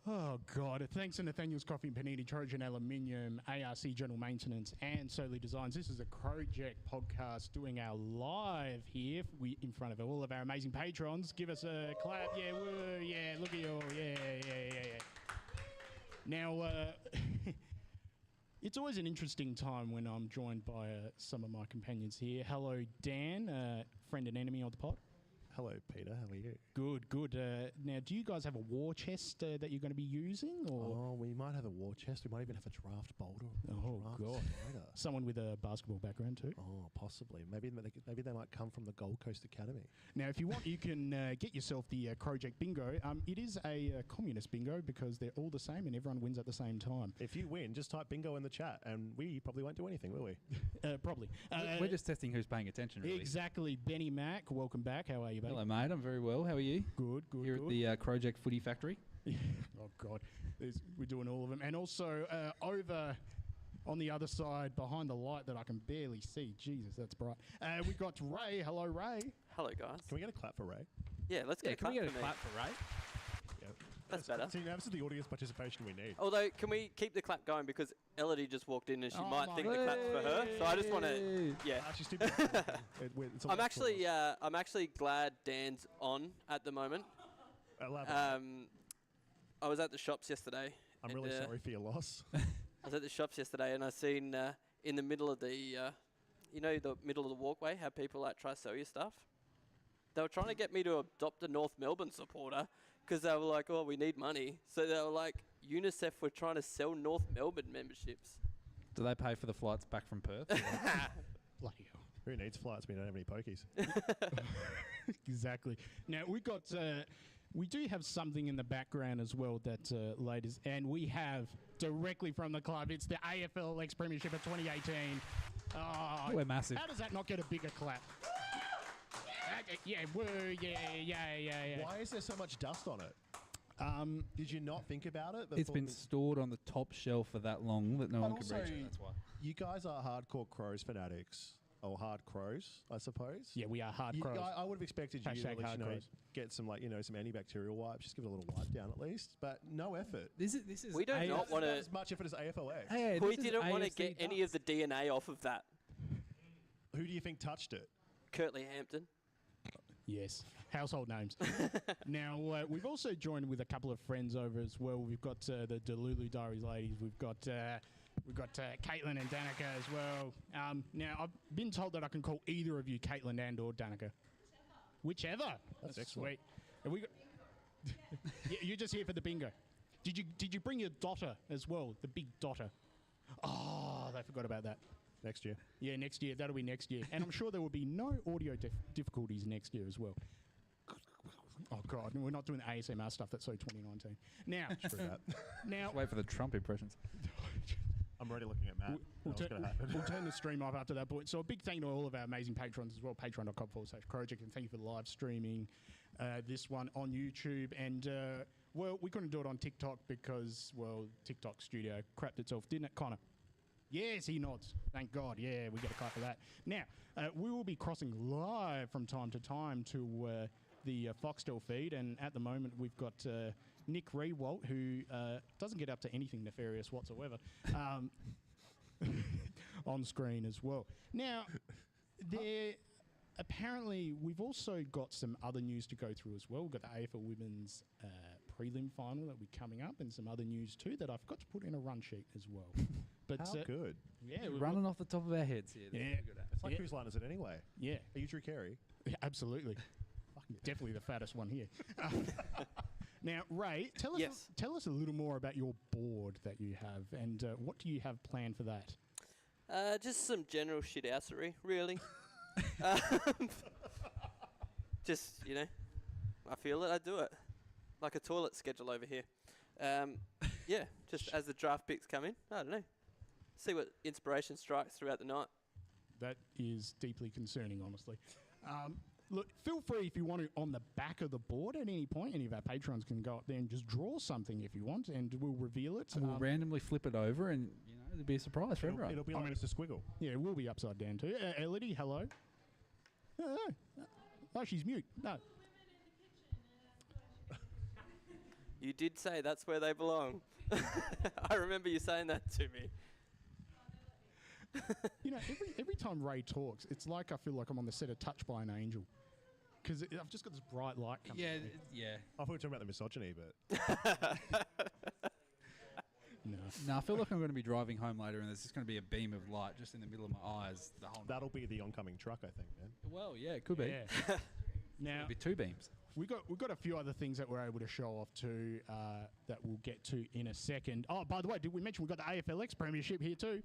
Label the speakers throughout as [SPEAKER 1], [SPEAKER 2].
[SPEAKER 1] Oh, God. Thanks to Nathaniel's Coffee and Panini, Trojan Aluminium, ARC General Maintenance, and Solely Designs. This is a Crowject podcast doing our live here in front of all of our amazing patrons. Give us a clap. Yeah, woo, yeah, look at you all. Yeah. Now, it's always an interesting time when I'm joined by some of my companions here. Hello, Dan, friend and enemy on the pod.
[SPEAKER 2] Hello, Peter. How are you?
[SPEAKER 1] Good. Now, do you guys have a war chest that you're going to be using? Or?
[SPEAKER 2] Oh, we might have a war chest. We might even have a draft boulder.
[SPEAKER 1] Oh, God. Spider. Someone with a basketball background too?
[SPEAKER 2] Oh, possibly. Maybe they might come from the Gold Coast Academy.
[SPEAKER 1] Now, if you want, you can get yourself the Crowject bingo. It is a communist bingo because they're all the same and everyone wins at the same time.
[SPEAKER 2] If you win, just type bingo in the chat and we probably won't do anything, will we?
[SPEAKER 1] Probably.
[SPEAKER 3] We're just testing who's paying attention, really.
[SPEAKER 1] Exactly. Benny Mack, welcome back. How are you, buddy?
[SPEAKER 3] Hello, mate. I'm very well. How are you?
[SPEAKER 1] Good.
[SPEAKER 3] Here at the Crowject Footy Factory.
[SPEAKER 1] Oh, God. We're doing all of them. And also, over on the other side, behind the light that I can barely see. Jesus, that's bright. We've got Ray. Hello, Ray.
[SPEAKER 4] Hello, guys.
[SPEAKER 2] Can we get a clap for Ray?
[SPEAKER 4] Yeah, let's get a clap
[SPEAKER 3] Can we get
[SPEAKER 4] for
[SPEAKER 3] a clap for Ray?
[SPEAKER 2] Yeah.
[SPEAKER 4] That's better.
[SPEAKER 2] See, now this is the audience participation we need.
[SPEAKER 4] Although, can we keep the clap going because Elodie just walked in and she might think the clap's for her. So I just want to, I'm actually glad Dan's on at the moment. I was at the shops yesterday.
[SPEAKER 2] I'm really sorry for your loss.
[SPEAKER 4] I was at the shops yesterday and I seen in the middle of the middle of the walkway how people try to sell you stuff. They were trying to get me to adopt a North Melbourne supporter because they were like, oh, we need money. So they were like, UNICEF were trying to sell North Melbourne memberships.
[SPEAKER 3] Do they pay for the flights back from Perth?
[SPEAKER 1] Bloody hell.
[SPEAKER 2] Who needs flights? We don't have any pokies.
[SPEAKER 1] Exactly. Now, we do have something in the background as well that, ladies, and we have directly from the club. It's the AFL X Premiership of 2018. Oh,
[SPEAKER 3] we're massive.
[SPEAKER 1] How does that not get a bigger clap? Yeah.
[SPEAKER 2] Why is there so much dust on it? Did you not think about it?
[SPEAKER 3] It's been stored on the top shelf for that long that no one can reach it.
[SPEAKER 2] That's why. You guys are hardcore Crows fanatics. Or hard Crows, I suppose.
[SPEAKER 1] Yeah, we are hard Crows.
[SPEAKER 2] I would have expected you to at least, get some some antibacterial wipes, just give it a little wipe down at least. But no effort.
[SPEAKER 3] This is
[SPEAKER 4] we don't not want to
[SPEAKER 2] as much effort as AFLX.
[SPEAKER 4] Hey, we didn't want to get any of the DNA off of that.
[SPEAKER 2] Who do you think touched it?
[SPEAKER 4] Curtly Hampton.
[SPEAKER 1] Yes, household names. Now, we've also joined with a couple of friends over as well. We've got the Dulu Diaries ladies. We've got Caitlin and Danica as well. Now, I've been told that I can call either of you Caitlin and or Danica. Whichever.
[SPEAKER 2] That's excellent.
[SPEAKER 1] Sweet. Have we got you're just here for the bingo. Did you bring your dotter as well, the big dotter? Oh, they forgot about that.
[SPEAKER 2] Next year.
[SPEAKER 1] Yeah, next year. That'll be next year. And I'm sure there will be no audio difficulties next year as well. Oh, God. We're not doing the ASMR stuff. That's so 2019. Now,
[SPEAKER 3] now wait for the Trump impressions.
[SPEAKER 2] I'm already looking at Matt.
[SPEAKER 1] We'll turn the stream off after that point. So a big thank you to all of our amazing patrons as well. Patreon.com/Crowject. And thank you for the live streaming this one on YouTube. And, we couldn't do it on TikTok because, TikTok Studio crapped itself, didn't it, Connor? Yes, he nods. Thank God. Yeah, we get a clap for that. Now, we will be crossing live from time to time to the Foxtel feed, and at the moment we've got Nick Rewalt, who doesn't get up to anything nefarious whatsoever, on screen as well. Now, apparently we've also got some other news to go through as well. We've got the AFL Women's prelim final that will be coming up, and some other news too that I forgot to put in a run sheet as well. But
[SPEAKER 2] how good.
[SPEAKER 1] Yeah,
[SPEAKER 3] we're running off the top of our heads here.
[SPEAKER 1] Yeah.
[SPEAKER 2] It's like whose line is it anyway?
[SPEAKER 1] Yeah.
[SPEAKER 2] Are you Drew Carey?
[SPEAKER 1] Yeah, absolutely. Definitely the fattest one here. Now, Ray, tell us a little more about your board that you have, and what do you have planned for that?
[SPEAKER 4] Just some general shithousery, really. Just, I feel it, I do it. Like a toilet schedule over here. Just as the draft picks come in, I don't know. See what inspiration strikes throughout the night.
[SPEAKER 1] That is deeply concerning, honestly. Look, feel free if you want to, on the back of the board at any point, any of our patrons can go up there and just draw something if you want, and we'll reveal it.
[SPEAKER 3] And we'll randomly flip it over, and it'll be a surprise for everyone.
[SPEAKER 2] It'll be like just a squiggle.
[SPEAKER 1] Yeah, it will be upside down too. Elodie, hello. Oh, she's mute. No.
[SPEAKER 4] You did say that's where they belong. I remember you saying that to me.
[SPEAKER 1] You know, every time Ray talks, it's like I feel like I'm on the set of Touched by an Angel. Because I've just got this bright light coming.
[SPEAKER 3] Yeah,
[SPEAKER 1] at me.
[SPEAKER 3] yeah.
[SPEAKER 2] I thought we were talking about the misogyny, but
[SPEAKER 1] No.
[SPEAKER 3] No, I feel like I'm going to be driving home later and there's just going to be a beam of light just in the middle of my eyes the whole night.
[SPEAKER 2] that'll be the oncoming truck, I think, man.
[SPEAKER 3] Well, yeah, it could be.
[SPEAKER 1] Yeah. Now,
[SPEAKER 3] It'll be 2 beams.
[SPEAKER 1] we've got a few other things that we're able to show off too that we'll get to in a second. Oh, by the way, did we mention we've got the AFLX Premiership here too?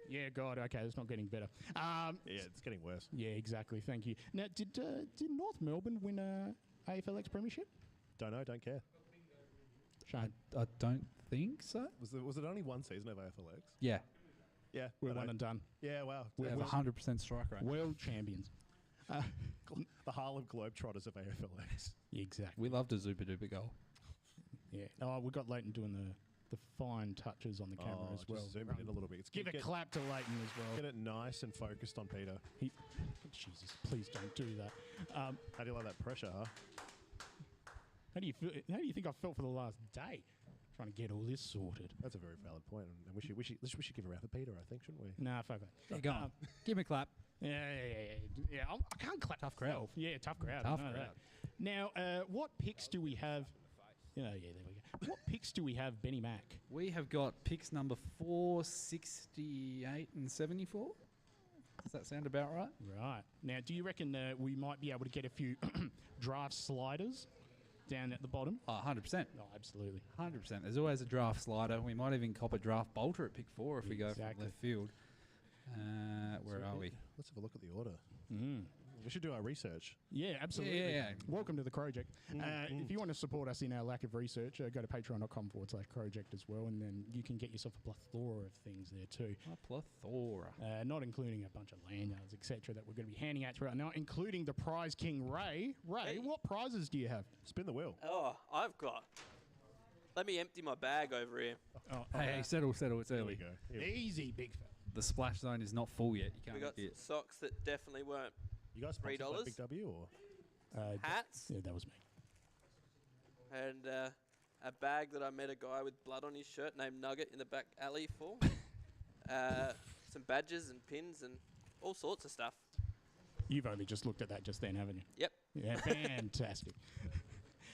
[SPEAKER 1] Yeah, God, okay, it's not getting better.
[SPEAKER 2] Yeah, it's getting worse.
[SPEAKER 1] Yeah, exactly. Thank you. Now, did North Melbourne win AFLX Premiership?
[SPEAKER 2] Don't know, don't care.
[SPEAKER 1] Shane.
[SPEAKER 3] I don't think so.
[SPEAKER 2] Was it only one season of AFLX?
[SPEAKER 3] Yeah.
[SPEAKER 2] Yeah,
[SPEAKER 1] We're
[SPEAKER 2] I know.
[SPEAKER 1] one and done.
[SPEAKER 2] Yeah, wow.
[SPEAKER 3] We have a 100% strike rate.
[SPEAKER 1] World champions.
[SPEAKER 2] The Harlem Globetrotters of AFLX.
[SPEAKER 1] Exactly.
[SPEAKER 3] We loved a super duper goal.
[SPEAKER 1] Yeah. Oh, we got Leighton doing the fine touches on the camera as well.
[SPEAKER 2] Just zoom it in a little bit.
[SPEAKER 1] Give a clap to Leighton as well.
[SPEAKER 2] Get it nice and focused on Peter.
[SPEAKER 1] Jesus, please don't do that.
[SPEAKER 2] How do you like that pressure, huh?
[SPEAKER 1] How do you feel? How do you think I felt for the last day? Trying to get all this sorted.
[SPEAKER 2] That's a very valid point. And we should give a round for Peter, I think, shouldn't we?
[SPEAKER 1] Nah, fuck that.
[SPEAKER 3] Yeah, go on. Give me a clap.
[SPEAKER 1] Yeah. I can't clap. Tough crowd. Yeah, tough crowd.
[SPEAKER 3] Tough
[SPEAKER 1] I know
[SPEAKER 3] crowd.
[SPEAKER 1] that. Now, what picks do we have? Yeah, there we go. What picks do we have, Benny Mac?
[SPEAKER 3] We have got picks number 4, 68 and 74. Does that sound about right?
[SPEAKER 1] Right. Now, do you reckon we might be able to get a few draft sliders down at the bottom?
[SPEAKER 3] Oh, 100%.
[SPEAKER 1] Oh, absolutely.
[SPEAKER 3] 100%. There's always a draft slider. We might even cop a draft bolter at pick 4 if we go from
[SPEAKER 1] Exactly.
[SPEAKER 3] left field. Where are we?
[SPEAKER 2] Let's have a look at the order.
[SPEAKER 1] Mm.
[SPEAKER 2] We should do our research.
[SPEAKER 1] Yeah, absolutely.
[SPEAKER 3] Yeah.
[SPEAKER 1] Welcome to the Crowject. If you want to support us in our lack of research, go to patreon.com/Crowject as well, and then you can get yourself a plethora of things there too.
[SPEAKER 3] A plethora.
[SPEAKER 1] Not including a bunch of lanyards, etc., that we're going to be handing out throughout now, including the prize king Ray. Ray,
[SPEAKER 4] Hey.
[SPEAKER 1] what prizes do you have?
[SPEAKER 2] Spin the wheel.
[SPEAKER 4] Oh, I've got. Let me empty my bag over here.
[SPEAKER 3] Hey, settle. It's
[SPEAKER 2] There we
[SPEAKER 3] early.
[SPEAKER 2] go. Here we-
[SPEAKER 1] Easy, big fella.
[SPEAKER 3] The splash zone is not full yet. You
[SPEAKER 4] We
[SPEAKER 3] can't
[SPEAKER 4] got
[SPEAKER 3] get
[SPEAKER 4] some socks that definitely weren't.
[SPEAKER 2] You guys sponsored by
[SPEAKER 4] $3?
[SPEAKER 2] Big W or?
[SPEAKER 4] Hats
[SPEAKER 1] Yeah, that was me.
[SPEAKER 4] and a bag that I met a guy with blood on his shirt named Nugget in the back alley for. Some badges and pins and all sorts of stuff.
[SPEAKER 1] You've only just looked at that just then, haven't you?
[SPEAKER 4] Yep.
[SPEAKER 1] Yeah, fantastic.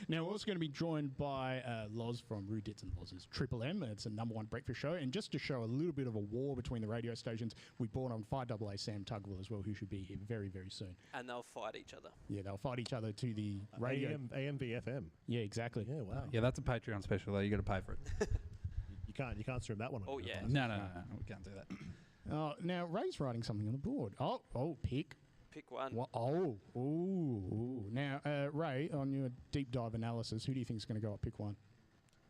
[SPEAKER 1] Now, we're also going to be joined by Loz from Rudits and Loz's Triple M. It's a #1 breakfast show. And just to show a little bit of a war between the radio stations, we brought on 5AA Sam Tugwell as well, who should be here very, very soon.
[SPEAKER 4] And they'll fight each other.
[SPEAKER 1] Yeah, they'll fight each other to the radio.
[SPEAKER 2] AMVFM.
[SPEAKER 1] Yeah, exactly.
[SPEAKER 2] Yeah, wow.
[SPEAKER 3] Yeah, that's a Patreon special though. You got to pay for it.
[SPEAKER 2] You can't stream that one.
[SPEAKER 4] Oh, yeah.
[SPEAKER 3] No, we can't do that.
[SPEAKER 1] Now, Ray's writing something on the board. Pick.
[SPEAKER 4] Pick one.
[SPEAKER 1] What? Ooh. Now, Ray, on your deep dive analysis, who do you think is going to go at pick 1?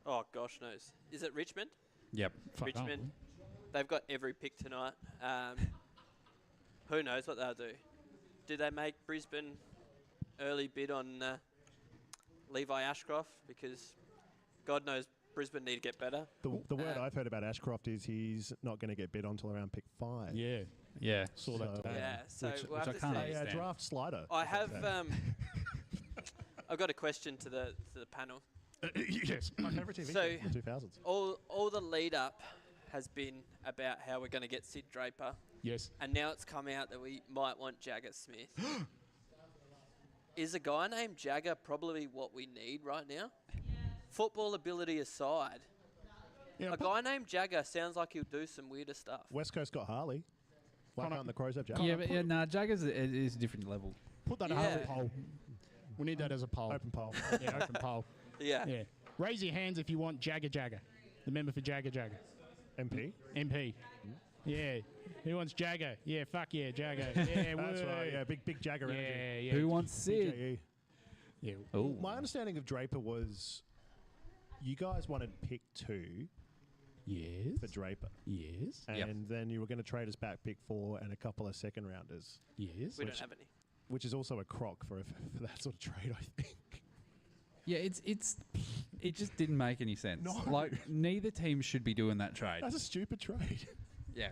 [SPEAKER 4] Oh, gosh knows. Is it Richmond?
[SPEAKER 3] Yep.
[SPEAKER 4] Richmond. They've got every pick tonight. Who knows what they'll do? Did they make Brisbane early bid on Levi Ashcroft? Because God knows Brisbane need to get better.
[SPEAKER 2] The word I've heard about Ashcroft is he's not going to get bid on until around pick 5.
[SPEAKER 1] Yeah.
[SPEAKER 3] Saw
[SPEAKER 1] that
[SPEAKER 2] So-
[SPEAKER 1] today.
[SPEAKER 4] Yeah, so
[SPEAKER 3] Which
[SPEAKER 4] we'll
[SPEAKER 3] I
[SPEAKER 4] have to
[SPEAKER 3] can't
[SPEAKER 4] see.
[SPEAKER 3] understand.
[SPEAKER 2] draft slider.
[SPEAKER 4] I have. I've got a question to the panel.
[SPEAKER 1] Yes.
[SPEAKER 2] My favourite TV
[SPEAKER 4] So-
[SPEAKER 2] in the 2000s.
[SPEAKER 4] All the lead up has been about how we're going to get Sid Draper,
[SPEAKER 1] Yes.
[SPEAKER 4] and now it's come out that we might want Jagger Smith. Is a guy named Jagger probably what we need right now? Football ability aside,
[SPEAKER 1] Yeah,
[SPEAKER 4] a guy named Jagger sounds like he'll do some weirder stuff.
[SPEAKER 2] West Coast got Harley. Why
[SPEAKER 1] Connor-
[SPEAKER 2] can't the Crows have Jack?
[SPEAKER 3] Yeah, Jaggers is a different level.
[SPEAKER 1] put that
[SPEAKER 4] Yeah.
[SPEAKER 1] as a poll. We need that as a poll.
[SPEAKER 2] Open poll.
[SPEAKER 1] Yeah, open poll.
[SPEAKER 4] Yeah.
[SPEAKER 1] Yeah. Raise your hands if you want Jagger, the member for Jagger.
[SPEAKER 2] MP.
[SPEAKER 1] MP. Yeah. Who wants Jagger? Yeah, fuck yeah, Jagger. Yeah,
[SPEAKER 2] That's
[SPEAKER 1] woo.
[SPEAKER 2] right. Yeah, big Jagger energy.
[SPEAKER 1] Yeah.
[SPEAKER 3] Who wants Sid?
[SPEAKER 2] BJE.
[SPEAKER 1] Yeah.
[SPEAKER 3] Oh,
[SPEAKER 2] My understanding of Draper was you guys wanted pick 2
[SPEAKER 1] Yes.
[SPEAKER 2] for Draper.
[SPEAKER 1] Yes.
[SPEAKER 2] And
[SPEAKER 3] Yep.
[SPEAKER 2] then you were going to trade us back pick 4 and a couple of second rounders,
[SPEAKER 1] Yes.
[SPEAKER 4] We don't have any.
[SPEAKER 2] which is also a crock for that sort of trade, I think.
[SPEAKER 3] yeah. It just didn't make any sense.
[SPEAKER 2] No.
[SPEAKER 3] Like neither team should be doing that trade.
[SPEAKER 2] That's a stupid trade.
[SPEAKER 3] Yeah.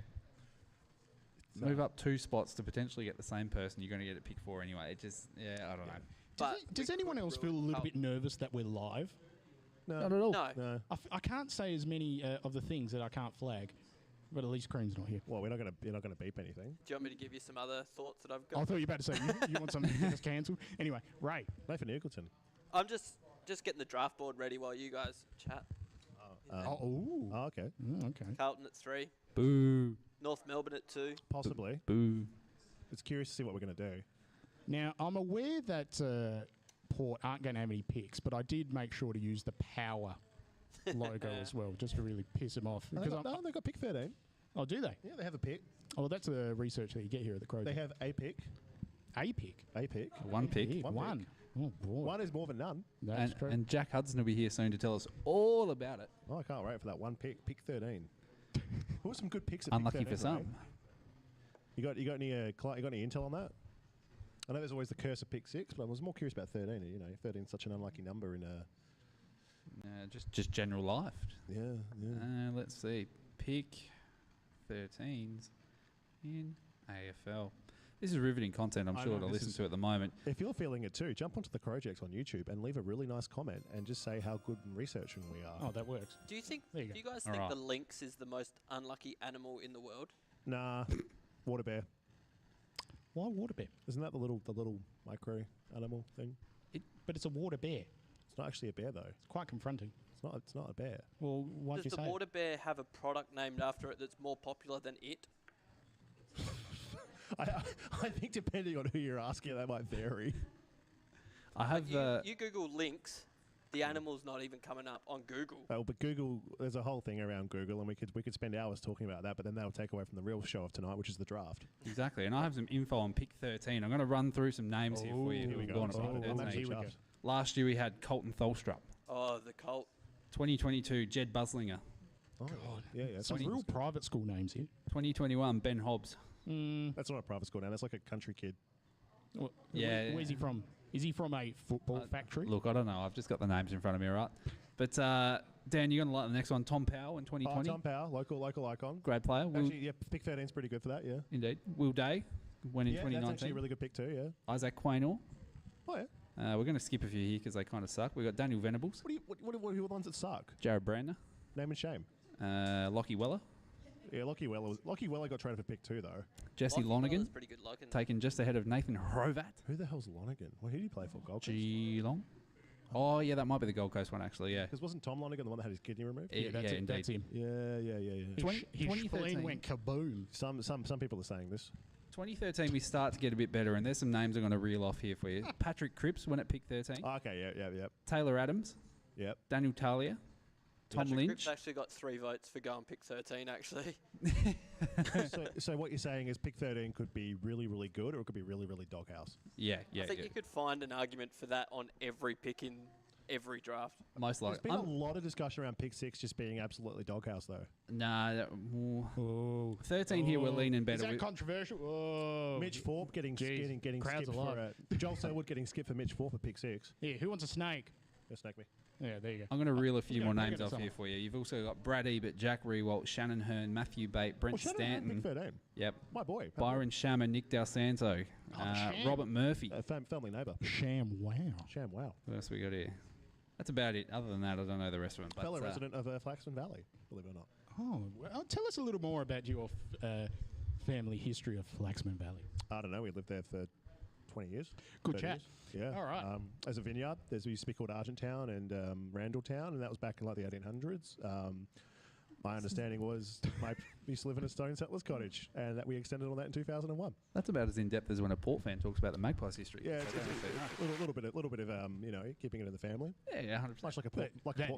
[SPEAKER 3] Move up 2 spots to potentially get the same person you're going to get at pick 4 anyway. It just, I don't know.
[SPEAKER 4] But
[SPEAKER 1] Does anyone else feel a little bit nervous that we're live?
[SPEAKER 2] No.
[SPEAKER 3] Not at all.
[SPEAKER 4] No.
[SPEAKER 2] No.
[SPEAKER 1] I can't say as many of the things that I can't flag, but at least Cream's not here.
[SPEAKER 2] Well, you're not gonna beep anything.
[SPEAKER 4] Do you want me to give you some other thoughts that I've
[SPEAKER 1] I
[SPEAKER 4] got?
[SPEAKER 1] thought you were about to say you want something to get us cancelled. Anyway, Ray.
[SPEAKER 2] Nathan Eagleton.
[SPEAKER 4] I'm just getting the draft board ready while you guys chat.
[SPEAKER 2] Okay.
[SPEAKER 1] Okay.
[SPEAKER 4] Carlton at 3,
[SPEAKER 3] Boo.
[SPEAKER 4] North Melbourne at 2.
[SPEAKER 2] Possibly.
[SPEAKER 3] Boo.
[SPEAKER 2] It's curious to see what we're gonna do.
[SPEAKER 1] Now, I'm aware that Port aren't going to have any picks, but I did make sure to use the power logo as well, just to really piss them off.
[SPEAKER 2] They've got pick 13.
[SPEAKER 1] Oh, do they?
[SPEAKER 2] Yeah, they have a pick.
[SPEAKER 1] Oh, that's the research that you get here at the Crowject.
[SPEAKER 2] They have a pick.
[SPEAKER 1] A pick.
[SPEAKER 2] A pick.
[SPEAKER 3] One pick.
[SPEAKER 1] Yeah,
[SPEAKER 2] One pick.
[SPEAKER 1] Oh, boy.
[SPEAKER 2] One is more than none.
[SPEAKER 1] That's true.
[SPEAKER 3] And Jack Hudson will be here soon to tell us all about it.
[SPEAKER 2] Oh, I can't wait for that one pick. Pick 13. Who were some good picks at
[SPEAKER 3] Unlucky
[SPEAKER 2] pick 13?
[SPEAKER 3] for some.
[SPEAKER 2] Ray? You got any intel on that? I know there's always the curse of pick 6, but I was more curious about 13. You know, 13 is such an unlucky number in
[SPEAKER 3] Just general life.
[SPEAKER 2] yeah.
[SPEAKER 3] Let's see. Pick 13s in AFL. This is riveting content, I'm
[SPEAKER 2] I
[SPEAKER 3] sure,
[SPEAKER 2] know,
[SPEAKER 3] to
[SPEAKER 2] this
[SPEAKER 3] listen
[SPEAKER 2] is-
[SPEAKER 3] to at the moment.
[SPEAKER 2] If you're feeling it too, jump onto the Crowject on YouTube and leave a really nice comment and just say how good in researching we are.
[SPEAKER 1] Oh, that works.
[SPEAKER 4] Do you think?
[SPEAKER 1] There you
[SPEAKER 4] Do
[SPEAKER 1] go.
[SPEAKER 4] you guys
[SPEAKER 3] All
[SPEAKER 4] think
[SPEAKER 3] right.
[SPEAKER 4] the lynx is the most unlucky animal in the world?
[SPEAKER 2] Nah, water bear.
[SPEAKER 1] Why water bear?
[SPEAKER 2] Isn't that the little micro animal thing?
[SPEAKER 1] But it's a water bear.
[SPEAKER 2] It's not actually a bear though.
[SPEAKER 1] It's quite confronting.
[SPEAKER 2] It's not a bear.
[SPEAKER 1] Well, why'd you
[SPEAKER 4] Does the
[SPEAKER 1] say it?
[SPEAKER 4] water bear have a product named after it that's more popular than it?
[SPEAKER 2] I think depending on who you're asking, that might vary.
[SPEAKER 3] I have.
[SPEAKER 4] You Google lynx, the animal's not even coming up on Google.
[SPEAKER 2] Oh, but Google, there's a whole thing around Google, and we could spend hours talking about that, but then that'll take away from the real show of tonight, which is the draft.
[SPEAKER 3] Exactly, and I have some info on pick 13. I'm going to run through some names here for you.
[SPEAKER 2] Here we
[SPEAKER 3] who've
[SPEAKER 2] go.
[SPEAKER 3] gone at pick
[SPEAKER 2] I'm
[SPEAKER 3] 13.
[SPEAKER 2] actually
[SPEAKER 1] Here we go.
[SPEAKER 2] chuffed.
[SPEAKER 3] Last year we had Colton Tholstrup.
[SPEAKER 4] Oh, the Colt.
[SPEAKER 3] 2022, Jed Buslinger.
[SPEAKER 2] Oh, God. Yeah.
[SPEAKER 1] Some real private school names here.
[SPEAKER 3] 2021, Ben Hobbs.
[SPEAKER 2] That's not a private school now. That's like a country kid.
[SPEAKER 1] Well,
[SPEAKER 3] Yeah.
[SPEAKER 1] Where's he from? Is he from a football factory?
[SPEAKER 3] Look, I don't know. I've just got the names in front of me, right? But Dan, you're going to like the next one. Tom Powell in 2020.
[SPEAKER 2] Tom Power, local icon.
[SPEAKER 3] Great player.
[SPEAKER 2] Actually, yeah, pick 13 is pretty good for that, yeah.
[SPEAKER 3] Indeed. Will Day went in
[SPEAKER 2] Yeah,
[SPEAKER 3] 2019.
[SPEAKER 2] that's actually a really good pick too, yeah.
[SPEAKER 3] Isaac Quaynor.
[SPEAKER 2] Oh, yeah.
[SPEAKER 3] We're going to skip a few here because they kind of suck. We've got Daniel Venables,
[SPEAKER 2] What are the ones that suck?
[SPEAKER 3] Jared Brandner,
[SPEAKER 2] Name and shame.
[SPEAKER 3] Lockie Weller,
[SPEAKER 2] Yeah, Lockie Weller got traded for pick 2 though.
[SPEAKER 3] Jesse
[SPEAKER 4] Lachie
[SPEAKER 3] Lonergan,
[SPEAKER 4] Weller's pretty good looking.
[SPEAKER 3] taken just ahead of Nathan Hrovat.
[SPEAKER 2] Who the hell's Lonergan? Well, who did he play for? Gold Coast?
[SPEAKER 3] Geelong. Oh, yeah, that might be the Gold Coast one, actually, yeah.
[SPEAKER 2] Because wasn't Tom Lonergan the one that had his kidney removed?
[SPEAKER 3] Yeah,
[SPEAKER 1] that's it.
[SPEAKER 3] indeed.
[SPEAKER 1] That's him.
[SPEAKER 2] Yeah.
[SPEAKER 1] His
[SPEAKER 3] 2013.
[SPEAKER 1] spleen went kaboom.
[SPEAKER 2] Some people are saying this.
[SPEAKER 3] 2013, we start to get a bit better, and there's some names I'm going to reel off here for you. Patrick Cripps went at pick 13.
[SPEAKER 2] Oh, okay, yeah.
[SPEAKER 3] Taylor Adams,
[SPEAKER 2] Yep.
[SPEAKER 3] Daniel Talia, Tom
[SPEAKER 4] Patrick
[SPEAKER 3] Lynch.
[SPEAKER 4] Cripps actually got 3 votes for going pick 13, actually.
[SPEAKER 2] So what you're saying is pick 13 could be really, really good, or it could be really, really doghouse.
[SPEAKER 3] Yeah.
[SPEAKER 4] I think you could find an argument for that on every pick in every draft.
[SPEAKER 3] Most
[SPEAKER 2] There's
[SPEAKER 3] likely.
[SPEAKER 2] been a lot of discussion around pick 6 just being absolutely doghouse, though.
[SPEAKER 3] Nah,
[SPEAKER 1] Oh.
[SPEAKER 3] 13 here, we're leaning
[SPEAKER 1] Is
[SPEAKER 3] better.
[SPEAKER 1] that
[SPEAKER 3] with-
[SPEAKER 1] controversial? Oh.
[SPEAKER 2] Mitch Forbes getting
[SPEAKER 1] crowds
[SPEAKER 2] skipped
[SPEAKER 1] alive.
[SPEAKER 2] for Joel Selwood getting skipped for Mitch Forbes for pick 6.
[SPEAKER 1] Yeah, who wants a snake?
[SPEAKER 2] Go snake me.
[SPEAKER 1] Yeah, there you go.
[SPEAKER 3] I'm going to reel a few more
[SPEAKER 1] Bring
[SPEAKER 3] names
[SPEAKER 1] it
[SPEAKER 3] off
[SPEAKER 1] to
[SPEAKER 3] here
[SPEAKER 1] someone.
[SPEAKER 3] for you. You've also got Brad Ebert, Jack Rewalt, Shannon Hearn, Matthew Bate, Brent
[SPEAKER 2] Shannon Hearn,
[SPEAKER 3] Stanton.
[SPEAKER 2] pick 13.
[SPEAKER 3] Yep.
[SPEAKER 2] My boy.
[SPEAKER 3] Byron Shammer, Nick Del Santo,
[SPEAKER 1] Sham.
[SPEAKER 3] Robert Murphy.
[SPEAKER 2] Family neighbour.
[SPEAKER 1] Sham, wow.
[SPEAKER 2] Sham, wow.
[SPEAKER 3] What else we got here? That's about it. Other than that, I don't know the rest of them. But,
[SPEAKER 2] Fellow resident of Flaxman Valley, believe it or not.
[SPEAKER 1] Oh, well, tell us a little more about your family history of Flaxman Valley.
[SPEAKER 2] I don't know. We lived there for 20 years.
[SPEAKER 1] Good
[SPEAKER 2] 30
[SPEAKER 1] chat.
[SPEAKER 2] years. Yeah.
[SPEAKER 1] All right.
[SPEAKER 2] As a vineyard, there used to be called Argenttown and Randalltown, and that was back in like the 1800s. My understanding was we used to live in a stone settler's cottage, and that we extended on that in 2001.
[SPEAKER 3] that's about as in depth as when a Port fan talks about the Magpies history.
[SPEAKER 2] Yeah,
[SPEAKER 3] So
[SPEAKER 2] it's
[SPEAKER 3] I don't know if
[SPEAKER 2] a little bit of keeping it in the family,
[SPEAKER 3] they- yeah, 100%.
[SPEAKER 2] much like a Port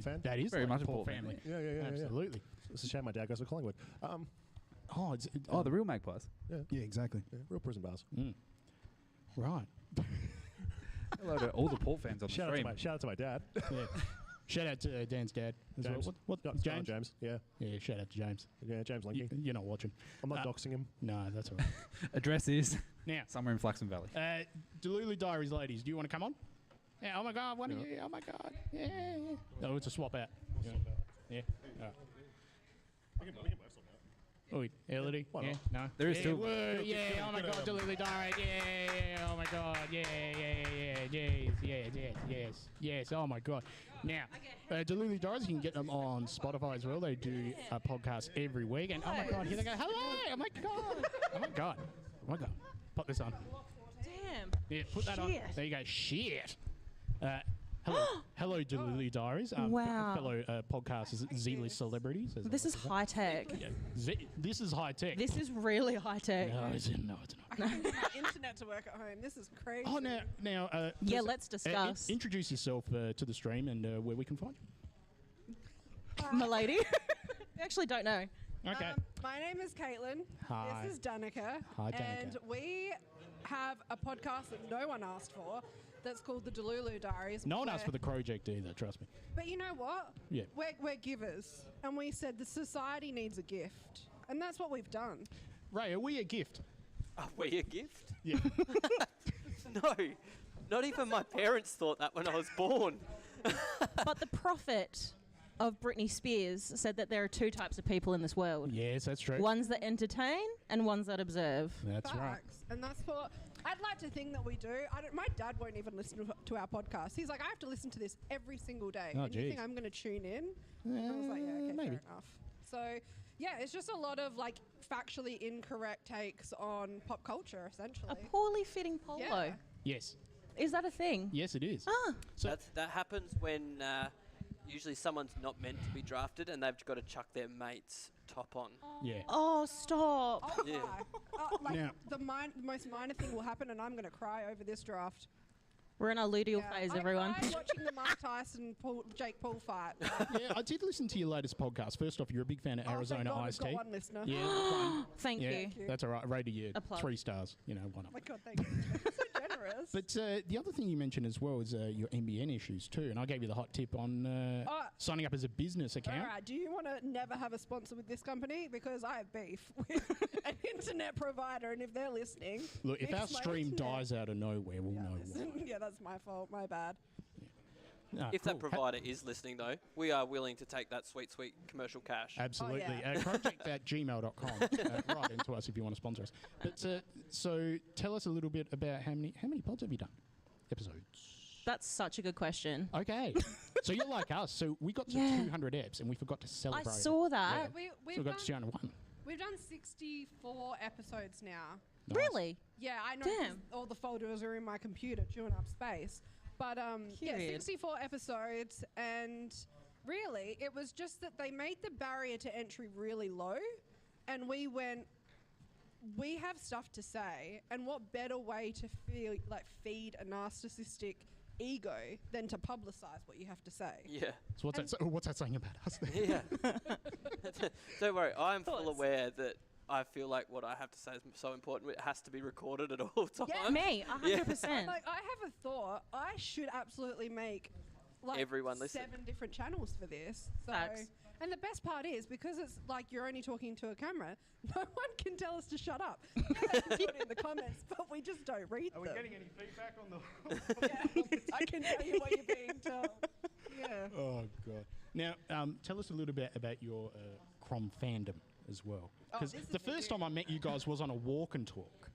[SPEAKER 2] fan.
[SPEAKER 1] That is
[SPEAKER 3] Very
[SPEAKER 1] like
[SPEAKER 3] much a
[SPEAKER 1] Port
[SPEAKER 3] Port
[SPEAKER 1] family.
[SPEAKER 3] family.
[SPEAKER 2] Yeah.
[SPEAKER 1] Absolutely.
[SPEAKER 2] It's a shame my dad goes to Collingwood.
[SPEAKER 1] Oh, it's,
[SPEAKER 3] Oh, the real Magpies.
[SPEAKER 1] yeah, exactly.
[SPEAKER 2] Yeah, real prison bars.
[SPEAKER 1] Right.
[SPEAKER 3] Hello to all the Port fans on the
[SPEAKER 2] Shout
[SPEAKER 3] stream.
[SPEAKER 2] out to my dad.
[SPEAKER 1] Yeah. Shout out to Dan's dad as
[SPEAKER 2] James.
[SPEAKER 1] well. What
[SPEAKER 2] Got
[SPEAKER 1] James?
[SPEAKER 2] James. Yeah.
[SPEAKER 1] Yeah, shout out to James.
[SPEAKER 2] Yeah, James Linky.
[SPEAKER 1] You're not watching.
[SPEAKER 2] I'm not doxing him.
[SPEAKER 1] No, that's all right.
[SPEAKER 3] Address is
[SPEAKER 1] Now,
[SPEAKER 3] somewhere in Flaxman Valley.
[SPEAKER 1] Dulu Diaries ladies, do you want to come on? Yeah, oh my God, one of you. Oh my God. Yeah. No, it's a swap out. Yeah. All right. Oh, wait, Elodie?
[SPEAKER 2] Why
[SPEAKER 1] Yeah,
[SPEAKER 2] not?
[SPEAKER 1] no.
[SPEAKER 3] There is
[SPEAKER 1] yeah,
[SPEAKER 3] still-
[SPEAKER 1] whoa, yeah, oh my God, Dulu Diaries. Yeah, oh my God. Yeah. Jeez, yeah. Yes. Oh my God. Now, Dulu Diaries, you can get them on Spotify as well. They do a podcast every week. And oh my God, here they go. Hello. Oh my God. Oh my God. Oh my God. Pop this on.
[SPEAKER 5] Damn.
[SPEAKER 1] Yeah, put that on. There you go. Shit. Hello, Dulu Diaries.
[SPEAKER 5] Wow.
[SPEAKER 1] Fellow podcasters, Z-list celebrities. as I
[SPEAKER 5] This
[SPEAKER 1] like
[SPEAKER 5] is
[SPEAKER 1] to say.
[SPEAKER 5] high tech.
[SPEAKER 1] This is high tech.
[SPEAKER 5] This is really high tech.
[SPEAKER 1] No, it's not.
[SPEAKER 6] I can't get my internet to work at home. This is crazy.
[SPEAKER 1] Oh, now,
[SPEAKER 5] Yeah,
[SPEAKER 1] just,
[SPEAKER 5] let's discuss.
[SPEAKER 1] Introduce yourself to the stream and where we can find you.
[SPEAKER 5] My lady. I actually don't know.
[SPEAKER 1] Okay.
[SPEAKER 6] My name is Caitlin.
[SPEAKER 1] Hi.
[SPEAKER 6] This is Danica.
[SPEAKER 1] Hi, Danica.
[SPEAKER 6] And we have a podcast that no one asked for that's called the Delulu Diaries.
[SPEAKER 1] No one asked for the Crowject either, trust me.
[SPEAKER 6] But you know what?
[SPEAKER 1] Yeah.
[SPEAKER 6] We're givers. And we said the society needs a gift. And that's what we've done.
[SPEAKER 1] Ray, are we a gift?
[SPEAKER 4] Are we a gift?
[SPEAKER 1] Yeah.
[SPEAKER 4] No. Not even my parents thought that when I was born.
[SPEAKER 5] But the prophet of Britney Spears said that there are two types of people in this world.
[SPEAKER 1] Yes, that's true.
[SPEAKER 5] Ones that entertain and ones that observe.
[SPEAKER 1] That's right.
[SPEAKER 6] Facts. And that's what I'd like to think that we do. My dad won't even listen to our podcast. He's like, I have to listen to this every single day.
[SPEAKER 1] Oh,
[SPEAKER 6] and you think
[SPEAKER 1] geez.
[SPEAKER 6] I'm going to tune in? And I was like, yeah, okay,
[SPEAKER 1] maybe.
[SPEAKER 6] fair enough. So, yeah, it's just a lot of like factually incorrect takes on pop culture, essentially.
[SPEAKER 5] A poorly fitting polo.
[SPEAKER 6] Yeah.
[SPEAKER 1] Yes.
[SPEAKER 5] Is that a thing?
[SPEAKER 1] Yes, it is.
[SPEAKER 5] Ah.
[SPEAKER 1] So,
[SPEAKER 4] That happens when usually someone's not meant to be drafted and they've got to chuck their mate's top on.
[SPEAKER 1] yeah.
[SPEAKER 5] Oh, stop.
[SPEAKER 6] Oh,
[SPEAKER 4] Yeah.
[SPEAKER 6] like
[SPEAKER 1] Now-
[SPEAKER 6] the most minor thing will happen, and I'm going to cry over this draft.
[SPEAKER 5] We're in our luteal
[SPEAKER 6] Yeah.
[SPEAKER 5] phase,
[SPEAKER 6] I
[SPEAKER 5] everyone.
[SPEAKER 6] cried watching the Mike Tyson Jake Paul fight.
[SPEAKER 1] Yeah, I did listen to your latest podcast. First off, you're a big fan of
[SPEAKER 6] Oh, thank
[SPEAKER 1] Arizona
[SPEAKER 6] God, we've
[SPEAKER 1] Iced
[SPEAKER 6] got
[SPEAKER 1] Tea.
[SPEAKER 6] one listener.
[SPEAKER 1] Yeah, one.
[SPEAKER 5] Thank
[SPEAKER 1] Yeah,
[SPEAKER 5] you.
[SPEAKER 1] that's all right. Rated you
[SPEAKER 5] A plug.
[SPEAKER 1] 3 stars. You know, one
[SPEAKER 6] Oh
[SPEAKER 1] up.
[SPEAKER 6] my God, thank you. So generous.
[SPEAKER 1] But the other thing you mentioned as well is your NBN issues too, and I gave you the hot tip on signing up as a business account.
[SPEAKER 6] All right, do you want to never have a sponsor with this company? Because I have beef with an internet provider, and if they're listening...
[SPEAKER 1] Look, if
[SPEAKER 6] fix
[SPEAKER 1] our
[SPEAKER 6] my
[SPEAKER 1] stream
[SPEAKER 6] internet.
[SPEAKER 1] dies out of nowhere, we'll know why.
[SPEAKER 6] Yeah, that's my fault. My bad.
[SPEAKER 1] Ah,
[SPEAKER 4] If
[SPEAKER 1] cool.
[SPEAKER 4] that provider is listening, though, we are willing to take that sweet, sweet commercial cash.
[SPEAKER 1] Absolutely.
[SPEAKER 6] yeah.
[SPEAKER 1] Crowject@gmail.com. Write into us if you want to sponsor us. But so tell us a little bit about how many pods have you done? Episodes.
[SPEAKER 5] That's such a good question.
[SPEAKER 1] Okay. So you're like us. So we got to
[SPEAKER 5] Yeah.
[SPEAKER 1] 200 eps and we forgot to
[SPEAKER 5] I
[SPEAKER 1] celebrate.
[SPEAKER 5] saw that.
[SPEAKER 1] Yeah.
[SPEAKER 6] We've,
[SPEAKER 1] So we got
[SPEAKER 6] done,
[SPEAKER 1] to 201.
[SPEAKER 6] we've done 64 episodes now.
[SPEAKER 1] Nice.
[SPEAKER 5] Really?
[SPEAKER 6] Yeah, I know 'cause
[SPEAKER 5] Damn.
[SPEAKER 6] all the folders are in my computer chewing up space. But yeah,
[SPEAKER 5] Period.
[SPEAKER 6] 64 episodes, and really, it was just that they made the barrier to entry really low, and we went, we have stuff to say, and what better way to feed a narcissistic ego than to publicize what you have to say?
[SPEAKER 4] Yeah.
[SPEAKER 1] So what's that saying about us?
[SPEAKER 4] Yeah. Don't worry, I'm full
[SPEAKER 5] Thoughts?
[SPEAKER 4] aware that I feel like what I have to say is so important. It has to be recorded at all times.
[SPEAKER 6] Yeah,
[SPEAKER 5] Me, 100%.
[SPEAKER 6] Like, I have a thought. I should absolutely make like
[SPEAKER 4] Everyone listen.
[SPEAKER 6] 7 different channels for this. So,
[SPEAKER 5] Facts.
[SPEAKER 6] and the best part is because it's like you're only talking to a camera, no one can tell us to shut up. You can put it in the comments, but we just don't read them.
[SPEAKER 1] any feedback on the...
[SPEAKER 6] Yeah, I can tell you what you're being told. Yeah.
[SPEAKER 1] Oh, God. Now, tell us a little bit about your Crom fandom as well.
[SPEAKER 6] Oh,
[SPEAKER 1] Because
[SPEAKER 6] this is
[SPEAKER 1] the
[SPEAKER 6] the
[SPEAKER 1] first
[SPEAKER 6] big-
[SPEAKER 1] time I met you guys was on a walk and talk.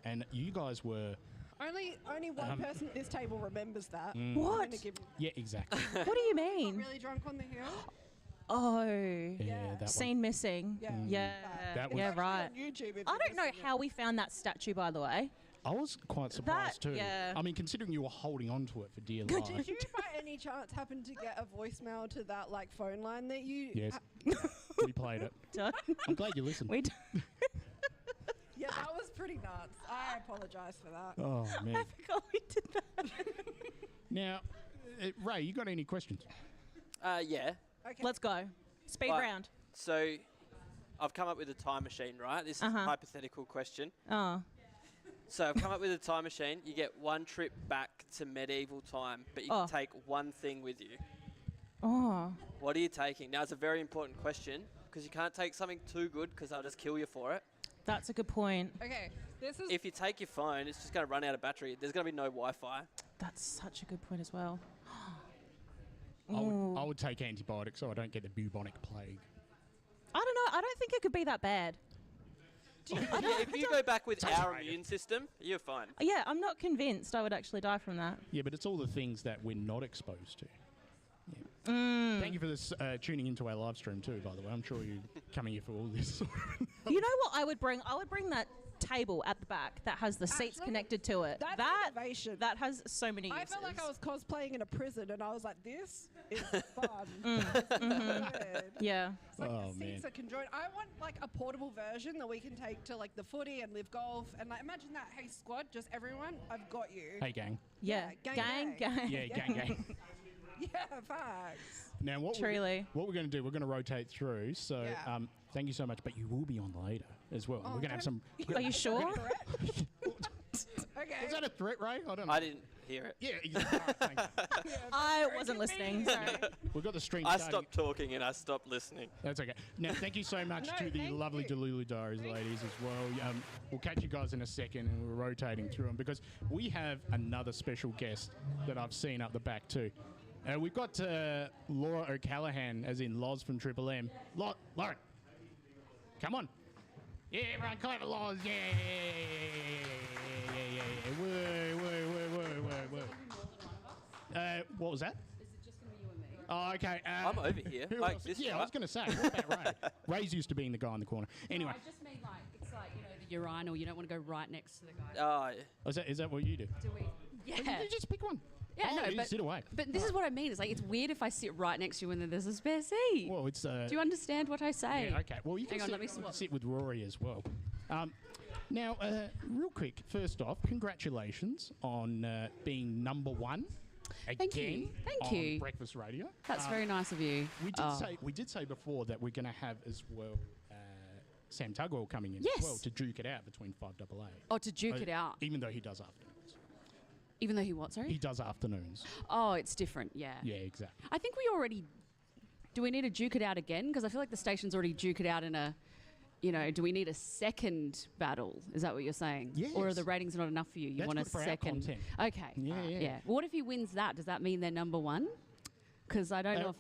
[SPEAKER 1] And you guys were...
[SPEAKER 6] Only one person at this table remembers that.
[SPEAKER 1] Mm.
[SPEAKER 6] I'm
[SPEAKER 5] What?
[SPEAKER 6] gonna give you-
[SPEAKER 1] Yeah, exactly.
[SPEAKER 5] What do you
[SPEAKER 6] Got
[SPEAKER 5] mean?
[SPEAKER 6] really drunk on the hill.
[SPEAKER 5] Oh.
[SPEAKER 1] Yeah, that one.
[SPEAKER 5] Scene missing.
[SPEAKER 6] Yeah.
[SPEAKER 5] Yeah.
[SPEAKER 1] That
[SPEAKER 6] It's
[SPEAKER 1] was-
[SPEAKER 5] Yeah,
[SPEAKER 6] actually
[SPEAKER 5] right.
[SPEAKER 6] on YouTube if
[SPEAKER 5] I
[SPEAKER 6] you
[SPEAKER 5] don't know
[SPEAKER 6] listen to it.
[SPEAKER 5] how we found that statue, by the way.
[SPEAKER 1] I was quite surprised too.
[SPEAKER 5] yeah.
[SPEAKER 1] I mean, considering you were holding on to it for dear
[SPEAKER 6] Did
[SPEAKER 1] life.
[SPEAKER 6] you by any chance happen to get a voicemail to that like phone line that you...
[SPEAKER 1] Yes. We played it.
[SPEAKER 5] Don't-
[SPEAKER 1] I'm glad you listened.
[SPEAKER 5] we d-
[SPEAKER 6] Yeah, that was pretty nuts. I apologize for that.
[SPEAKER 1] Oh, man.
[SPEAKER 5] I forgot we did that.
[SPEAKER 1] Now, Ray, you got any questions?
[SPEAKER 4] Yeah.
[SPEAKER 6] Okay.
[SPEAKER 5] Let's go. Speed
[SPEAKER 4] Right.
[SPEAKER 5] round.
[SPEAKER 4] So I've come up with a time machine, right? This is a hypothetical question.
[SPEAKER 5] Oh.
[SPEAKER 4] So I've come up with a time machine. You get one trip back to medieval time, but you
[SPEAKER 5] Oh.
[SPEAKER 4] can take one thing with you.
[SPEAKER 5] Oh.
[SPEAKER 4] What are you taking? Now, it's a very important question because you can't take something too good because they'll just kill you for it.
[SPEAKER 5] That's a good point.
[SPEAKER 6] Okay, this is...
[SPEAKER 4] If you take your phone, it's just going to run out of battery. There's going to be no Wi-Fi.
[SPEAKER 5] That's such a good point as well.
[SPEAKER 1] I would take antibiotics so I don't get the bubonic plague.
[SPEAKER 5] I don't know. I don't think it could be that bad.
[SPEAKER 4] If you go back with our immune system, you're fine.
[SPEAKER 5] Yeah, I'm not convinced I would actually die from that.
[SPEAKER 1] Yeah, but it's all the things that we're not exposed to. Thank you for this tuning into our live stream too, by the way. I'm sure you're coming here for all this.
[SPEAKER 5] You know what I would bring? I would bring that table at the back that has the seats
[SPEAKER 6] Actually,
[SPEAKER 5] connected to it.
[SPEAKER 6] That's innovation.
[SPEAKER 5] That has so many uses.
[SPEAKER 6] I felt like I was cosplaying in a prison, and I was like, "This is fun." This is good.
[SPEAKER 5] Yeah.
[SPEAKER 6] It's like
[SPEAKER 1] Oh,
[SPEAKER 6] the seats
[SPEAKER 1] man.
[SPEAKER 6] are conjoined. I want like a portable version that we can take to like the footy and live golf, and like imagine that. Hey, squad, just everyone, I've got you.
[SPEAKER 1] Hey, gang.
[SPEAKER 5] Yeah.
[SPEAKER 6] gang,
[SPEAKER 5] Gang.
[SPEAKER 6] gang.
[SPEAKER 1] Yeah, gang, gang.
[SPEAKER 6] Yeah, facts.
[SPEAKER 1] Now, what
[SPEAKER 5] Truly.
[SPEAKER 1] we're going to do, we're going to rotate through. So,
[SPEAKER 6] Yeah.
[SPEAKER 1] thank you so much. But you will be on later as well.
[SPEAKER 6] Oh,
[SPEAKER 1] we're going to have some.
[SPEAKER 5] Are you sure?
[SPEAKER 6] Okay.
[SPEAKER 1] Is that a threat, Ray? I don't know.
[SPEAKER 4] I didn't hear it.
[SPEAKER 1] Yeah, exactly. All right, thank you.
[SPEAKER 5] I wasn't listening. Sorry.
[SPEAKER 1] We've got the stream
[SPEAKER 4] I
[SPEAKER 1] starting.
[SPEAKER 4] stopped talking and I stopped listening.
[SPEAKER 1] That's okay. Now, thank you so much
[SPEAKER 6] No,
[SPEAKER 1] to the
[SPEAKER 6] thank
[SPEAKER 1] lovely
[SPEAKER 6] you.
[SPEAKER 1] Dulu Diaries ladies as well. We'll catch you guys in a second, and we're rotating through them because we have another special guest that I've seen up the back too. We've got Laura O'Callaghan, as in Loz from Triple M. Lauren, come on. Yeah, everyone, clap for Loz. Yeah. Woo. What was that? Oh, okay.
[SPEAKER 4] I'm over here.
[SPEAKER 1] Who
[SPEAKER 4] Like
[SPEAKER 1] else?
[SPEAKER 4] this
[SPEAKER 1] Yeah, I
[SPEAKER 4] right?
[SPEAKER 1] was going to say, what about Ray? Ray's used to being the guy in the corner. Anyway,
[SPEAKER 7] I just mean like it's like the urinal. You don't want to go right next to the guy.
[SPEAKER 4] Oh,
[SPEAKER 1] is that what you do?
[SPEAKER 7] Do we? Yeah.
[SPEAKER 1] You just pick one.
[SPEAKER 7] Yeah,
[SPEAKER 1] Oh,
[SPEAKER 7] no,
[SPEAKER 1] you
[SPEAKER 7] but
[SPEAKER 1] sit away.
[SPEAKER 7] But this is what I mean. It's like it's weird if I sit right next to you and then there's a spare seat.
[SPEAKER 1] Well, it's.
[SPEAKER 7] Do you understand what I say?
[SPEAKER 1] Yeah, okay. Well, you can
[SPEAKER 7] Hang on,
[SPEAKER 1] sit,
[SPEAKER 7] let me swap.
[SPEAKER 1] sit with Rory as well. Now, real quick, first off, congratulations on being number one again
[SPEAKER 7] Thank you. Thank
[SPEAKER 1] on
[SPEAKER 7] you.
[SPEAKER 1] Breakfast Radio.
[SPEAKER 7] That's very nice of you.
[SPEAKER 1] We did say before that we're going to have as well Sam Tugwell coming in
[SPEAKER 7] Yes.
[SPEAKER 1] as well to duke it out between 5AA.
[SPEAKER 7] Oh, to duke it out.
[SPEAKER 1] Even though he does afternoons.
[SPEAKER 7] Even though he what? Sorry.
[SPEAKER 1] He does afternoons.
[SPEAKER 7] Oh, it's different. Yeah.
[SPEAKER 1] Yeah, exactly.
[SPEAKER 7] I think we already. Do we need to duke it out again? Because I feel like the station's already duke it out in a. Do we need a second battle? Is that what you're saying?
[SPEAKER 1] Yes.
[SPEAKER 7] Or are the ratings not enough for you? You
[SPEAKER 1] That's
[SPEAKER 7] want a
[SPEAKER 1] good for our
[SPEAKER 7] second?
[SPEAKER 1] content.
[SPEAKER 7] Okay.
[SPEAKER 1] Yeah, yeah.
[SPEAKER 7] Well, what if he wins that? Does that mean they're number one? Because I don't know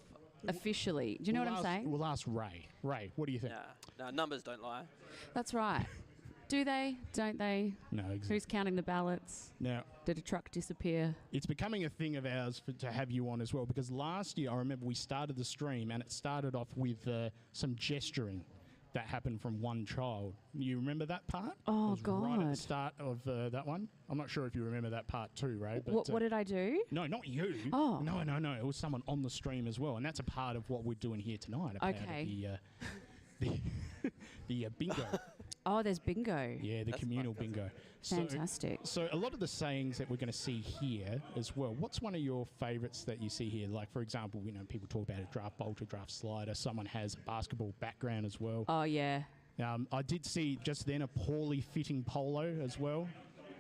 [SPEAKER 7] if officially. Do you know what I'm saying?
[SPEAKER 1] We'll ask Ray. Ray, what do you think?
[SPEAKER 4] no, numbers don't lie.
[SPEAKER 7] That's right. Do they? Don't they?
[SPEAKER 1] No, exactly.
[SPEAKER 7] Who's counting the ballots?
[SPEAKER 1] Now,
[SPEAKER 7] Did a truck disappear?
[SPEAKER 1] it's becoming a thing of ours to have you on as well because last year I remember we started the stream and it started off with some gesturing that happened from one child. You remember that part?
[SPEAKER 7] Oh,
[SPEAKER 1] It was Right at the
[SPEAKER 7] God.
[SPEAKER 1] start of that one. I'm not sure if you remember that part too, Ray. But,
[SPEAKER 7] What did I do?
[SPEAKER 1] No, not you.
[SPEAKER 7] Oh.
[SPEAKER 1] No. It was someone on the stream as well, and that's a part of what we're doing here tonight. A part of
[SPEAKER 7] Okay.
[SPEAKER 1] the bingo.
[SPEAKER 7] Oh, there's bingo.
[SPEAKER 1] Yeah, the
[SPEAKER 4] That's
[SPEAKER 1] communal
[SPEAKER 4] fun.
[SPEAKER 1] bingo.
[SPEAKER 7] Fantastic.
[SPEAKER 1] So a lot of the sayings that we're going to see here as well. What's one of your favourites that you see here? Like, for example, people talk about a draft bolter, draft slider. Someone has a basketball background as well.
[SPEAKER 7] Oh, yeah.
[SPEAKER 1] I did see just then a poorly fitting polo as well,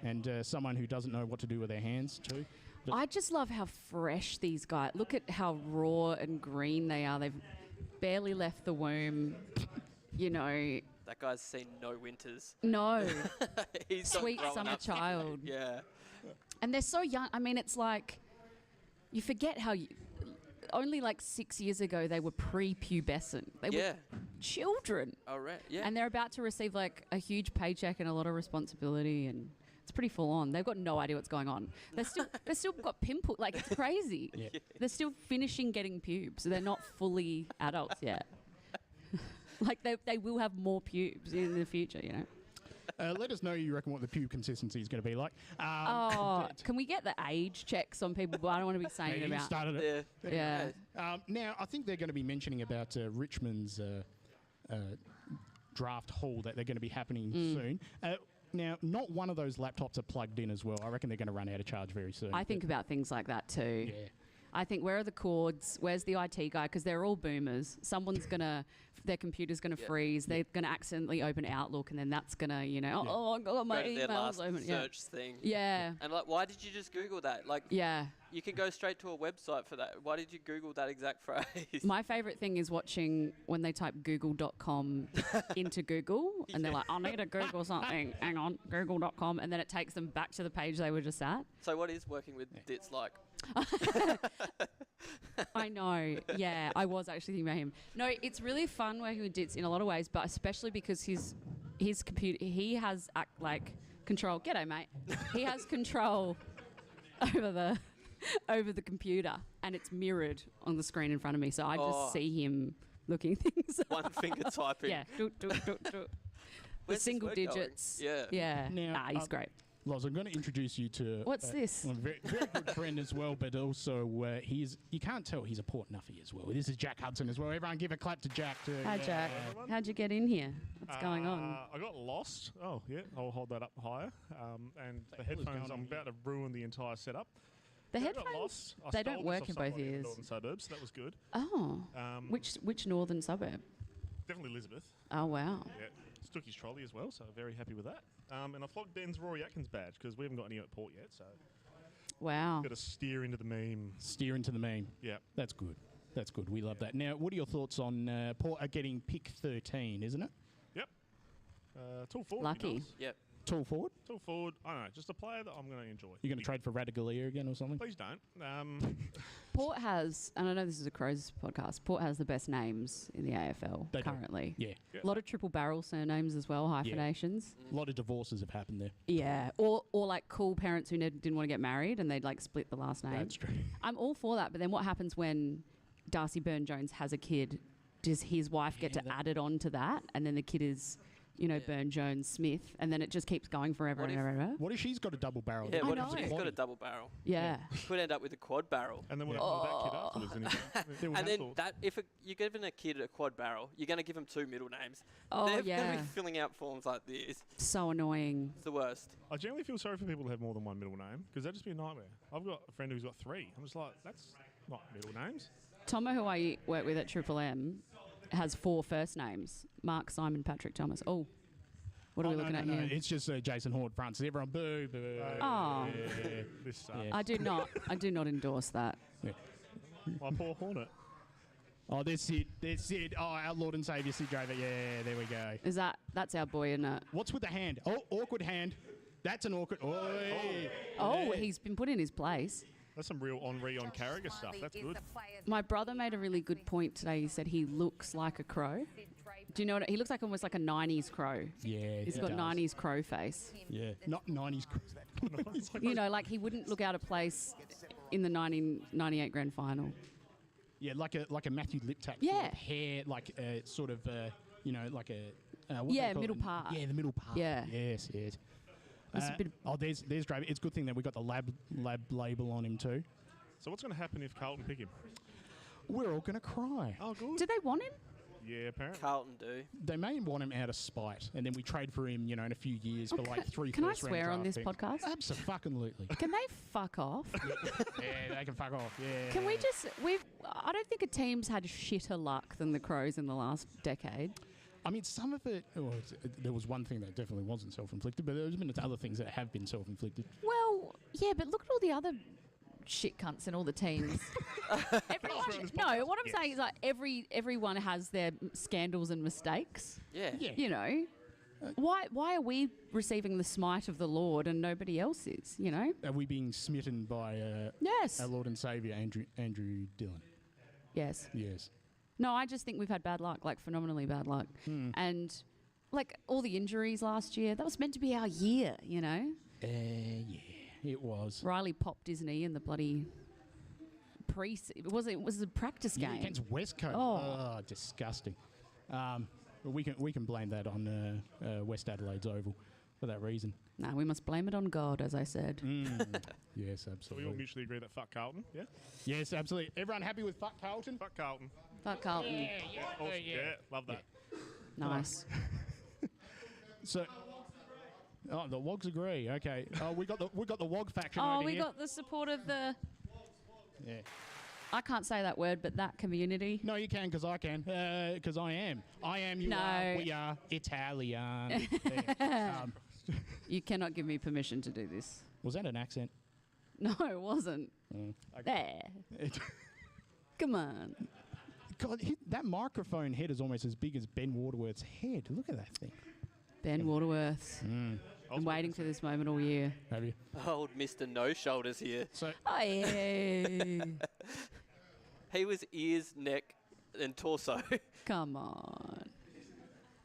[SPEAKER 1] and someone who doesn't know what to do with their hands too. But
[SPEAKER 7] I just love how fresh these guys. Look at how raw and green they are. They've barely left the womb.
[SPEAKER 4] That guy's seen no winters.
[SPEAKER 7] No.
[SPEAKER 4] He's not
[SPEAKER 7] Sweet
[SPEAKER 4] growing
[SPEAKER 7] summer
[SPEAKER 4] up.
[SPEAKER 7] child.
[SPEAKER 4] Yeah.
[SPEAKER 7] And they're so young. I mean, it's like you forget how only like 6 years ago they were prepubescent. They
[SPEAKER 4] Yeah.
[SPEAKER 7] were children.
[SPEAKER 4] All right. Yeah.
[SPEAKER 7] And they're about to receive like a huge paycheck and a lot of responsibility, and it's pretty full on. They've got no idea what's going on. They're still got pimple. Like, it's crazy.
[SPEAKER 1] Yeah.
[SPEAKER 7] They're still finishing getting pubes. They're not fully adults yet. Like, they will have more pubes in the future,
[SPEAKER 1] let us know you reckon what the pube consistency is going to be like.
[SPEAKER 7] Can we get the age checks on people? But I don't want to be saying
[SPEAKER 1] you
[SPEAKER 7] about.
[SPEAKER 1] started it.
[SPEAKER 4] yeah.
[SPEAKER 7] Yeah.
[SPEAKER 1] Now, I think they're going to be mentioning about Richmond's draft hall that they're going to be happening soon. Now, not one of those laptops are plugged in as well. I reckon they're going to run out of charge very soon.
[SPEAKER 7] I think about things like that too.
[SPEAKER 1] Yeah.
[SPEAKER 7] I think, where are the cords? Where's the IT guy? Because they're all boomers. Their computer's going to freeze. They're going to accidentally open Outlook, and then that's going to, oh, I got my
[SPEAKER 4] Go to their
[SPEAKER 7] emails
[SPEAKER 4] last
[SPEAKER 7] open.
[SPEAKER 4] search thing.
[SPEAKER 7] Yeah.
[SPEAKER 4] And like, why did you just Google that? Like,
[SPEAKER 7] Yeah.
[SPEAKER 4] you can go straight to a website for that. Why did you Google that exact phrase?
[SPEAKER 7] My favourite thing is watching when they type google.com into Google, and they're like, I need to Google something. Hang on, google.com. And then it takes them back to the page they were just at.
[SPEAKER 4] So what is working with Ditz like?
[SPEAKER 7] I know. Yeah, I was actually thinking about him. No, it's really fun working with Ditz in a lot of ways, but especially because his computer, he has control. G'day, mate. He has control over the computer, and it's mirrored on the screen in front of me. So I just see him looking things up.
[SPEAKER 4] One finger typing.
[SPEAKER 7] Yeah. Do. The
[SPEAKER 4] Where's
[SPEAKER 7] single
[SPEAKER 4] this word going?
[SPEAKER 7] digits.
[SPEAKER 4] Yeah.
[SPEAKER 7] Yeah.
[SPEAKER 1] Now,
[SPEAKER 7] He's great.
[SPEAKER 1] Loz, I'm going to introduce you to
[SPEAKER 7] What's this?
[SPEAKER 1] a very, very good friend as well, but also you can't tell he's a Port Nuffy as well. This is Jack Hudson as well. Everyone give a clap to Jack too.
[SPEAKER 7] Hi, Jack. How'd you get in here? What's going on?
[SPEAKER 8] I got lost. Oh, yeah. I'll hold that up higher. And the headphones, I'm about to ruin the entire setup.
[SPEAKER 7] The
[SPEAKER 8] Yeah, I got
[SPEAKER 7] headphones,
[SPEAKER 8] lost. I
[SPEAKER 7] they
[SPEAKER 8] stole
[SPEAKER 7] don't
[SPEAKER 8] this
[SPEAKER 7] work
[SPEAKER 8] off
[SPEAKER 7] in both
[SPEAKER 8] somebody
[SPEAKER 7] ears.
[SPEAKER 8] the northern suburbs. That was good.
[SPEAKER 7] Oh. Which northern suburb?
[SPEAKER 8] Definitely Elizabeth.
[SPEAKER 7] Oh, wow.
[SPEAKER 8] Yeah. Took his trolley as well, so very happy with that. And I flogged Ben's Rory Atkins badge because we haven't got any at Port yet, so
[SPEAKER 7] Wow.
[SPEAKER 8] got to steer into the meme.
[SPEAKER 1] Steer into the meme.
[SPEAKER 8] Yeah.
[SPEAKER 1] That's good. That's good. We love that. Now, what are your thoughts on Port are getting pick 13, isn't it?
[SPEAKER 8] Yep. Tall forward.
[SPEAKER 7] Lucky.
[SPEAKER 8] Nice.
[SPEAKER 4] Yep.
[SPEAKER 1] Tall forward?
[SPEAKER 8] Tall forward. I don't know. Just a player that I'm going to enjoy.
[SPEAKER 1] You're going to trade for Radigalia again or something?
[SPEAKER 8] Please don't.
[SPEAKER 7] Port has, and I know this is a Crows podcast, Port has the best names in the AFL
[SPEAKER 1] They do.
[SPEAKER 7] currently.
[SPEAKER 1] Yeah.
[SPEAKER 8] Yeah.
[SPEAKER 7] A lot of triple barrel surnames as well, hyphenations.
[SPEAKER 1] A lot of divorces have happened there.
[SPEAKER 7] Yeah. Or like cool parents who didn't want to get married and they'd like split the last name.
[SPEAKER 1] That's true.
[SPEAKER 7] I'm all for that, but then what happens when Darcy Burn-Jones has a kid? Does his wife get to add it on to that? And then the kid is, Burn-Jones-Smith, and then it just keeps going forever
[SPEAKER 4] What
[SPEAKER 7] and
[SPEAKER 4] if-
[SPEAKER 7] ever and ever.
[SPEAKER 1] What if she's got a double barrel?
[SPEAKER 4] Yeah,
[SPEAKER 7] I
[SPEAKER 4] what
[SPEAKER 7] know.
[SPEAKER 4] if he's got a double barrel?
[SPEAKER 7] Yeah.
[SPEAKER 4] Could end up with a quad barrel.
[SPEAKER 8] And then what happens with that kid afterwards? Anyway?
[SPEAKER 4] And then if you're giving a kid a quad barrel, you're going to give him two middle names.
[SPEAKER 7] Oh,
[SPEAKER 4] They're going to
[SPEAKER 7] yeah.
[SPEAKER 4] be filling out forms like this.
[SPEAKER 7] So annoying.
[SPEAKER 4] It's the worst.
[SPEAKER 8] I generally feel sorry for people who have more than one middle name because that'd just be a nightmare. I've got a friend who's got three. I'm just like, that's not middle names.
[SPEAKER 7] Tomo, who I work with at Triple M, has 4 first names. Mark, Simon, Patrick, Thomas. Oh, what are we looking at here?
[SPEAKER 1] It's just Jason Horde fronts. Everyone boo, boo.
[SPEAKER 7] Oh.
[SPEAKER 1] Yeah.
[SPEAKER 8] This sucks.
[SPEAKER 1] Yeah.
[SPEAKER 7] I do not endorse that.
[SPEAKER 8] My poor Hornet.
[SPEAKER 1] Oh, that's it. That's it. Oh, our Lord and Saviour Sid Draver. Yeah, there we go.
[SPEAKER 7] That's our boy, isn't it?
[SPEAKER 1] What's with the hand? Oh, awkward hand. That's an awkward.
[SPEAKER 7] Oh, he's been put in his place.
[SPEAKER 8] That's some real Henri on Carragher stuff. That's good.
[SPEAKER 7] My brother made a really good point today. He said he looks like a crow. Do you know what? He looks like almost like a 90s crow.
[SPEAKER 1] Yeah,
[SPEAKER 7] He's
[SPEAKER 1] he
[SPEAKER 7] got
[SPEAKER 1] does.
[SPEAKER 7] 90s crow face.
[SPEAKER 1] Yeah, not 90s.
[SPEAKER 7] Like he wouldn't look out of place in the 1998 grand final.
[SPEAKER 1] Yeah, like a Matthew Liptak.
[SPEAKER 7] Yeah.
[SPEAKER 1] Sort of hair, like like a. What do
[SPEAKER 7] Yeah,
[SPEAKER 1] they call
[SPEAKER 7] middle
[SPEAKER 1] it?
[SPEAKER 7] part.
[SPEAKER 1] Yeah, the middle part.
[SPEAKER 7] Yeah.
[SPEAKER 1] Yes.
[SPEAKER 7] That's a bit of-
[SPEAKER 1] There's Draver. It's a good thing that we got the lab label on him too.
[SPEAKER 8] So what's going to happen if Carlton pick him?
[SPEAKER 1] We're all gonna cry.
[SPEAKER 8] Oh, good.
[SPEAKER 7] Do they want him?
[SPEAKER 8] Yeah, apparently.
[SPEAKER 4] Carlton do.
[SPEAKER 1] They may want him out of spite, and then we trade for him, in a few years for like 3
[SPEAKER 7] Can I
[SPEAKER 1] first round
[SPEAKER 7] swear on
[SPEAKER 1] draft
[SPEAKER 7] this
[SPEAKER 1] picks.
[SPEAKER 7] podcast?
[SPEAKER 1] Absolutely.
[SPEAKER 7] Can they fuck off?
[SPEAKER 1] Yeah, they can fuck off. Yeah.
[SPEAKER 7] Can we just? I don't think a team's had shitter luck than the Crows in the last decade.
[SPEAKER 1] I mean, some of it. There was one thing that definitely wasn't self-inflicted, but there's been other things that have been self-inflicted.
[SPEAKER 7] Well, yeah, but look at all the other shit cunts in all the teams. No, what I'm saying is like everyone has their scandals and mistakes.
[SPEAKER 4] Yeah.
[SPEAKER 1] Yeah.
[SPEAKER 7] Why are we receiving the smite of the Lord and nobody else is?
[SPEAKER 1] Are we being smitten by
[SPEAKER 7] Yes.
[SPEAKER 1] our Lord and Saviour Andrew Dillon?
[SPEAKER 7] Yes.
[SPEAKER 1] Yes.
[SPEAKER 7] No, I just think we've had bad luck, like phenomenally bad luck, and like all the injuries last year. That was meant to be our year,
[SPEAKER 1] Yeah, it was.
[SPEAKER 7] Riley popped his knee in the bloody it was a practice
[SPEAKER 1] Yeah,
[SPEAKER 7] game.
[SPEAKER 1] against West Coast.
[SPEAKER 7] Oh.
[SPEAKER 1] Disgusting. We can blame that on West Adelaide's Oval for that reason.
[SPEAKER 7] No, we must blame it on God, as I said.
[SPEAKER 1] Yes,
[SPEAKER 8] So we all
[SPEAKER 1] absolutely.
[SPEAKER 8] mutually agree that fuck Carlton, yeah?
[SPEAKER 1] Yes, absolutely. Everyone happy with fuck Carlton?
[SPEAKER 8] Fuck Carlton.
[SPEAKER 7] Fuck Carlton.
[SPEAKER 8] Awesome. Yeah, love that.
[SPEAKER 7] Nice.
[SPEAKER 1] So, the Wogs agree. Okay. We got the Wog faction.
[SPEAKER 7] Oh,
[SPEAKER 1] over
[SPEAKER 7] we
[SPEAKER 1] here.
[SPEAKER 7] got the support of the.
[SPEAKER 1] Yeah.
[SPEAKER 7] I can't say that word, but that community.
[SPEAKER 1] No, you can, because I can. Because I am. I am. You
[SPEAKER 7] No.
[SPEAKER 1] are. We are Italian. Yeah.
[SPEAKER 7] You cannot give me permission to do this.
[SPEAKER 1] Was that an accent?
[SPEAKER 7] No, it wasn't. There. Come on.
[SPEAKER 1] God, that microphone head is almost as big as Ben Waterworth's head. Look at that thing.
[SPEAKER 7] Ben Waterworth. I'm waiting for this moment all year.
[SPEAKER 1] Have you?
[SPEAKER 4] Old Mr. No Shoulders here.
[SPEAKER 1] So,
[SPEAKER 7] Hey.
[SPEAKER 4] He was ears, neck, and torso.
[SPEAKER 7] Come on.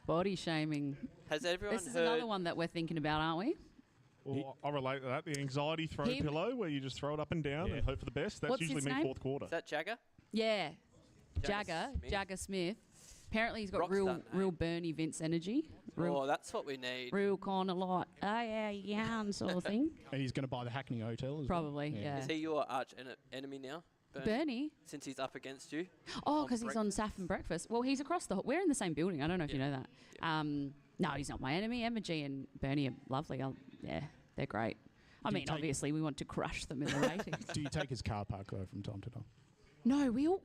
[SPEAKER 7] Body shaming.
[SPEAKER 4] Has everyone
[SPEAKER 7] This is
[SPEAKER 4] heard?
[SPEAKER 7] another one that we're thinking about, aren't we?
[SPEAKER 8] Well, I relate to that. The anxiety throw
[SPEAKER 7] Him-
[SPEAKER 8] pillow where you just throw it up and down and hope for the best. That's
[SPEAKER 7] What's
[SPEAKER 8] usually
[SPEAKER 7] his
[SPEAKER 8] me
[SPEAKER 7] name?
[SPEAKER 8] fourth quarter.
[SPEAKER 4] Is that Jagger?
[SPEAKER 7] Yeah.
[SPEAKER 4] Jagger Smith?
[SPEAKER 7] Jagger Smith. Apparently he's got
[SPEAKER 4] Rockstar
[SPEAKER 7] real
[SPEAKER 4] name.
[SPEAKER 7] real Bernie Vince energy. Real,
[SPEAKER 4] Oh, that's what we need.
[SPEAKER 7] real kind of like, oh yeah, yeah, sort of thing.
[SPEAKER 1] And he's going to buy the Hackney Hotel as
[SPEAKER 7] Probably,
[SPEAKER 1] well.
[SPEAKER 7] yeah.
[SPEAKER 4] Is he your arch enemy now?
[SPEAKER 7] Bernie?
[SPEAKER 4] Since he's up against you?
[SPEAKER 7] Oh,
[SPEAKER 4] on
[SPEAKER 7] because he's on
[SPEAKER 4] breakfast?
[SPEAKER 7] SAF and breakfast. Well, he's across the... We're in the same building. I don't know if you know that. No, he's not my enemy. Emma G and Bernie are lovely. Yeah, they're great. I
[SPEAKER 1] Do you
[SPEAKER 7] mean,
[SPEAKER 1] take-
[SPEAKER 7] obviously, we want to crush them in the ratings.
[SPEAKER 1] Do you take his car park, though, from time to time?
[SPEAKER 7] No, we all...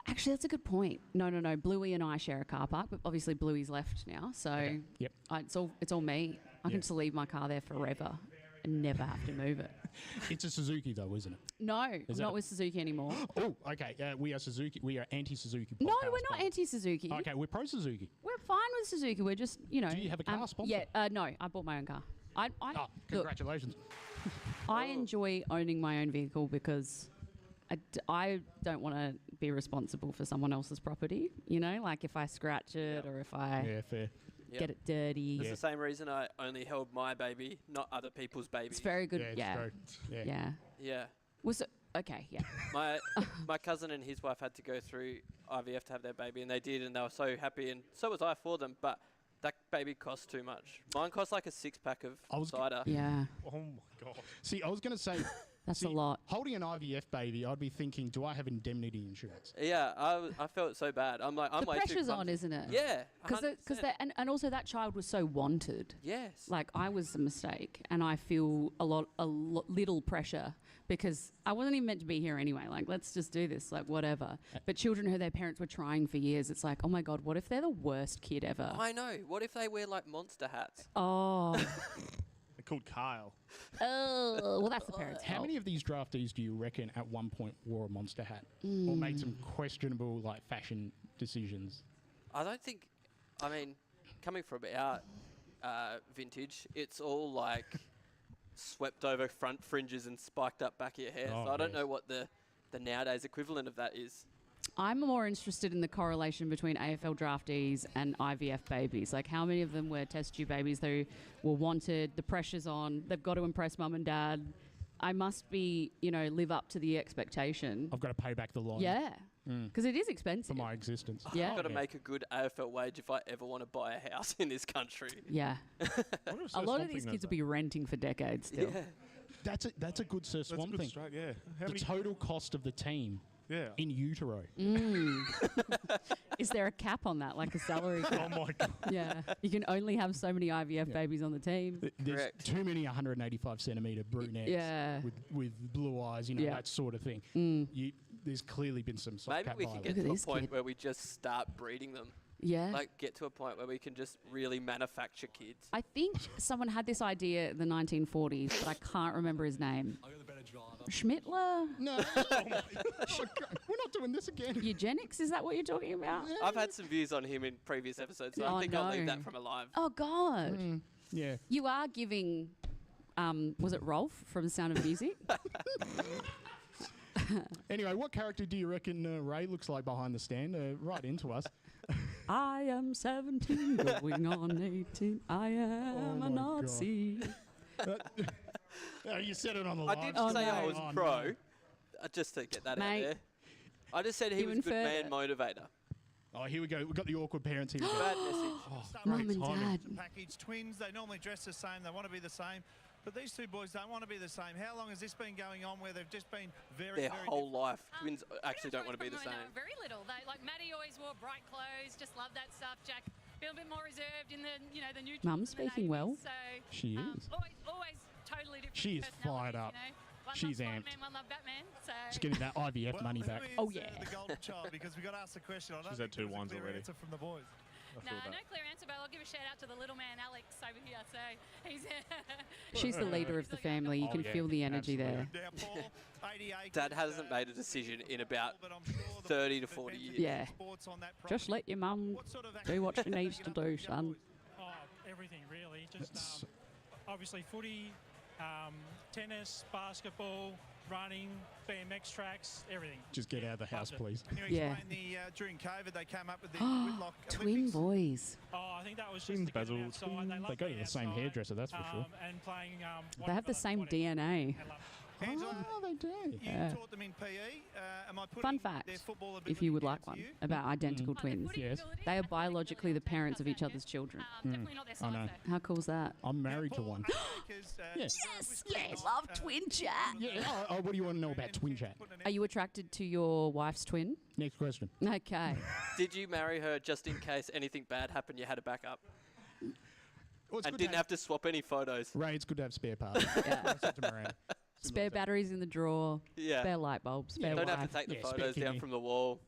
[SPEAKER 7] actually, that's a good point. No. Bluey and I share a car park, but obviously Bluey's left now, so
[SPEAKER 1] Yep.
[SPEAKER 7] it's all me. I can
[SPEAKER 1] Yeah.
[SPEAKER 7] just leave my car there forever and never have to move it.
[SPEAKER 1] It's a Suzuki, though, isn't it?
[SPEAKER 7] No, I'm
[SPEAKER 1] that
[SPEAKER 7] not
[SPEAKER 1] a-
[SPEAKER 7] with Suzuki anymore.
[SPEAKER 1] Oh, okay. We are Suzuki. We are anti-Suzuki.
[SPEAKER 7] No,
[SPEAKER 1] podcast,
[SPEAKER 7] we're not
[SPEAKER 1] by the way.
[SPEAKER 7] anti-Suzuki.
[SPEAKER 1] Okay, we're pro-Suzuki.
[SPEAKER 7] We're fine with Suzuki. We're just,
[SPEAKER 1] Do you have a car sponsor?
[SPEAKER 7] Yeah, no, I bought my own car. I
[SPEAKER 1] Oh,
[SPEAKER 7] look,
[SPEAKER 1] congratulations.
[SPEAKER 7] I enjoy owning my own vehicle because I don't want to be responsible for someone else's property. You know, like if I scratch it or if I
[SPEAKER 1] Yeah, fair.
[SPEAKER 4] Yep.
[SPEAKER 7] get it dirty.
[SPEAKER 4] It's the same reason I only held my baby, not other people's babies.
[SPEAKER 7] It's very good.
[SPEAKER 1] Yeah, it's true. Yeah.
[SPEAKER 4] Yeah.
[SPEAKER 7] Was it, okay, yeah.
[SPEAKER 4] My cousin and his wife had to go through IVF to have their baby, and they did, and they were so happy, and so was I for them, but that baby cost too much. Mine cost like a 6-pack of cider.
[SPEAKER 7] Yeah,
[SPEAKER 8] Oh my god.
[SPEAKER 1] See, I was going to say,
[SPEAKER 7] that's a lot.
[SPEAKER 1] holding an IVF baby, I'd be thinking, do I have indemnity insurance?
[SPEAKER 4] Yeah, I felt so bad. I'm like, I'm
[SPEAKER 7] The
[SPEAKER 4] way
[SPEAKER 7] pressure's
[SPEAKER 4] too
[SPEAKER 7] on,
[SPEAKER 4] clumsy.
[SPEAKER 7] isn't it?
[SPEAKER 4] Yeah,
[SPEAKER 7] Because
[SPEAKER 4] 100%.
[SPEAKER 7] and also that child was so wanted.
[SPEAKER 4] Yes.
[SPEAKER 7] Like I was the mistake, and I feel little pressure because I wasn't even meant to be here anyway. Like, let's just do this, like whatever. But children who their parents were trying for years, it's like, oh my god, what if they're the worst kid ever?
[SPEAKER 4] I know. What if they wear like monster hats?
[SPEAKER 7] Oh,
[SPEAKER 8] They're called Kyle.
[SPEAKER 7] oh, well, that's the parents'
[SPEAKER 1] How
[SPEAKER 7] fault.
[SPEAKER 1] many of these draftees do you reckon at one point wore a monster hat or made some questionable like fashion decisions?
[SPEAKER 4] I don't think. I mean, coming from our vintage, it's all like swept over front fringes and spiked up back of your hair.
[SPEAKER 1] Oh,
[SPEAKER 4] so I don't
[SPEAKER 1] yes.
[SPEAKER 4] know what the nowadays equivalent of that is.
[SPEAKER 7] I'm more interested in the correlation between AFL draftees and IVF babies. Like, how many of them were test tube babies who were wanted, the pressure's on, they've got to impress mum and dad. I must be, live up to the expectation.
[SPEAKER 1] I've got to pay back the loan
[SPEAKER 7] Yeah, because it is expensive.
[SPEAKER 1] for my existence.
[SPEAKER 7] Yeah.
[SPEAKER 4] I've got to
[SPEAKER 1] Yeah.
[SPEAKER 4] make a good AFL wage if I ever want to buy a house in this country.
[SPEAKER 7] Yeah.
[SPEAKER 8] I wonder if
[SPEAKER 7] A
[SPEAKER 8] Sir
[SPEAKER 7] lot of
[SPEAKER 8] Swamp
[SPEAKER 7] these
[SPEAKER 8] Thing
[SPEAKER 7] kids will
[SPEAKER 8] knows
[SPEAKER 7] be renting for decades still.
[SPEAKER 4] Yeah.
[SPEAKER 1] That's a good Sir
[SPEAKER 8] that. That's a
[SPEAKER 1] Swamp
[SPEAKER 8] good
[SPEAKER 1] thing.
[SPEAKER 8] straight, yeah. How
[SPEAKER 1] The
[SPEAKER 8] many?
[SPEAKER 1] total cost of the team
[SPEAKER 8] Yeah.
[SPEAKER 1] in utero.
[SPEAKER 7] Is there a cap on that, like a salary
[SPEAKER 8] Oh
[SPEAKER 7] cap?
[SPEAKER 8] my god.
[SPEAKER 7] Yeah. You can only have so many IVF babies on the team.
[SPEAKER 1] There's
[SPEAKER 4] Correct.
[SPEAKER 1] too many 185 centimetre brunettes
[SPEAKER 7] Yeah.
[SPEAKER 1] with blue eyes,
[SPEAKER 7] Yeah.
[SPEAKER 1] that sort of thing. There's clearly been some soft
[SPEAKER 4] Maybe
[SPEAKER 1] cat
[SPEAKER 4] we can
[SPEAKER 1] violence.
[SPEAKER 4] get
[SPEAKER 7] Look at
[SPEAKER 4] to a
[SPEAKER 7] this
[SPEAKER 4] point
[SPEAKER 7] kid.
[SPEAKER 4] where we just start breeding them.
[SPEAKER 7] Yeah.
[SPEAKER 4] Like, get to a point where we can just really manufacture kids.
[SPEAKER 7] I think someone had this idea in the 1940s, but I can't remember his name. Schmittler?
[SPEAKER 1] No, we're not doing this again.
[SPEAKER 7] Eugenics? Is that what you're talking about?
[SPEAKER 4] I've had some views on him in previous episodes, so
[SPEAKER 7] Oh,
[SPEAKER 4] I think I'll leave
[SPEAKER 7] no.
[SPEAKER 4] that from alive.
[SPEAKER 7] Oh, God.
[SPEAKER 1] Yeah.
[SPEAKER 7] You are giving, was it Rolf from The Sound of Music?
[SPEAKER 1] Anyway, what character do you reckon Ray looks like behind the stand? Right into us.
[SPEAKER 7] I am 17, going on 18. I am
[SPEAKER 1] Oh
[SPEAKER 7] a
[SPEAKER 1] my God.
[SPEAKER 7] Nazi.
[SPEAKER 1] You said it on the
[SPEAKER 4] I
[SPEAKER 1] live
[SPEAKER 4] did
[SPEAKER 7] Oh,
[SPEAKER 4] say
[SPEAKER 7] no.
[SPEAKER 4] I was
[SPEAKER 1] Oh,
[SPEAKER 4] pro,
[SPEAKER 1] no.
[SPEAKER 4] just to get that
[SPEAKER 7] Mate.
[SPEAKER 4] out there. I just said he
[SPEAKER 7] You
[SPEAKER 4] was a good man
[SPEAKER 7] inferred
[SPEAKER 4] motivator.
[SPEAKER 1] Oh, here we go. We've got the awkward parents here. We go.
[SPEAKER 4] Bad message.
[SPEAKER 7] Mum and
[SPEAKER 8] timing.
[SPEAKER 7] Dad.
[SPEAKER 9] Package twins, they normally dress the same, they want to be the same. But these two boys don't want to be the same. How long has this been going on where they've just been very,
[SPEAKER 4] Their
[SPEAKER 9] very
[SPEAKER 4] whole
[SPEAKER 9] different?
[SPEAKER 4] life. Twins actually don't want to be the
[SPEAKER 10] From when they
[SPEAKER 4] same.
[SPEAKER 10] were very little. They, like Maddie always wore bright clothes, just loved that stuff. Jack a little bit more reserved in the, the new.
[SPEAKER 7] Mum's speaking well.
[SPEAKER 10] So
[SPEAKER 1] She is.
[SPEAKER 10] always totally different.
[SPEAKER 1] She is fired
[SPEAKER 10] personalities,
[SPEAKER 1] up.
[SPEAKER 10] One
[SPEAKER 1] She's
[SPEAKER 10] loves
[SPEAKER 1] amped.
[SPEAKER 10] Spider-Man, one loves Batman. So
[SPEAKER 1] Just getting that IVF
[SPEAKER 9] Well,
[SPEAKER 1] money
[SPEAKER 9] who
[SPEAKER 1] back.
[SPEAKER 9] is,
[SPEAKER 7] Oh, yeah.
[SPEAKER 9] the golden child, because we got asked the question. I don't
[SPEAKER 8] She's
[SPEAKER 9] think
[SPEAKER 8] had two
[SPEAKER 9] there was a
[SPEAKER 8] wines
[SPEAKER 9] clear
[SPEAKER 8] already.
[SPEAKER 9] answer from the boys.
[SPEAKER 10] no clear answer, but I'll give a shout out to the little man Alex over here. So he's.
[SPEAKER 7] She's the leader of the family. You
[SPEAKER 8] Oh,
[SPEAKER 7] can
[SPEAKER 8] yeah,
[SPEAKER 7] feel the energy there.
[SPEAKER 9] Now, Paul, 88,
[SPEAKER 4] Dad hasn't made a decision in about
[SPEAKER 9] but I'm sure the
[SPEAKER 4] 30 to
[SPEAKER 9] boys
[SPEAKER 4] 40
[SPEAKER 9] defended
[SPEAKER 4] years.
[SPEAKER 7] Yeah.
[SPEAKER 9] sports on that
[SPEAKER 7] Just
[SPEAKER 9] property.
[SPEAKER 7] let your mum
[SPEAKER 9] What sort of
[SPEAKER 7] do what she
[SPEAKER 9] activities
[SPEAKER 7] needs
[SPEAKER 9] are
[SPEAKER 7] to
[SPEAKER 9] you getting
[SPEAKER 7] do,
[SPEAKER 9] up with the young
[SPEAKER 7] son.
[SPEAKER 9] boys?
[SPEAKER 11] Oh, everything really. Just
[SPEAKER 1] That's-
[SPEAKER 11] obviously footy, tennis, basketball, running, BMX tracks, everything.
[SPEAKER 1] Just get out of the house, please.
[SPEAKER 9] Can you
[SPEAKER 7] Yeah.
[SPEAKER 9] explain during COVID they came up with the Whitlock
[SPEAKER 7] Twin
[SPEAKER 9] Olympics?
[SPEAKER 7] boys.
[SPEAKER 11] Oh, I think that was just
[SPEAKER 8] Twins,
[SPEAKER 11] to get them
[SPEAKER 8] Basil,
[SPEAKER 11] outside.
[SPEAKER 8] twins.
[SPEAKER 11] They, love
[SPEAKER 1] They go to
[SPEAKER 11] being
[SPEAKER 1] the same
[SPEAKER 11] outside,
[SPEAKER 1] hairdresser, that's for sure.
[SPEAKER 11] And playing.
[SPEAKER 7] They have the same DNA.
[SPEAKER 9] Angela,
[SPEAKER 1] Oh, they do.
[SPEAKER 9] you
[SPEAKER 7] Yeah.
[SPEAKER 9] taught them in PE. Am I putting
[SPEAKER 7] Fun
[SPEAKER 9] their
[SPEAKER 7] fact,
[SPEAKER 9] football
[SPEAKER 7] if you would
[SPEAKER 9] ability
[SPEAKER 7] like
[SPEAKER 9] against
[SPEAKER 7] one,
[SPEAKER 9] you?
[SPEAKER 7] about identical twins.
[SPEAKER 1] Yes.
[SPEAKER 7] They are biologically the parents of each other's children.
[SPEAKER 10] Definitely not their
[SPEAKER 1] I
[SPEAKER 10] size,
[SPEAKER 1] know.
[SPEAKER 10] though.
[SPEAKER 7] How cool's that?
[SPEAKER 1] I'm married to one. Yes.
[SPEAKER 7] Yes, love twin chat.
[SPEAKER 1] Yeah. Oh, what do you want to know about twin chat?
[SPEAKER 7] Are you attracted to your wife's twin?
[SPEAKER 1] Next question.
[SPEAKER 7] Okay.
[SPEAKER 4] Did you marry her just in case anything bad happened? You had a backup
[SPEAKER 1] Well, it's
[SPEAKER 4] and
[SPEAKER 1] good
[SPEAKER 4] didn't have to swap any photos.
[SPEAKER 1] Ray, it's good to have spare parts.
[SPEAKER 7] Yeah.
[SPEAKER 1] I said to Miranda.
[SPEAKER 7] Spare batteries in the drawer.
[SPEAKER 4] Yeah.
[SPEAKER 7] Spare light bulbs. Spare
[SPEAKER 4] Don't
[SPEAKER 7] wife.
[SPEAKER 4] have to take the
[SPEAKER 1] Yeah, spare
[SPEAKER 4] photos down
[SPEAKER 1] kidney.
[SPEAKER 4] from the wall.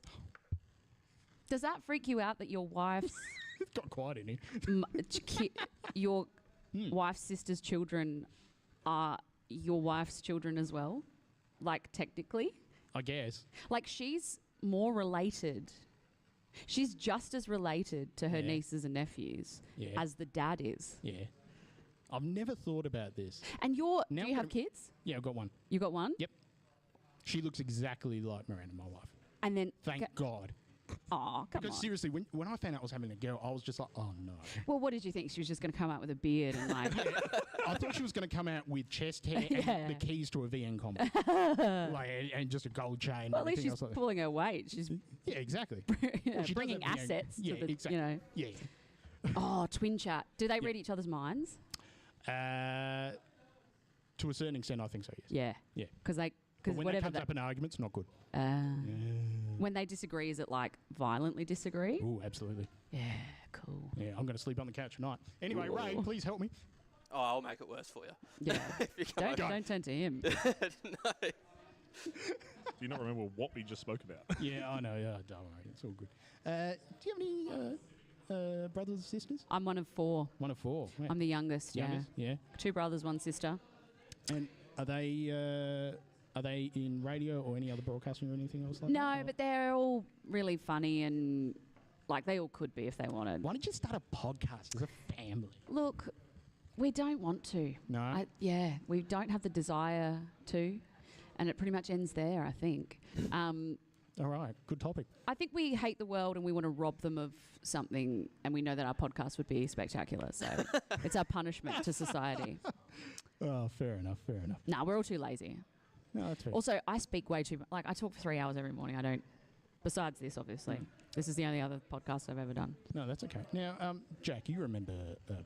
[SPEAKER 7] Does that freak you out that your wife's
[SPEAKER 1] It's got quiet in here.
[SPEAKER 7] your wife's sister's children are your wife's children as well? Like technically?
[SPEAKER 1] I guess.
[SPEAKER 7] Like she's more related. She's just as related to her
[SPEAKER 1] Yeah.
[SPEAKER 7] nieces and nephews
[SPEAKER 1] Yeah.
[SPEAKER 7] as the dad is.
[SPEAKER 1] Yeah. I've never thought about this.
[SPEAKER 7] And do
[SPEAKER 1] Now
[SPEAKER 7] you
[SPEAKER 1] I'm
[SPEAKER 7] have
[SPEAKER 1] gonna-
[SPEAKER 7] kids?
[SPEAKER 1] Yeah, I've got one.
[SPEAKER 7] You got one?
[SPEAKER 1] Yep. She looks exactly like Miranda, my wife.
[SPEAKER 7] And then
[SPEAKER 1] Thank God.
[SPEAKER 7] oh, come
[SPEAKER 1] Because
[SPEAKER 7] on.
[SPEAKER 1] seriously, when I found out I was having a girl, I was just like, oh no.
[SPEAKER 7] Well, what did you think? She was just going to come out with a beard and like
[SPEAKER 1] I thought she was going to come out with chest hair
[SPEAKER 7] Yeah.
[SPEAKER 1] and the keys to a VN combo. like, and just a gold chain.
[SPEAKER 7] well, at least
[SPEAKER 1] everything
[SPEAKER 7] she's
[SPEAKER 1] else like that.
[SPEAKER 7] pulling her weight. She's
[SPEAKER 1] Yeah, exactly.
[SPEAKER 7] you know,
[SPEAKER 1] Well, she does
[SPEAKER 7] bringing
[SPEAKER 1] have VN
[SPEAKER 7] assets
[SPEAKER 1] yeah,
[SPEAKER 7] to the,
[SPEAKER 1] exactly.
[SPEAKER 7] you know.
[SPEAKER 1] Yeah.
[SPEAKER 7] Oh, twin chat. Do they read each other's minds?
[SPEAKER 1] To a certain extent, I think so, yes.
[SPEAKER 7] Yeah.
[SPEAKER 1] Yeah.
[SPEAKER 7] Because
[SPEAKER 1] But when
[SPEAKER 7] whatever
[SPEAKER 1] that comes
[SPEAKER 7] that,
[SPEAKER 1] up in arguments, not good.
[SPEAKER 7] when they disagree, is it like violently disagree?
[SPEAKER 1] Ooh, absolutely.
[SPEAKER 7] Yeah, cool.
[SPEAKER 1] Yeah, I'm going to sleep on the couch tonight. Anyway, Ray,
[SPEAKER 7] Ooh.
[SPEAKER 1] please help me.
[SPEAKER 4] Oh, I'll make it worse for you.
[SPEAKER 7] Yeah.
[SPEAKER 4] If you come
[SPEAKER 7] Don't turn to him.
[SPEAKER 4] no.
[SPEAKER 8] Do you not remember what we just spoke about?
[SPEAKER 1] Yeah, I know. Yeah, don't worry. It's all good. Do you have any brothers or sisters?
[SPEAKER 7] I'm one of 4.
[SPEAKER 1] One of 4. Yeah.
[SPEAKER 7] I'm the youngest.
[SPEAKER 1] Youngest? Yeah.
[SPEAKER 7] 2 brothers, 1 sister.
[SPEAKER 1] And are they in radio or any other broadcasting or anything else like that?
[SPEAKER 7] No,
[SPEAKER 1] or-
[SPEAKER 7] but they're all really funny and like they all could be if they wanted.
[SPEAKER 1] Why don't you start a podcast as a family?
[SPEAKER 7] Look, we don't want to.
[SPEAKER 1] No?
[SPEAKER 7] We don't have the desire to, and it pretty much ends there, I think.
[SPEAKER 1] All right. Good topic.
[SPEAKER 7] I think we hate the world and we want to rob them of something, and we know that our podcast would be spectacular. So it's our punishment to society.
[SPEAKER 1] Oh, fair enough. Fair enough.
[SPEAKER 7] No, we're all too lazy.
[SPEAKER 1] No, that's fair.
[SPEAKER 7] Also, I speak way too much. Like, I talk for 3 hours every morning. I don't, besides this, obviously. This is the only other podcast I've ever done.
[SPEAKER 1] No, that's okay. Now, Jack, you remember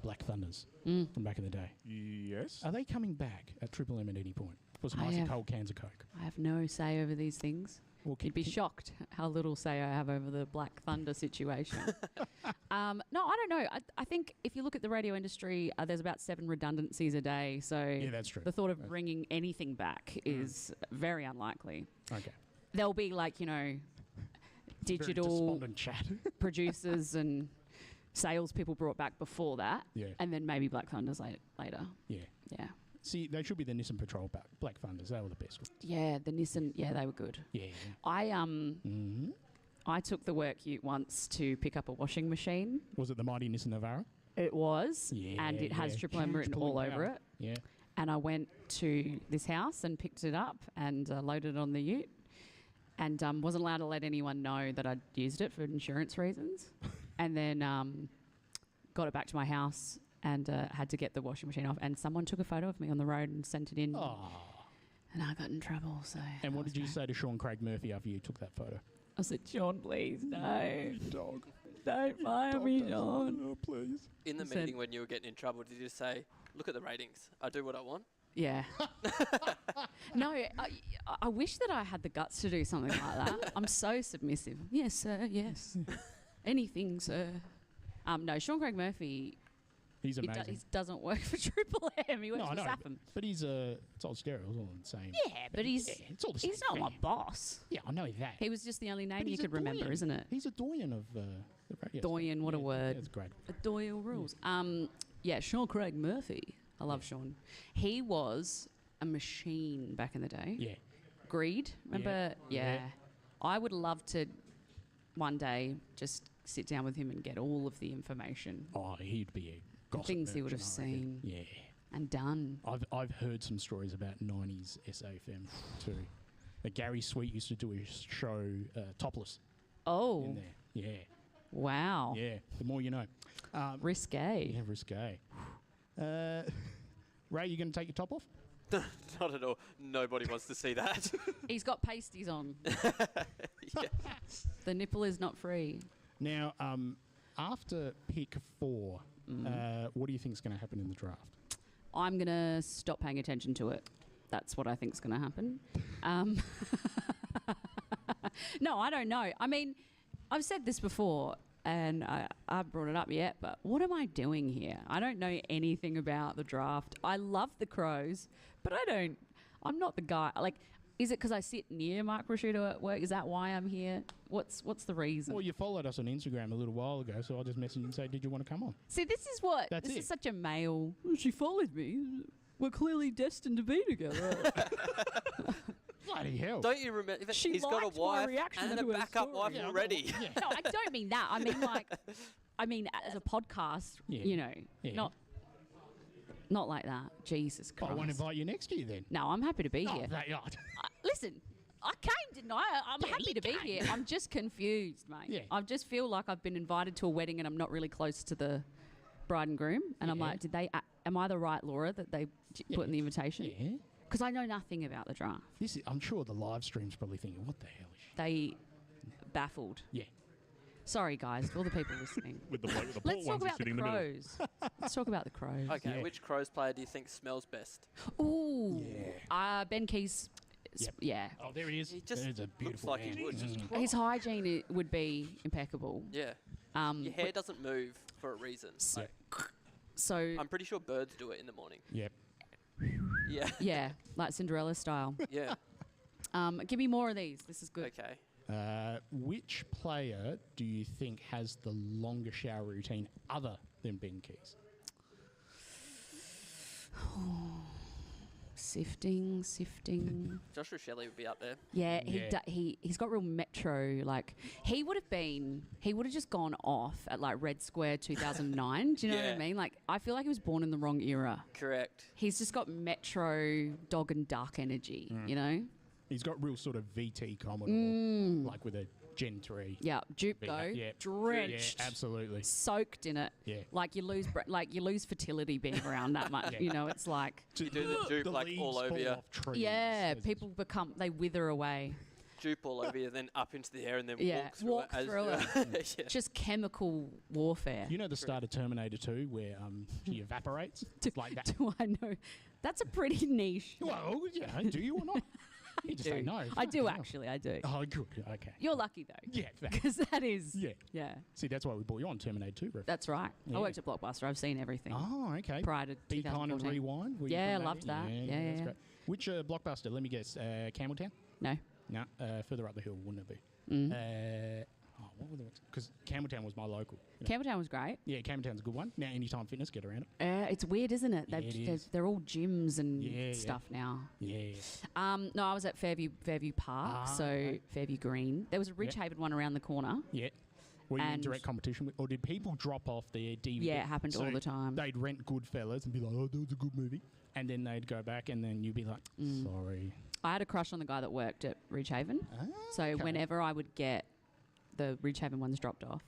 [SPEAKER 1] Black Thunders from back in the day?
[SPEAKER 8] Yes.
[SPEAKER 1] Are they coming back at Triple M at any point for some
[SPEAKER 7] I
[SPEAKER 1] icy
[SPEAKER 7] have-
[SPEAKER 1] cold cans of Coke?
[SPEAKER 7] I have no say over these things.
[SPEAKER 1] Well,
[SPEAKER 7] You'd be shocked how little say I have over the Black Thunder situation. No, I don't know. I think if you look at the radio industry, there's about 7 redundancies a day. So
[SPEAKER 1] Yeah, that's true.
[SPEAKER 7] the thought of bringing anything back is very unlikely.
[SPEAKER 1] Okay.
[SPEAKER 7] There'll be like, you know,
[SPEAKER 1] Very
[SPEAKER 7] digital
[SPEAKER 1] despondent chat.
[SPEAKER 7] producers and salespeople brought back before that.
[SPEAKER 1] Yeah.
[SPEAKER 7] And then maybe Black Thunders later.
[SPEAKER 1] Yeah.
[SPEAKER 7] Yeah.
[SPEAKER 1] See, they should be the Nissan Patrol Black Thunders. They were the best.
[SPEAKER 7] Yeah, the Nissan, yeah, they were good.
[SPEAKER 1] Yeah.
[SPEAKER 7] I took the work ute once to pick up a washing machine.
[SPEAKER 1] Was it the mighty Nissan Navara?
[SPEAKER 7] It was,
[SPEAKER 1] Yeah,
[SPEAKER 7] and it has
[SPEAKER 1] yeah.
[SPEAKER 7] Triple M
[SPEAKER 1] Huge
[SPEAKER 7] written
[SPEAKER 1] pulling
[SPEAKER 7] all over
[SPEAKER 1] power.
[SPEAKER 7] it.
[SPEAKER 1] Yeah.
[SPEAKER 7] And I went to this house and picked it up and loaded it on the ute, and wasn't allowed to let anyone know that I'd used it for insurance reasons. And then got it back to my house and had to get the washing machine off. And someone took a photo of me on the road and sent it in.
[SPEAKER 1] Oh.
[SPEAKER 7] And I got in trouble. So.
[SPEAKER 1] And
[SPEAKER 7] that
[SPEAKER 1] what
[SPEAKER 7] was
[SPEAKER 1] did you
[SPEAKER 7] great.
[SPEAKER 1] say to Sean Craig Murphy after you took that photo?
[SPEAKER 7] I said, John, please, no.
[SPEAKER 1] Dog.
[SPEAKER 7] Don't fire me, John.
[SPEAKER 1] Oh, please.
[SPEAKER 4] In the
[SPEAKER 7] Said-
[SPEAKER 4] meeting when you were getting in trouble, did you say, look at the ratings, I do what I want?
[SPEAKER 7] Yeah. No, I wish that I had the guts to do something like that. I'm so submissive. Yes, sir, yes. Anything, sir. No, Sean Craig Murphy,
[SPEAKER 1] He's
[SPEAKER 7] he,
[SPEAKER 1] amazing.
[SPEAKER 7] he doesn't work for Triple M. He works
[SPEAKER 1] No, I
[SPEAKER 7] for
[SPEAKER 1] know,
[SPEAKER 7] Saffron.
[SPEAKER 1] but he's it's all stereo. It's all the same.
[SPEAKER 7] Yeah, but he's
[SPEAKER 1] it's all the same.
[SPEAKER 7] he's not my
[SPEAKER 1] thing.
[SPEAKER 7] boss.
[SPEAKER 1] Yeah, I know that.
[SPEAKER 7] He was just the only name
[SPEAKER 1] But
[SPEAKER 7] you
[SPEAKER 1] he's a
[SPEAKER 7] could remember,
[SPEAKER 1] doyen.
[SPEAKER 7] isn't it?
[SPEAKER 1] He's a doyen of the radio.
[SPEAKER 7] Doyen, what a word.
[SPEAKER 1] That's great.
[SPEAKER 7] The Doyle rules. Yeah, Sean Craig Murphy. I love Sean. He was a machine back in the day.
[SPEAKER 1] Yeah.
[SPEAKER 7] Greed, remember?
[SPEAKER 1] Yeah.
[SPEAKER 7] Yeah. I would love to one day just sit down with him and get all of the information.
[SPEAKER 1] Oh, he'd be a
[SPEAKER 7] The
[SPEAKER 1] gossip
[SPEAKER 7] things he would have
[SPEAKER 1] merchant, I reckon.
[SPEAKER 7] seen
[SPEAKER 1] Yeah.
[SPEAKER 7] and done.
[SPEAKER 1] I've heard some stories about 90s SAFM too. Gary Sweet used to do a show topless
[SPEAKER 7] Oh.
[SPEAKER 1] in there. Yeah.
[SPEAKER 7] Wow.
[SPEAKER 1] Yeah, the more you know.
[SPEAKER 7] Risque.
[SPEAKER 1] Yeah, risque. Ray, you going to take your top off?
[SPEAKER 4] Not at all. Nobody wants to see that.
[SPEAKER 7] He's got pasties on.
[SPEAKER 4] Yeah.
[SPEAKER 7] The nipple is not free.
[SPEAKER 1] Now, after pick 4, what do you think is going to happen in the draft?
[SPEAKER 7] I'm going to stop paying attention to it. That's what I think is going to happen. No, I don't know. I mean, I've said this before, and I haven't brought it up yet, but what am I doing here? I don't know anything about the draft. I love the Crows, but I'm not the guy. Like, is it because I sit near Mark Prosciutto at work? Is that why I'm here? What's the reason?
[SPEAKER 1] Well, you followed us on Instagram a little while ago, so I'll just message you and say, did you want to come on?
[SPEAKER 7] See, this is what...
[SPEAKER 1] That's
[SPEAKER 7] this
[SPEAKER 1] it.
[SPEAKER 7] is such a male... "Oh, she followed me. We're clearly destined to be together."
[SPEAKER 1] Bloody hell.
[SPEAKER 4] Don't you remember? That
[SPEAKER 7] She
[SPEAKER 4] he's got a
[SPEAKER 7] liked my
[SPEAKER 4] wife
[SPEAKER 7] reaction
[SPEAKER 4] and a
[SPEAKER 7] to her
[SPEAKER 4] backup
[SPEAKER 7] story.
[SPEAKER 4] wife
[SPEAKER 1] Yeah,
[SPEAKER 4] already.
[SPEAKER 1] Yeah.
[SPEAKER 7] No, I don't mean that. I mean, like... I mean, as a podcast,
[SPEAKER 1] Yeah.
[SPEAKER 7] you know,
[SPEAKER 1] Yeah.
[SPEAKER 7] not like that. Jesus
[SPEAKER 1] I
[SPEAKER 7] Christ.
[SPEAKER 1] won't invite you next year then.
[SPEAKER 7] No, I'm happy to be here.
[SPEAKER 1] That,
[SPEAKER 7] Listen, I came, didn't I? I'm happy to be here. I'm just confused, mate.
[SPEAKER 1] Yeah.
[SPEAKER 7] I just feel like I've been invited to a wedding and I'm not really close to the bride and groom. And I'm
[SPEAKER 1] Yeah.
[SPEAKER 7] like, am I the right Laura that they put in the invitation?
[SPEAKER 1] Yeah.
[SPEAKER 7] Because I know nothing about the draft.
[SPEAKER 1] I'm sure the live stream's probably thinking, what the hell is she?
[SPEAKER 7] They baffled.
[SPEAKER 1] Yeah.
[SPEAKER 7] Sorry, guys, to all the people listening.
[SPEAKER 8] With the bloke with the
[SPEAKER 7] Let's
[SPEAKER 8] port
[SPEAKER 7] talk
[SPEAKER 8] onesie
[SPEAKER 7] about the
[SPEAKER 8] sitting in the middle.
[SPEAKER 7] Crows. Let's talk about the Crows.
[SPEAKER 4] Okay,
[SPEAKER 1] Yeah.
[SPEAKER 4] which Crows player do you think smells best?
[SPEAKER 7] Ooh.
[SPEAKER 1] Yeah.
[SPEAKER 7] Ben Keys.
[SPEAKER 1] Yep.
[SPEAKER 7] Yeah.
[SPEAKER 1] Oh, there he is.
[SPEAKER 4] He just
[SPEAKER 1] There's a
[SPEAKER 4] looks
[SPEAKER 1] beautiful
[SPEAKER 4] like
[SPEAKER 1] man.
[SPEAKER 4] he would. Just
[SPEAKER 7] His hygiene would be impeccable.
[SPEAKER 4] yeah. Your hair doesn't move for a reason.
[SPEAKER 1] Yeah.
[SPEAKER 7] So,
[SPEAKER 4] I'm pretty sure birds do it in the morning.
[SPEAKER 1] Yep.
[SPEAKER 4] Yeah.
[SPEAKER 7] yeah, like Cinderella style.
[SPEAKER 4] Yeah.
[SPEAKER 7] Give me more of these. This is good.
[SPEAKER 4] Okay.
[SPEAKER 1] Which player do you think has the longest shower routine other than Ben Keys?
[SPEAKER 7] Sifting.
[SPEAKER 4] Joshua Shelley would be up there.
[SPEAKER 7] Yeah,
[SPEAKER 1] Yeah.
[SPEAKER 7] he's got real metro. Like he would have just gone off at like Red Square 2009. Do you know what I
[SPEAKER 4] Yeah.
[SPEAKER 7] mean? Like I feel like he was born in the wrong era.
[SPEAKER 4] Correct.
[SPEAKER 7] He's just got metro dog and duck energy. You know?
[SPEAKER 1] He's got real sort of VT Commodore, like with a Gen 3.
[SPEAKER 7] Yeah, dupe
[SPEAKER 1] V-
[SPEAKER 7] though,
[SPEAKER 1] yeah.
[SPEAKER 7] drenched,
[SPEAKER 1] Yeah, absolutely.
[SPEAKER 7] soaked in it.
[SPEAKER 1] Yeah.
[SPEAKER 7] Like you lose fertility being around that much.
[SPEAKER 1] Yeah.
[SPEAKER 7] You know, it's like
[SPEAKER 4] You do the dupe like
[SPEAKER 1] leaves
[SPEAKER 4] all over
[SPEAKER 1] fall
[SPEAKER 4] you.
[SPEAKER 1] off trees.
[SPEAKER 7] yeah,
[SPEAKER 1] There's-
[SPEAKER 7] people they wither away.
[SPEAKER 4] Dupe all over you, then up into the air, and then
[SPEAKER 7] Yeah,
[SPEAKER 4] walk through
[SPEAKER 7] walk
[SPEAKER 4] it. Yeah.
[SPEAKER 7] Just chemical warfare.
[SPEAKER 1] You know the start of Terminator 2 where she evaporates? Like that.
[SPEAKER 7] Do I know? That's a pretty niche.
[SPEAKER 1] Well, yeah, do you or not? You just say
[SPEAKER 7] do.
[SPEAKER 1] no.
[SPEAKER 7] I do
[SPEAKER 1] Fucking hell.
[SPEAKER 7] actually. I do.
[SPEAKER 1] Oh, good. Okay.
[SPEAKER 7] You're lucky though.
[SPEAKER 1] Yeah, thanks.
[SPEAKER 7] Because that is.
[SPEAKER 1] Yeah.
[SPEAKER 7] Yeah.
[SPEAKER 1] See, that's why we brought you on Terminator 2 reference.
[SPEAKER 7] That's right.
[SPEAKER 1] Yeah.
[SPEAKER 7] I worked at Blockbuster. I've seen everything.
[SPEAKER 1] Oh, okay.
[SPEAKER 7] Prior to
[SPEAKER 1] Be kind and
[SPEAKER 7] 2014.
[SPEAKER 1] rewind. Were you
[SPEAKER 7] Yeah,
[SPEAKER 1] from
[SPEAKER 7] loved that.
[SPEAKER 1] area?
[SPEAKER 7] Yeah,
[SPEAKER 1] that's
[SPEAKER 7] yeah.
[SPEAKER 1] great. Which Blockbuster? Let me guess. Campbelltown?
[SPEAKER 7] No.
[SPEAKER 1] No, further up the hill, wouldn't it be?
[SPEAKER 7] Mm.
[SPEAKER 1] What were the ones? Because Campbelltown was my local. You know.
[SPEAKER 7] Campbelltown was great.
[SPEAKER 1] Yeah, Campbelltown's a good one. Now, Anytime Fitness, get around it.
[SPEAKER 7] It's weird, isn't it?
[SPEAKER 1] Yeah, it is.
[SPEAKER 7] They're all gyms and
[SPEAKER 1] Yeah,
[SPEAKER 7] stuff now.
[SPEAKER 1] Yeah.
[SPEAKER 7] No, I was at Fairview Park, so
[SPEAKER 1] okay.
[SPEAKER 7] Fairview Green. There was a Ridge Haven one around the corner.
[SPEAKER 1] Yeah. Were you in
[SPEAKER 7] And-
[SPEAKER 1] direct competition with, or did people drop off their DVD?
[SPEAKER 7] Yeah, it happened all the time.
[SPEAKER 1] They'd rent Goodfellas and be like, oh, that was a good movie. And then they'd go back and then you'd be like, sorry.
[SPEAKER 7] I had a crush on the guy that worked at Ridge Haven. So
[SPEAKER 1] okay.
[SPEAKER 7] whenever I would get the Ridge Haven ones dropped off,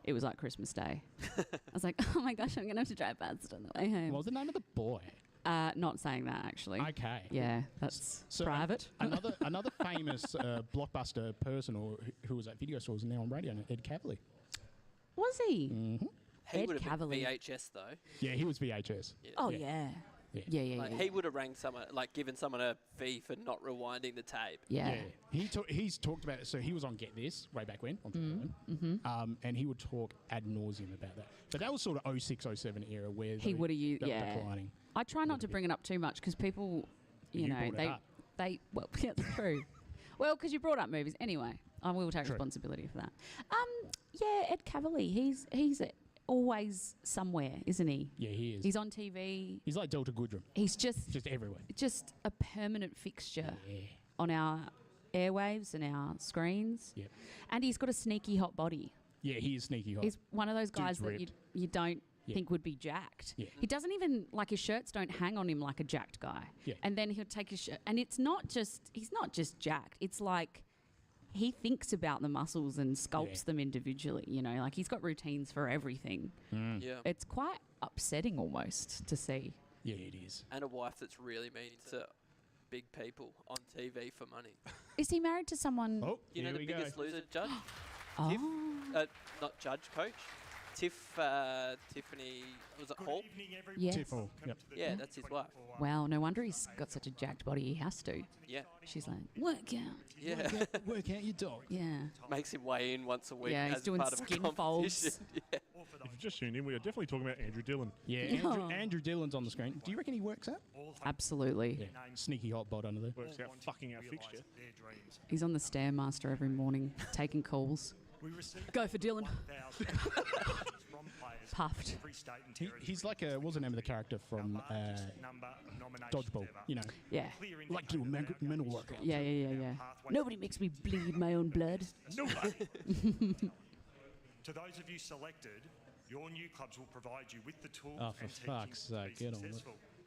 [SPEAKER 7] it was like Christmas Day. I was like, oh my gosh, I'm going to have to drive past on the way home.
[SPEAKER 1] What was the name of the boy?
[SPEAKER 7] Not saying that, actually.
[SPEAKER 1] Okay.
[SPEAKER 7] Yeah, that's
[SPEAKER 1] So,
[SPEAKER 7] private.
[SPEAKER 1] another famous Blockbuster person or who was at video stores and now on radio, Ed Cavalier.
[SPEAKER 7] Was he?
[SPEAKER 1] Mm-hmm.
[SPEAKER 4] He
[SPEAKER 7] Ed
[SPEAKER 4] would have been
[SPEAKER 7] Cavalier.
[SPEAKER 4] VHS though.
[SPEAKER 1] Yeah, he was VHS.
[SPEAKER 7] Oh,
[SPEAKER 1] Yeah.
[SPEAKER 7] yeah.
[SPEAKER 1] Yeah.
[SPEAKER 7] Yeah.
[SPEAKER 4] Like, he would have rang someone, like given someone a fee for not rewinding the tape.
[SPEAKER 7] Yeah.
[SPEAKER 1] He's talked about it. So he was on Get This way back when, on Triple M, and he would talk ad nauseum about that. But that was sort of 06, 07 era where
[SPEAKER 7] He would have used,
[SPEAKER 1] they were
[SPEAKER 7] yeah.
[SPEAKER 1] declining.
[SPEAKER 7] I try not to bring it up too much because people, you know,
[SPEAKER 1] brought it up.
[SPEAKER 7] well, yeah, that's true. Well, because you brought up movies. Anyway, I will take
[SPEAKER 1] True.
[SPEAKER 7] responsibility for that. Yeah, Ed Cavalier, he's always somewhere, isn't he?
[SPEAKER 1] Yeah, he is.
[SPEAKER 7] He's on TV.
[SPEAKER 1] He's like Delta Goodrum,
[SPEAKER 7] He's just
[SPEAKER 1] everywhere.
[SPEAKER 7] a permanent fixture
[SPEAKER 1] Yeah.
[SPEAKER 7] on our airwaves and our screens.
[SPEAKER 1] Yep.
[SPEAKER 7] And he's got a sneaky hot body.
[SPEAKER 1] Yeah, he is sneaky hot.
[SPEAKER 7] He's one of those guys that
[SPEAKER 1] ripped.
[SPEAKER 7] you don't
[SPEAKER 1] Yeah.
[SPEAKER 7] think would be jacked.
[SPEAKER 1] Yeah.
[SPEAKER 7] He doesn't even, like, his shirts don't hang on him like a jacked guy.
[SPEAKER 1] Yeah.
[SPEAKER 7] And then he'll take his shirt, and he's not just jacked. It's like he thinks about the muscles and sculpts them individually. You know, like he's got routines for everything.
[SPEAKER 4] Yeah.
[SPEAKER 7] It's quite upsetting almost to see.
[SPEAKER 1] Yeah, it is.
[SPEAKER 4] And a wife that's really mean to big people on TV for money.
[SPEAKER 7] Is he married to someone?
[SPEAKER 1] Oh,
[SPEAKER 4] You know the Biggest Loser judge?
[SPEAKER 7] Oh.
[SPEAKER 4] Tiff, not judge, coach. Tiffany, was it Hall?
[SPEAKER 7] Yes.
[SPEAKER 1] Tiff Hall, yep.
[SPEAKER 4] Yeah, that's his wife.
[SPEAKER 7] Wow, no wonder he's got such a jacked body. He has to.
[SPEAKER 4] Yeah.
[SPEAKER 7] She's like, work out.
[SPEAKER 4] Yeah.
[SPEAKER 1] Work out your dog.
[SPEAKER 7] Yeah.
[SPEAKER 4] Makes him weigh in once a week
[SPEAKER 7] Yeah, he's
[SPEAKER 4] as
[SPEAKER 7] doing
[SPEAKER 4] part of a
[SPEAKER 7] skin
[SPEAKER 4] competition.
[SPEAKER 7] folds.
[SPEAKER 4] Yeah.
[SPEAKER 8] If you've just tuned in, we are definitely talking about Andrew Dillon.
[SPEAKER 1] Yeah, Andrew Dillon's on the screen. Do you reckon he works out?
[SPEAKER 7] Absolutely.
[SPEAKER 1] Yeah. Sneaky hot bod under there.
[SPEAKER 8] Works out fucking our fixture.
[SPEAKER 7] He's on the Stairmaster every morning, taking calls. Go for Dylan. Puffed.
[SPEAKER 1] He's like a, what's the name of the character from Dodgeball? You know?
[SPEAKER 7] Yeah.
[SPEAKER 1] Like to do a mental workout.
[SPEAKER 7] Yeah. Nobody makes me bleed my own blood.
[SPEAKER 12] Nobody. To those of you selected, your new clubs will provide you with the tools
[SPEAKER 1] Oh,
[SPEAKER 12] and
[SPEAKER 1] for fuck's sake, get on with it.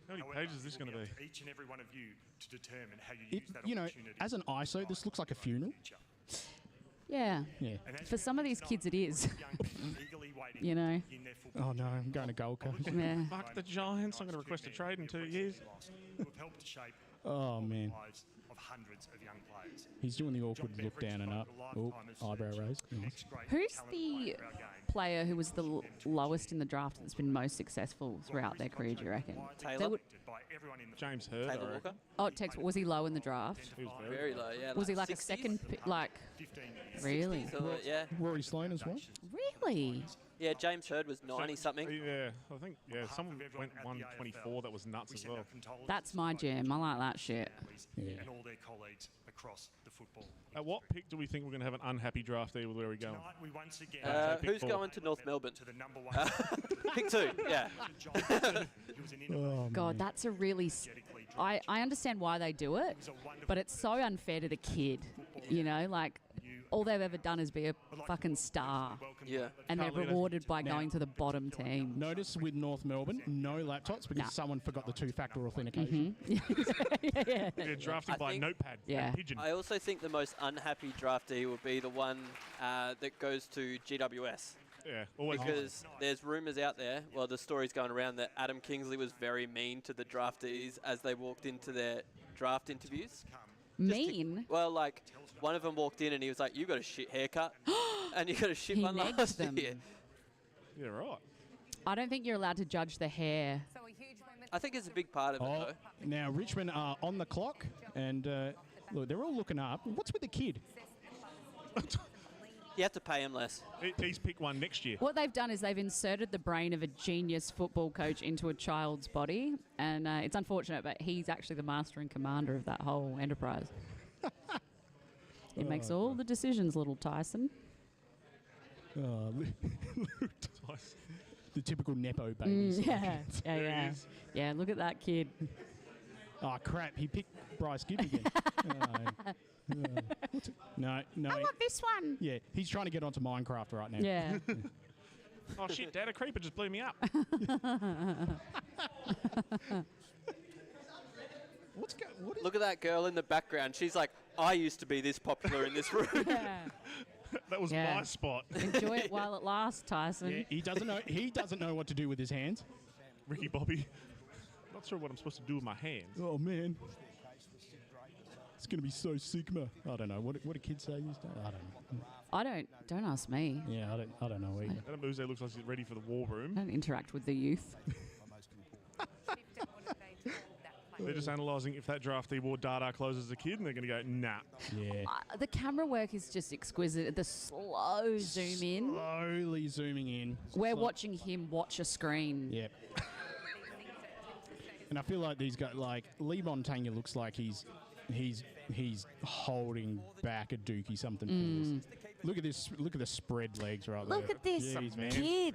[SPEAKER 8] How many pages is this going to be?
[SPEAKER 12] Each and every one of you to determine how you
[SPEAKER 1] It,
[SPEAKER 12] use that
[SPEAKER 1] you know,
[SPEAKER 12] opportunity.
[SPEAKER 1] as an ISO, this looks like a funeral.
[SPEAKER 7] Yeah.
[SPEAKER 1] Yeah.
[SPEAKER 7] For some of these kids, it is. You know.
[SPEAKER 1] Oh no, I'm going to Gold Coast.
[SPEAKER 7] Yeah.
[SPEAKER 8] Fuck the Giants. I'm going to request a trade in 2 years.
[SPEAKER 12] Who have helped to shape
[SPEAKER 1] Oh man,
[SPEAKER 12] lives of hundreds of young players.
[SPEAKER 1] he's doing the awkward look down and up. Oh, eyebrow raised. Nice.
[SPEAKER 7] Who's the player who was the lowest in the draft that's been most successful throughout their career, do you reckon?
[SPEAKER 4] Taylor?
[SPEAKER 8] James Hurd.
[SPEAKER 4] Taylor Walker?
[SPEAKER 7] Oh, Tex, was he low in the draft?
[SPEAKER 8] He was
[SPEAKER 4] Very low, yeah.
[SPEAKER 7] Was he like a
[SPEAKER 4] 60s?
[SPEAKER 7] second, like, really?
[SPEAKER 4] So, yeah.
[SPEAKER 1] Rory Sloane as well.
[SPEAKER 7] Really?
[SPEAKER 4] Yeah, James Hurd was 90-something.
[SPEAKER 8] Yeah, I think, someone went 124. That was nuts as well.
[SPEAKER 7] That's my jam. I like that shit.
[SPEAKER 1] Yeah.
[SPEAKER 12] And all their colleagues across the football.
[SPEAKER 8] At what pick do we think we're going to have an unhappy draftee with where we going?
[SPEAKER 12] Tonight we once again
[SPEAKER 4] Who's
[SPEAKER 8] four.
[SPEAKER 4] going to North Melbourne?
[SPEAKER 12] to the number one.
[SPEAKER 4] Pick 2, yeah.
[SPEAKER 7] God, that's a really... I understand why they do it, but it's so unfair to the kid. You know, like, all they've ever done is be a fucking star.
[SPEAKER 4] Yeah.
[SPEAKER 7] And they're rewarded by going to the bottom team.
[SPEAKER 1] Notice with North Melbourne, no laptops because someone forgot the two-factor authentication.
[SPEAKER 7] Yeah.
[SPEAKER 8] They're drafting
[SPEAKER 4] I
[SPEAKER 8] by
[SPEAKER 4] think-
[SPEAKER 8] notepad
[SPEAKER 7] Yeah.
[SPEAKER 8] and pigeon.
[SPEAKER 4] I also think the most unhappy draftee will be the one that goes to GWS.
[SPEAKER 8] Yeah, always.
[SPEAKER 4] Because there's rumours out there, well, the story's going around that Adam Kingsley was very mean to the draftees as they walked into their draft interviews.
[SPEAKER 7] Mean?
[SPEAKER 4] Well, like, one of them walked in and he was like, you got a shit haircut. And you got a shit
[SPEAKER 7] He
[SPEAKER 4] one
[SPEAKER 7] negged
[SPEAKER 4] last
[SPEAKER 7] them.
[SPEAKER 4] year.
[SPEAKER 8] Yeah, right.
[SPEAKER 7] I don't think you're allowed to judge the hair.
[SPEAKER 4] I think it's a big part of it,
[SPEAKER 1] Oh,
[SPEAKER 4] though.
[SPEAKER 1] now Richmond are on the clock, and look, they're all looking up. What's with the kid?
[SPEAKER 4] You have to pay him less.
[SPEAKER 8] He's pick one next year.
[SPEAKER 7] What they've done is they've inserted the brain of a genius football coach into a child's body, and it's unfortunate, but he's actually the master and commander of that whole enterprise. He makes all the decisions, little Tyson.
[SPEAKER 1] Oh, the typical nepo babies.
[SPEAKER 7] Yeah. Yeah, look at that kid.
[SPEAKER 1] Oh crap! He picked Bryce Gibb again. No.
[SPEAKER 7] I want this one.
[SPEAKER 1] Yeah, he's trying to get onto Minecraft right now.
[SPEAKER 7] Yeah.
[SPEAKER 8] Oh shit, Dad, a creeper just blew me up.
[SPEAKER 4] Look at that girl in the background. She's like, I used to be this popular in this room.
[SPEAKER 8] That was
[SPEAKER 7] Yeah.
[SPEAKER 8] my spot.
[SPEAKER 7] Enjoy it while it lasts, Tyson.
[SPEAKER 1] Yeah, he doesn't know. He doesn't know what to do with his hands.
[SPEAKER 8] Ricky Bobby. Not sure what I'm supposed to do with my hands.
[SPEAKER 1] Oh man, it's gonna be so Sigma. I don't know. What do kids say these days? I don't know.
[SPEAKER 7] Don't ask me.
[SPEAKER 1] Yeah, I don't know either.
[SPEAKER 8] Adam Booze looks like he's ready for the war room.
[SPEAKER 7] I don't interact with the youth.
[SPEAKER 8] They're just analysing if that draftee wore Dada clothes as a kid, and they're going to go, nah.
[SPEAKER 1] Yeah.
[SPEAKER 7] The camera work is just exquisite. The slow zoom in.
[SPEAKER 1] Slowly zooming in.
[SPEAKER 7] We're watching him watch a screen.
[SPEAKER 1] Yep. And I feel like these guys, like Lee Montagna, looks like he's holding back a dookie something. For this. Look at this. Look at the spread legs right there.
[SPEAKER 7] Look at this
[SPEAKER 1] Jeez, man.
[SPEAKER 7] kid.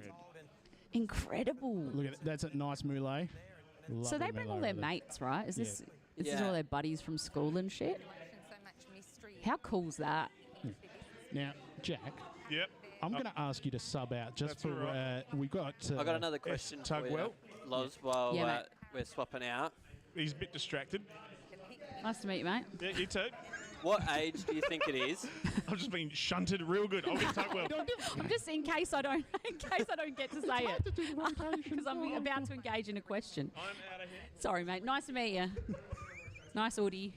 [SPEAKER 7] Incredible.
[SPEAKER 1] Look at that's a nice mullet.
[SPEAKER 7] So they bring all their mates, right? Is this all their buddies from school and shit? How cool's that?
[SPEAKER 1] Now, Jack.
[SPEAKER 8] Yep.
[SPEAKER 1] I'm going to ask you to sub out just
[SPEAKER 8] That's
[SPEAKER 1] for.
[SPEAKER 8] all right.
[SPEAKER 1] We got.
[SPEAKER 4] I got another question for you,
[SPEAKER 8] Tugwell.
[SPEAKER 4] Loz, while
[SPEAKER 7] Yeah, mate.
[SPEAKER 4] we're swapping out.
[SPEAKER 8] He's a bit distracted.
[SPEAKER 7] Nice to meet you, mate.
[SPEAKER 8] Yeah, you too.
[SPEAKER 4] What age do you think it is?
[SPEAKER 8] I've just been shunted real good. I'll get tucked well.
[SPEAKER 7] I'm just in case I don't get to say it because I'm about to engage in a question.
[SPEAKER 8] I'm out of here.
[SPEAKER 7] Sorry, mate. Nice to meet you. Nice Audie.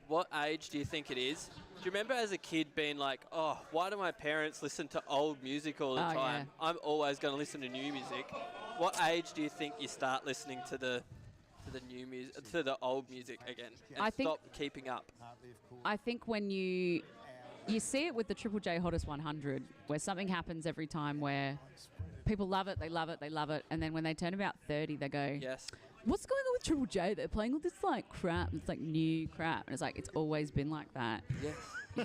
[SPEAKER 4] What age do you think it is? Do you remember as a kid being like, oh, why do my parents listen to old music all the time?
[SPEAKER 7] Yeah.
[SPEAKER 4] I'm always going to listen to new music. What age do you think you start listening to the new music, to the old music again, and
[SPEAKER 7] I think-
[SPEAKER 4] stop keeping up?
[SPEAKER 7] I think when you see it with the Triple J Hottest 100, where something happens every time where people love it, they love it, they love it, and then when they turn about 30, they go,
[SPEAKER 4] Yes.
[SPEAKER 7] what's going on with Triple J? They're playing all this like crap. It's like new crap. And it's like, it's always been like that.
[SPEAKER 4] Yes.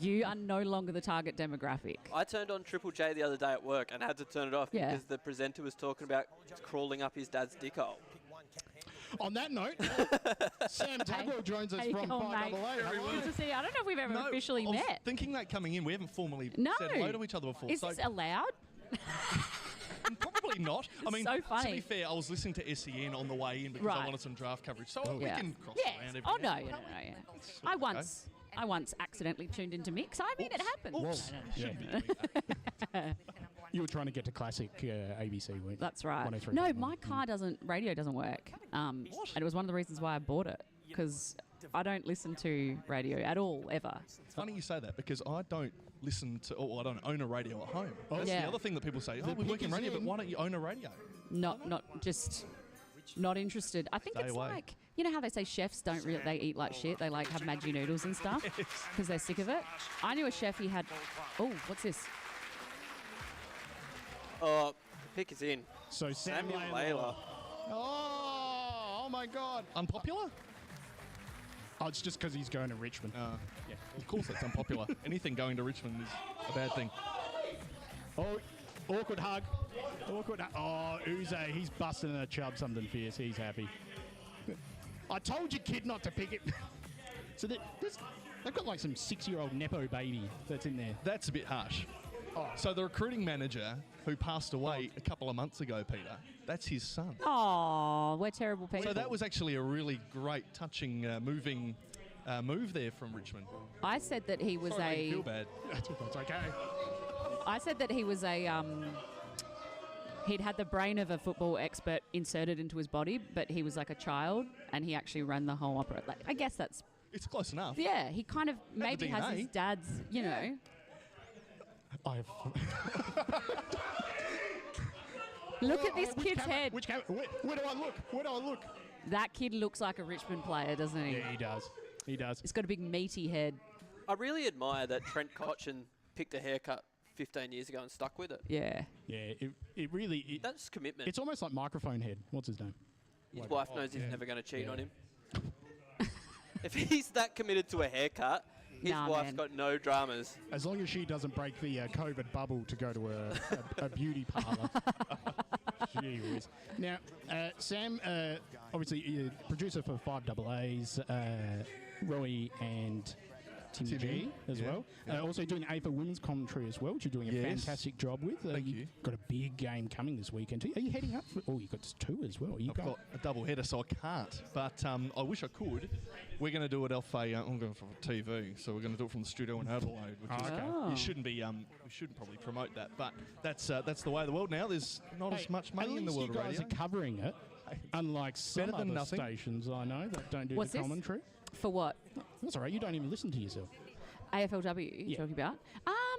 [SPEAKER 7] You are no longer the target demographic.
[SPEAKER 4] I turned on Triple J the other day at work and had to turn it off
[SPEAKER 7] Yeah.
[SPEAKER 4] because the presenter was talking about crawling up his dad's dick hole.
[SPEAKER 1] On that note, Sam Tagwell joins us
[SPEAKER 7] How you
[SPEAKER 1] from
[SPEAKER 7] going, mate?
[SPEAKER 1] 5AA.
[SPEAKER 7] Good to see you. I don't know if we've ever officially
[SPEAKER 13] I was
[SPEAKER 7] met.
[SPEAKER 13] thinking that coming in, we haven't formally
[SPEAKER 7] No.
[SPEAKER 13] said hello to each other before.
[SPEAKER 7] Is this allowed?
[SPEAKER 13] Probably not. I mean,
[SPEAKER 7] so
[SPEAKER 13] to
[SPEAKER 7] funny.
[SPEAKER 13] be fair, I was listening to SEN on the way in because I
[SPEAKER 7] Right.
[SPEAKER 13] wanted some draft coverage. So we
[SPEAKER 7] Yeah.
[SPEAKER 13] can cross
[SPEAKER 7] Yes.
[SPEAKER 13] around every
[SPEAKER 7] Oh,
[SPEAKER 13] now
[SPEAKER 7] no,
[SPEAKER 13] and
[SPEAKER 7] yeah,
[SPEAKER 13] then.
[SPEAKER 7] no, yeah.
[SPEAKER 13] It's
[SPEAKER 7] I
[SPEAKER 13] okay.
[SPEAKER 7] once accidentally tuned into Mix. I mean, it happens.
[SPEAKER 1] You were trying to get to classic ABC, weren't you?
[SPEAKER 7] That's right.
[SPEAKER 1] 103.1.
[SPEAKER 7] No, my car radio doesn't work. And it was one of the reasons why I bought it, because I don't listen to radio at all, ever.
[SPEAKER 13] It's funny you say that because I don't listen to, or I don't own a radio at home.
[SPEAKER 1] Oh.
[SPEAKER 13] That's
[SPEAKER 7] Yeah.
[SPEAKER 13] the other thing that people say.
[SPEAKER 1] The
[SPEAKER 13] Oh, we work in
[SPEAKER 1] pick is
[SPEAKER 13] radio, but
[SPEAKER 1] in.
[SPEAKER 13] why don't you own a radio?
[SPEAKER 7] Not interested. I think
[SPEAKER 13] Stay
[SPEAKER 7] it's
[SPEAKER 13] away.
[SPEAKER 7] like, you know how they say chefs don't really, they eat like shit. They like have Maggi noodles and stuff because they're sick of it. I knew a chef, he had, oh, what's this?
[SPEAKER 4] Oh, the pick is in.
[SPEAKER 1] So Sam
[SPEAKER 4] Samuel
[SPEAKER 1] Layla.
[SPEAKER 4] Layla.
[SPEAKER 1] Oh my God.
[SPEAKER 13] Unpopular?
[SPEAKER 1] Oh, it's just because he's going to Richmond.
[SPEAKER 13] Yeah. Of course it's unpopular. Anything going to Richmond is a bad thing.
[SPEAKER 1] Oh, awkward hug. Awkward hug. Oh, Uze, he's busting a chub something fierce. He's happy. I told you, kid, not to pick it. So they've got like some 6-year-old Nepo baby that's in there.
[SPEAKER 13] That's a bit harsh.
[SPEAKER 1] Oh.
[SPEAKER 13] So the recruiting manager who passed away a couple of months ago, Peter, that's his son.
[SPEAKER 7] Oh, we're terrible people.
[SPEAKER 13] So that was actually a really great, touching, moving move there from Richmond.
[SPEAKER 7] I said that he was
[SPEAKER 13] Sorry to make you
[SPEAKER 7] a.
[SPEAKER 13] feel bad.
[SPEAKER 1] That's okay.
[SPEAKER 7] I said that he was a. He'd had the brain of a football expert inserted into his body, but he was like a child, and he actually ran the whole opera. Like, I guess that's.
[SPEAKER 13] It's close enough.
[SPEAKER 7] Yeah, he kind of maybe has
[SPEAKER 13] DNA.
[SPEAKER 7] his dad's, you know.
[SPEAKER 1] I've.
[SPEAKER 7] Look at this
[SPEAKER 1] Which
[SPEAKER 7] kid's
[SPEAKER 1] camera?
[SPEAKER 7] head.
[SPEAKER 1] Which camera? Where do I look? Where do I look?
[SPEAKER 7] That kid looks like a Richmond player, doesn't he?
[SPEAKER 1] Yeah, he does. He does.
[SPEAKER 7] He's got a big meaty head.
[SPEAKER 4] I really admire that Trent Cotchin picked a haircut 15 years ago and stuck with it.
[SPEAKER 7] Yeah.
[SPEAKER 1] Yeah, it really.
[SPEAKER 4] That's commitment.
[SPEAKER 1] It's almost like microphone head. What's his name?
[SPEAKER 4] His wife knows he's never going to cheat on him. If he's that committed to a haircut, his
[SPEAKER 7] Nah,
[SPEAKER 4] wife's
[SPEAKER 7] man.
[SPEAKER 4] got no dramas.
[SPEAKER 1] As long as she doesn't break the COVID bubble to go to a beauty parlour. Gee whiz. Now, Sam, obviously producer for 5AA's, Roy and Timmy G as well. Also doing AFL women's commentary as well, which you're doing a
[SPEAKER 13] Yes.
[SPEAKER 1] fantastic job with.
[SPEAKER 13] Thank you.
[SPEAKER 1] Got a big game coming this weekend too. Are you heading up? Oh, you got 2 as well.
[SPEAKER 13] I've got a double header, so I can't. But I wish I could. We're going to do it off I'm going for TV, so we're going to do it from the studio in Adelaide. Which is,
[SPEAKER 7] Oh.
[SPEAKER 13] you shouldn't be. We shouldn't probably promote that, but that's the way of the world now. There's not as much money in the world
[SPEAKER 1] you
[SPEAKER 13] of
[SPEAKER 1] guys
[SPEAKER 13] radio.
[SPEAKER 1] are covering it, unlike some
[SPEAKER 13] Better than
[SPEAKER 1] other
[SPEAKER 13] nothing.
[SPEAKER 1] stations I know that don't do
[SPEAKER 7] What's
[SPEAKER 1] the
[SPEAKER 7] this?
[SPEAKER 1] commentary.
[SPEAKER 7] For what?
[SPEAKER 1] That's all right. You don't even listen to yourself.
[SPEAKER 7] AFLW you're talking about?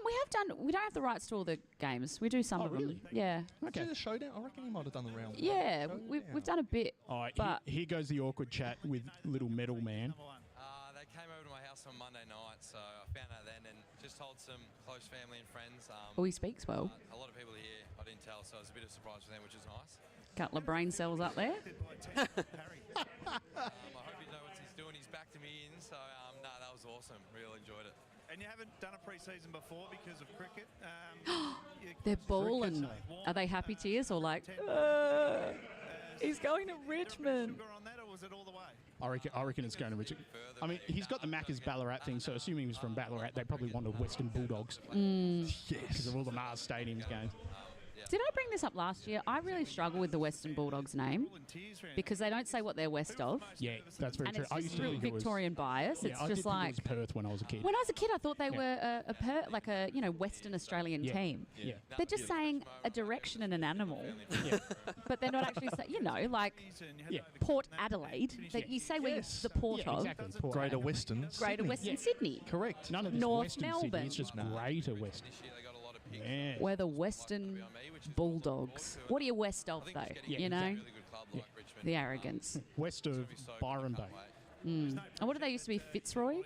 [SPEAKER 7] We don't have the rights to all the games. We do some
[SPEAKER 1] Oh,
[SPEAKER 7] of
[SPEAKER 1] really?
[SPEAKER 7] them. Yeah.
[SPEAKER 13] Did you do the showdown? I reckon you might have done the round.
[SPEAKER 7] Yeah, we've done a bit.
[SPEAKER 1] All right,
[SPEAKER 7] But
[SPEAKER 1] here goes the awkward chat with little metal man.
[SPEAKER 14] They came over to my house on Monday night, so I found out then and just told some close family and friends.
[SPEAKER 7] oh, he speaks well.
[SPEAKER 14] A lot of people here I didn't tell, so it was a bit of a surprise for them, which is nice.
[SPEAKER 7] Couple of brain cells up there.
[SPEAKER 14] I hope he knows what he's doing. He's backed me in, so no, that was awesome. Really enjoyed it.
[SPEAKER 9] And you haven't done a pre-season before because of cricket.
[SPEAKER 7] They're balling. Are they happy tears or like, he's going to Richmond?
[SPEAKER 1] I reckon it's going to Richard. I mean, he's got the Macca's Ballarat thing, so assuming he's from Ballarat, they probably wanted Western Bulldogs.
[SPEAKER 7] Mm.
[SPEAKER 1] Because of all the Mars Stadiums games.
[SPEAKER 7] Did I bring this up last year? I really struggle with the Western Bulldogs name because they don't say what they're west of.
[SPEAKER 1] Yeah, that's very
[SPEAKER 7] And
[SPEAKER 1] true.
[SPEAKER 7] it's
[SPEAKER 1] I
[SPEAKER 7] just
[SPEAKER 1] used to
[SPEAKER 7] real
[SPEAKER 1] think it was
[SPEAKER 7] Victorian bias.
[SPEAKER 1] Yeah,
[SPEAKER 7] It's
[SPEAKER 1] I
[SPEAKER 7] just
[SPEAKER 1] did think
[SPEAKER 7] like
[SPEAKER 1] it was Perth when I was a kid.
[SPEAKER 7] when I was a kid, I thought they
[SPEAKER 1] Yeah.
[SPEAKER 7] were like a Western Australian
[SPEAKER 1] Yeah.
[SPEAKER 7] team.
[SPEAKER 1] Yeah.
[SPEAKER 7] They're just saying a direction and an animal, but they're not actually saying, like Port Adelaide. That you say where
[SPEAKER 13] Yes.
[SPEAKER 7] the port
[SPEAKER 1] Yeah,
[SPEAKER 7] of.
[SPEAKER 1] exactly. Port
[SPEAKER 13] Greater
[SPEAKER 1] Adelaide.
[SPEAKER 13] Western
[SPEAKER 7] Greater
[SPEAKER 13] Sydney.
[SPEAKER 7] Western Sydney.
[SPEAKER 13] Correct.
[SPEAKER 1] None of this
[SPEAKER 7] North
[SPEAKER 1] Western
[SPEAKER 7] Melbourne.
[SPEAKER 1] Sydney. It's just Greater Western. Yeah.
[SPEAKER 7] We're the Western Bulldogs. What are you west of, though?
[SPEAKER 1] Yeah,
[SPEAKER 7] you know?
[SPEAKER 1] Yeah.
[SPEAKER 7] The arrogance.
[SPEAKER 1] West of Byron Bay.
[SPEAKER 7] And what did they used to be? Fitzroy?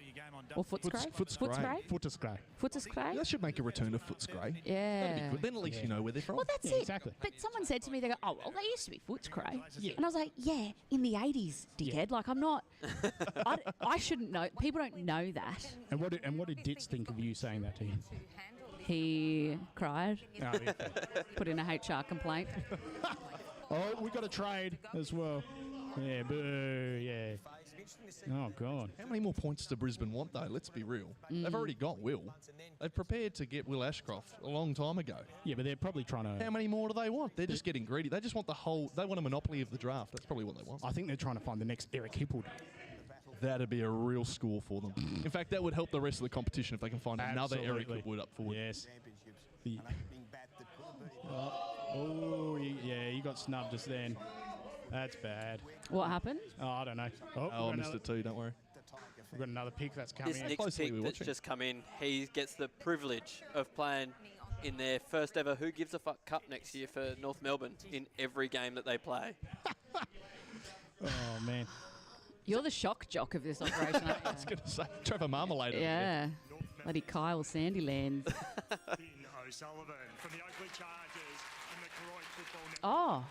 [SPEAKER 7] Or Footscray?
[SPEAKER 13] Footscray.
[SPEAKER 1] Footscray.
[SPEAKER 7] Footscray?
[SPEAKER 13] That should make a return to Footscray.
[SPEAKER 7] Yeah.
[SPEAKER 13] That'd be good. Then at least you know where they're from.
[SPEAKER 7] Well, that's
[SPEAKER 1] Yeah,
[SPEAKER 7] it.
[SPEAKER 1] exactly.
[SPEAKER 7] But someone said to me, they go, oh, well, they used to be Footscray.
[SPEAKER 1] Yeah.
[SPEAKER 7] And I was like, yeah, in the 80s, dickhead. Like, I'm not... I shouldn't know. People don't know that.
[SPEAKER 1] And what did Ditz think of you saying that to him?
[SPEAKER 7] He cried.
[SPEAKER 1] Oh, yeah.
[SPEAKER 7] Put in a HR complaint.
[SPEAKER 1] Oh, we got a trade as well. Yeah, boo, yeah. Oh, God.
[SPEAKER 13] How many more points do Brisbane want, though? Let's be real. They've already got Will. They've prepared to get Will Ashcroft a long time ago.
[SPEAKER 1] Yeah, but they're probably trying to...
[SPEAKER 13] How many more do they want? They're just getting greedy. They just want the whole... They want a monopoly of the draft. That's probably what they want.
[SPEAKER 1] I think they're trying to find the next Eric Hippold.
[SPEAKER 13] That'd be a real score for them. In fact, that would help the rest of the competition if they can find another Eric
[SPEAKER 1] Absolutely.
[SPEAKER 13] Hipwood up forward.
[SPEAKER 1] Yes. You got snubbed just then. That's bad.
[SPEAKER 7] What happened?
[SPEAKER 1] Oh, I don't know.
[SPEAKER 13] Oh, I missed it too, don't worry.
[SPEAKER 1] We've got another pick that's coming
[SPEAKER 4] This
[SPEAKER 1] in.
[SPEAKER 4] next pick that's just come in, he gets the privilege of playing in their first ever Who Gives a Fuck Cup next year for North Melbourne in every game that they play.
[SPEAKER 1] Oh, man.
[SPEAKER 7] You're the shock jock of this operation, aren't you?
[SPEAKER 13] I was going to say, Trevor Marmalade.
[SPEAKER 7] Yeah. Bloody Kyle Sandyland.
[SPEAKER 12] O'Sullivan from the Oakley Chargers and the Croy Football Network.
[SPEAKER 7] Oh.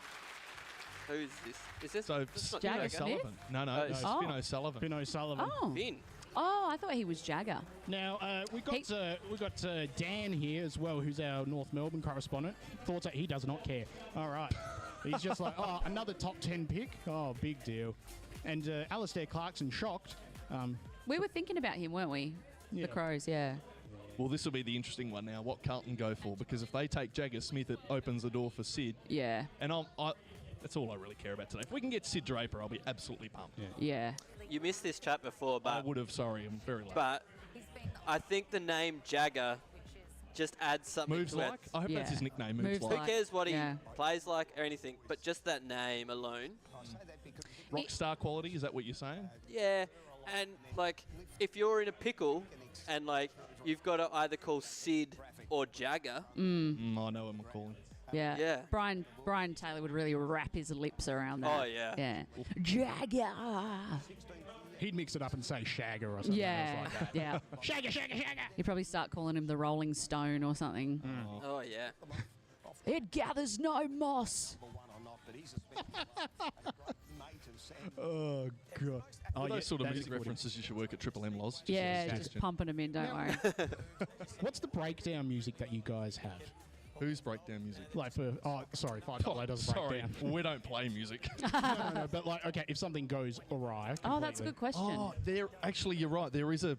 [SPEAKER 4] Who's this? Is this?
[SPEAKER 13] So,
[SPEAKER 4] this is not
[SPEAKER 7] Jagger
[SPEAKER 4] Jagger.
[SPEAKER 7] Smith?
[SPEAKER 13] O'Sullivan. No,
[SPEAKER 4] Oh,
[SPEAKER 13] it's
[SPEAKER 7] oh.
[SPEAKER 13] Finn O'Sullivan.
[SPEAKER 1] Finn O'Sullivan.
[SPEAKER 7] Oh.
[SPEAKER 4] Finn.
[SPEAKER 7] Oh, I thought he was Jagger.
[SPEAKER 1] Now, we got Dan here as well, who's our North Melbourne correspondent. Thoughts that he does not care. All right. He's just like, oh, another top 10 pick? Oh, big deal. And Alistair Clarkson shocked.
[SPEAKER 7] We were thinking about him, weren't we?
[SPEAKER 1] Yeah.
[SPEAKER 7] The Crows, yeah.
[SPEAKER 13] Well, this will be the interesting one now. What Carlton go for? Because if they take Jagger Smith, it opens the door for Sid.
[SPEAKER 7] Yeah.
[SPEAKER 13] And that's all I really care about today. If we can get Sid Draper, I'll be absolutely pumped.
[SPEAKER 7] Yeah.
[SPEAKER 4] You missed this chat before,
[SPEAKER 13] I
[SPEAKER 4] but
[SPEAKER 13] would have. Sorry, I'm very late.
[SPEAKER 4] but I think the name Jagger just adds something
[SPEAKER 13] Moves
[SPEAKER 4] to
[SPEAKER 13] like?
[SPEAKER 4] it.
[SPEAKER 13] I hope that's his nickname. Moves
[SPEAKER 4] Who
[SPEAKER 13] like.
[SPEAKER 4] cares what he
[SPEAKER 7] yeah.
[SPEAKER 4] plays like or anything, but just that name alone.
[SPEAKER 13] Rock star quality, is that what you're saying?
[SPEAKER 4] Yeah, and like if you're in a pickle and like you've got to either call Sid or Jagger.
[SPEAKER 13] I know what I'm calling.
[SPEAKER 7] Yeah.
[SPEAKER 4] Yeah.
[SPEAKER 7] Brian Taylor would really wrap his lips around that.
[SPEAKER 4] Oh, yeah.
[SPEAKER 7] Yeah. Jagger.
[SPEAKER 1] He'd mix it up and say Shagger or something
[SPEAKER 7] Yeah.
[SPEAKER 1] else like that.
[SPEAKER 7] Yeah.
[SPEAKER 1] Shagger, Shagger, Shagger.
[SPEAKER 7] You'd probably start calling him the Rolling Stone or something.
[SPEAKER 4] Oh yeah.
[SPEAKER 7] It gathers no moss.
[SPEAKER 1] Oh, God.
[SPEAKER 13] All those sort of
[SPEAKER 1] that is
[SPEAKER 13] music
[SPEAKER 1] a good one.
[SPEAKER 13] references you should work at Triple M Loz.
[SPEAKER 7] Yeah, just pumping them in, don't worry.
[SPEAKER 1] What's the breakdown music that you guys have?
[SPEAKER 13] Who's breakdown music?
[SPEAKER 1] Like for, sorry, 5 doesn't break
[SPEAKER 13] Sorry,
[SPEAKER 1] down.
[SPEAKER 13] we don't play music.
[SPEAKER 1] no, but like, okay, if something goes awry.
[SPEAKER 7] Oh, that's a good question.
[SPEAKER 13] Oh, you're right. There is a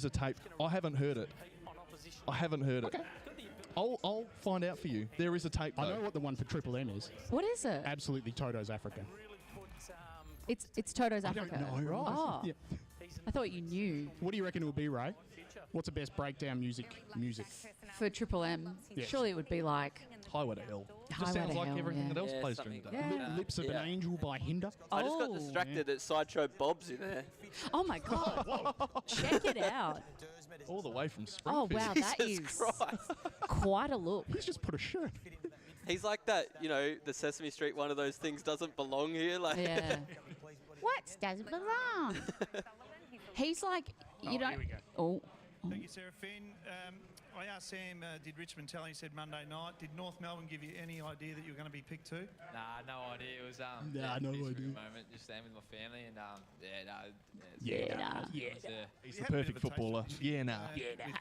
[SPEAKER 13] tape. I haven't heard it.
[SPEAKER 1] Okay.
[SPEAKER 13] I'll find out for you. There is a tape.
[SPEAKER 1] I
[SPEAKER 13] though.
[SPEAKER 1] know what the one for Triple M is.
[SPEAKER 7] What is it?
[SPEAKER 1] Absolutely Toto's Africa.
[SPEAKER 7] It's Toto's
[SPEAKER 1] I
[SPEAKER 7] Africa.
[SPEAKER 1] don't know. Right.
[SPEAKER 7] Oh.
[SPEAKER 1] Yeah.
[SPEAKER 7] I thought you knew.
[SPEAKER 1] What do you reckon it would be, Ray? What's the best breakdown music?
[SPEAKER 7] For Triple M,
[SPEAKER 1] Yes.
[SPEAKER 7] surely it would be like
[SPEAKER 13] Highway to Hell.
[SPEAKER 7] Highway
[SPEAKER 13] Just sounds
[SPEAKER 7] to
[SPEAKER 13] like
[SPEAKER 7] Hell,
[SPEAKER 13] everything
[SPEAKER 7] yeah.
[SPEAKER 13] that else
[SPEAKER 4] Yeah,
[SPEAKER 13] plays
[SPEAKER 4] something
[SPEAKER 13] during the day.
[SPEAKER 4] like that.
[SPEAKER 1] Lips of
[SPEAKER 4] Yeah.
[SPEAKER 1] an Angel by Hinder.
[SPEAKER 4] I just got
[SPEAKER 1] Oh,
[SPEAKER 4] distracted at Sideshow Bob's in there.
[SPEAKER 7] Oh my God. Check it out.
[SPEAKER 13] All the way from
[SPEAKER 7] Oh
[SPEAKER 13] Springfield.
[SPEAKER 7] wow, that
[SPEAKER 4] Jesus
[SPEAKER 7] is
[SPEAKER 4] Christ.
[SPEAKER 7] quite a look.
[SPEAKER 1] He's just put a shirt.
[SPEAKER 4] He's like that, the Sesame Street, one of those things doesn't belong here. Like,
[SPEAKER 7] Yeah. What doesn't belong? He's like, you don't.
[SPEAKER 1] here we go.
[SPEAKER 7] Oh.
[SPEAKER 9] Thank you, Sarah Finn. I asked Sam, did Richmond tell him? He said Monday night. Did North Melbourne give you any idea that you were going to be picked too?
[SPEAKER 15] Nah, no idea. It was
[SPEAKER 1] Nah, no
[SPEAKER 15] peaceful
[SPEAKER 1] idea.
[SPEAKER 15] moment, just staying with my family and
[SPEAKER 13] He's the perfect footballer. Yeah, nah.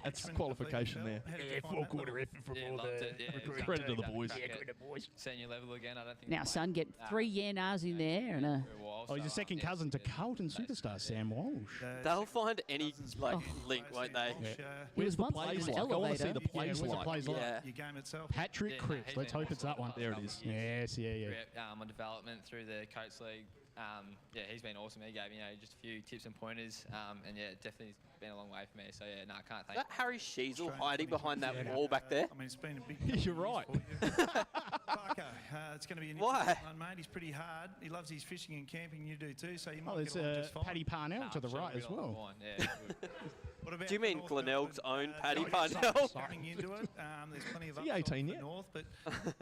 [SPEAKER 13] That's qualification there.
[SPEAKER 15] loved it. Yeah,
[SPEAKER 13] Credit to the boys.
[SPEAKER 15] Senior level again. I don't think.
[SPEAKER 7] Now, son, get 3 year nars in there and a.
[SPEAKER 1] Oh, he's a second cousin to Carlton superstar Sam Walsh.
[SPEAKER 4] they'll find any link, won't they?
[SPEAKER 7] He was once
[SPEAKER 2] plays
[SPEAKER 7] in an
[SPEAKER 2] like? I want to see
[SPEAKER 7] elevator.
[SPEAKER 2] the plays
[SPEAKER 1] what's the
[SPEAKER 2] like.
[SPEAKER 1] plays like?
[SPEAKER 4] Yeah.
[SPEAKER 9] Your game itself.
[SPEAKER 1] Patrick
[SPEAKER 15] Yeah, no,
[SPEAKER 1] Cripps.
[SPEAKER 15] he's
[SPEAKER 1] Let's
[SPEAKER 15] been
[SPEAKER 1] hope it's that one.
[SPEAKER 2] There it is.
[SPEAKER 1] Yes, yeah.
[SPEAKER 15] On development through the coach league. Yeah, he's been awesome. He gave me just a few tips and pointers, and yeah, definitely been a long way for me. So yeah, no, I can't thank.
[SPEAKER 4] Is that Harry Sheasel hiding behind that wall back there?
[SPEAKER 9] I mean, it's been a big.
[SPEAKER 2] You're right.
[SPEAKER 9] Parker, it's going to be an
[SPEAKER 4] Why?
[SPEAKER 9] interesting one, mate. He's pretty hard. He loves his fishing and camping. You do too, so you might
[SPEAKER 1] Oh, there's
[SPEAKER 9] get along just fine.
[SPEAKER 1] Paddy Parnell to the right as well.
[SPEAKER 15] Yeah,
[SPEAKER 9] What about
[SPEAKER 4] Do you mean
[SPEAKER 9] North
[SPEAKER 4] Glenelg's
[SPEAKER 9] Melbourne?
[SPEAKER 4] own Paddy
[SPEAKER 9] Johnny
[SPEAKER 4] Parnell?
[SPEAKER 9] Coming into it, there's plenty of
[SPEAKER 2] Is he
[SPEAKER 9] upside
[SPEAKER 2] 18
[SPEAKER 9] for
[SPEAKER 2] yet?
[SPEAKER 9] North, but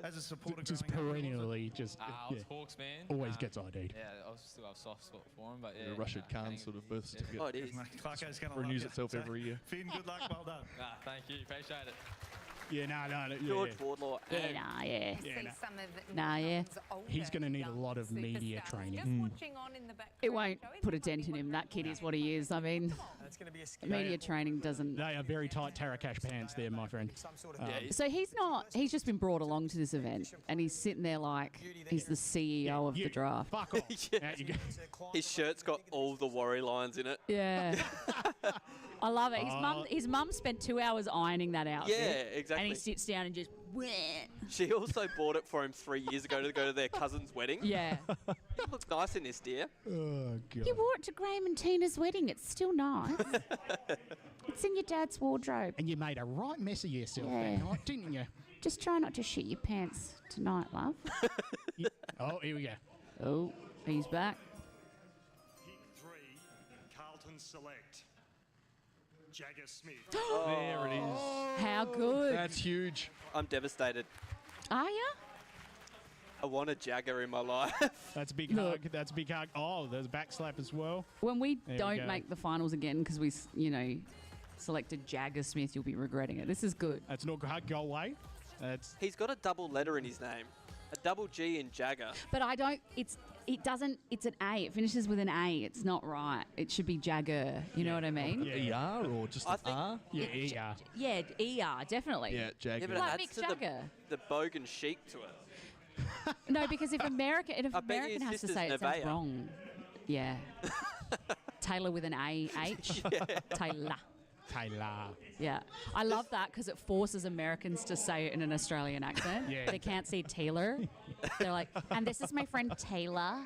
[SPEAKER 9] as a supporter,
[SPEAKER 1] Just
[SPEAKER 9] growing up,
[SPEAKER 1] perennially, just
[SPEAKER 15] I was Hawks man.
[SPEAKER 1] always gets ID'd.
[SPEAKER 15] Yeah, I was still have a soft spot for him, but yeah.
[SPEAKER 2] The Rashid Khan
[SPEAKER 15] Canning
[SPEAKER 2] sort of
[SPEAKER 15] is-
[SPEAKER 2] birth certificate.
[SPEAKER 4] Oh, it is.
[SPEAKER 9] Clarko's going to
[SPEAKER 2] Renews itself every year.
[SPEAKER 9] Finn, good luck, well done.
[SPEAKER 15] Thank you, appreciate it.
[SPEAKER 1] Yeah, no.
[SPEAKER 4] George Wardlaw.
[SPEAKER 7] Yeah,
[SPEAKER 4] and
[SPEAKER 7] nah, yeah.
[SPEAKER 1] Yeah, no.
[SPEAKER 7] Nah, yeah.
[SPEAKER 1] He's going to need a lot of media training.
[SPEAKER 7] It won't put a dent in him. That kid is what he is. I mean, media training doesn't.
[SPEAKER 1] They are very tight Tarakash pants there, my friend.
[SPEAKER 7] So he's not. He's just been brought along to this event, and he's sitting there like he's the CEO of the draft.
[SPEAKER 1] Fuck off.
[SPEAKER 4] Yeah.
[SPEAKER 1] Out you go.
[SPEAKER 4] His shirt's got all the worry lines in it.
[SPEAKER 7] Yeah. I love it. His mum spent 2 hours ironing that out.
[SPEAKER 4] Yeah, exactly.
[SPEAKER 7] And he sits down and just. Wah.
[SPEAKER 4] She also bought it for him 3 years ago to go to their cousin's wedding.
[SPEAKER 7] Yeah.
[SPEAKER 4] You look nice in this, dear.
[SPEAKER 1] Oh, God.
[SPEAKER 7] You wore it to Graham and Tina's wedding. It's still nice. It's in your dad's wardrobe.
[SPEAKER 1] And you made a right mess of yourself
[SPEAKER 7] Yeah.
[SPEAKER 1] that night, didn't you?
[SPEAKER 7] Just try not to shit your pants tonight, love.
[SPEAKER 1] Oh, here we go.
[SPEAKER 7] Oh, he's back.
[SPEAKER 12] Pick 3, Carlton Select. Jagger Smith.
[SPEAKER 2] There it is.
[SPEAKER 7] How good.
[SPEAKER 2] That's huge.
[SPEAKER 4] I'm devastated.
[SPEAKER 7] Are ya?
[SPEAKER 4] I want a Jagger in my life.
[SPEAKER 1] That's a big
[SPEAKER 7] Look.
[SPEAKER 1] hug. That's a big hug. Oh, there's a back slap as well.
[SPEAKER 7] When we
[SPEAKER 1] There we
[SPEAKER 7] don't
[SPEAKER 1] go.
[SPEAKER 7] make the finals again because we, selected Jagger Smith, you'll be regretting it. This is good.
[SPEAKER 1] That's not hug. Go away. That's
[SPEAKER 4] He's got a double letter in his name. A double G in Jagger.
[SPEAKER 7] But I don't. It's an A. It finishes with an A. It's not right. It should be Jagger. You know what I mean?
[SPEAKER 2] ER or just
[SPEAKER 4] I
[SPEAKER 2] an
[SPEAKER 4] think-
[SPEAKER 2] R?
[SPEAKER 1] yeah, ER.
[SPEAKER 7] Yeah, ER definitely.
[SPEAKER 2] Yeah, Jagger.
[SPEAKER 4] Yeah, but it
[SPEAKER 7] Like
[SPEAKER 4] adds
[SPEAKER 7] Mick
[SPEAKER 4] to
[SPEAKER 7] Jagger.
[SPEAKER 4] the bogan chic to it.
[SPEAKER 7] No, because if
[SPEAKER 4] I bet
[SPEAKER 7] American
[SPEAKER 4] his
[SPEAKER 7] has to
[SPEAKER 4] sister's
[SPEAKER 7] say it, sounds
[SPEAKER 4] Nevaeh.
[SPEAKER 7] wrong. Yeah. Taylor with an A-H. Taylor.
[SPEAKER 1] Taylor.
[SPEAKER 7] Yeah. I love that because it forces Americans to say it in an Australian accent.
[SPEAKER 1] Yeah.
[SPEAKER 7] They can't say Taylor. They're like, and this is my friend Taylor.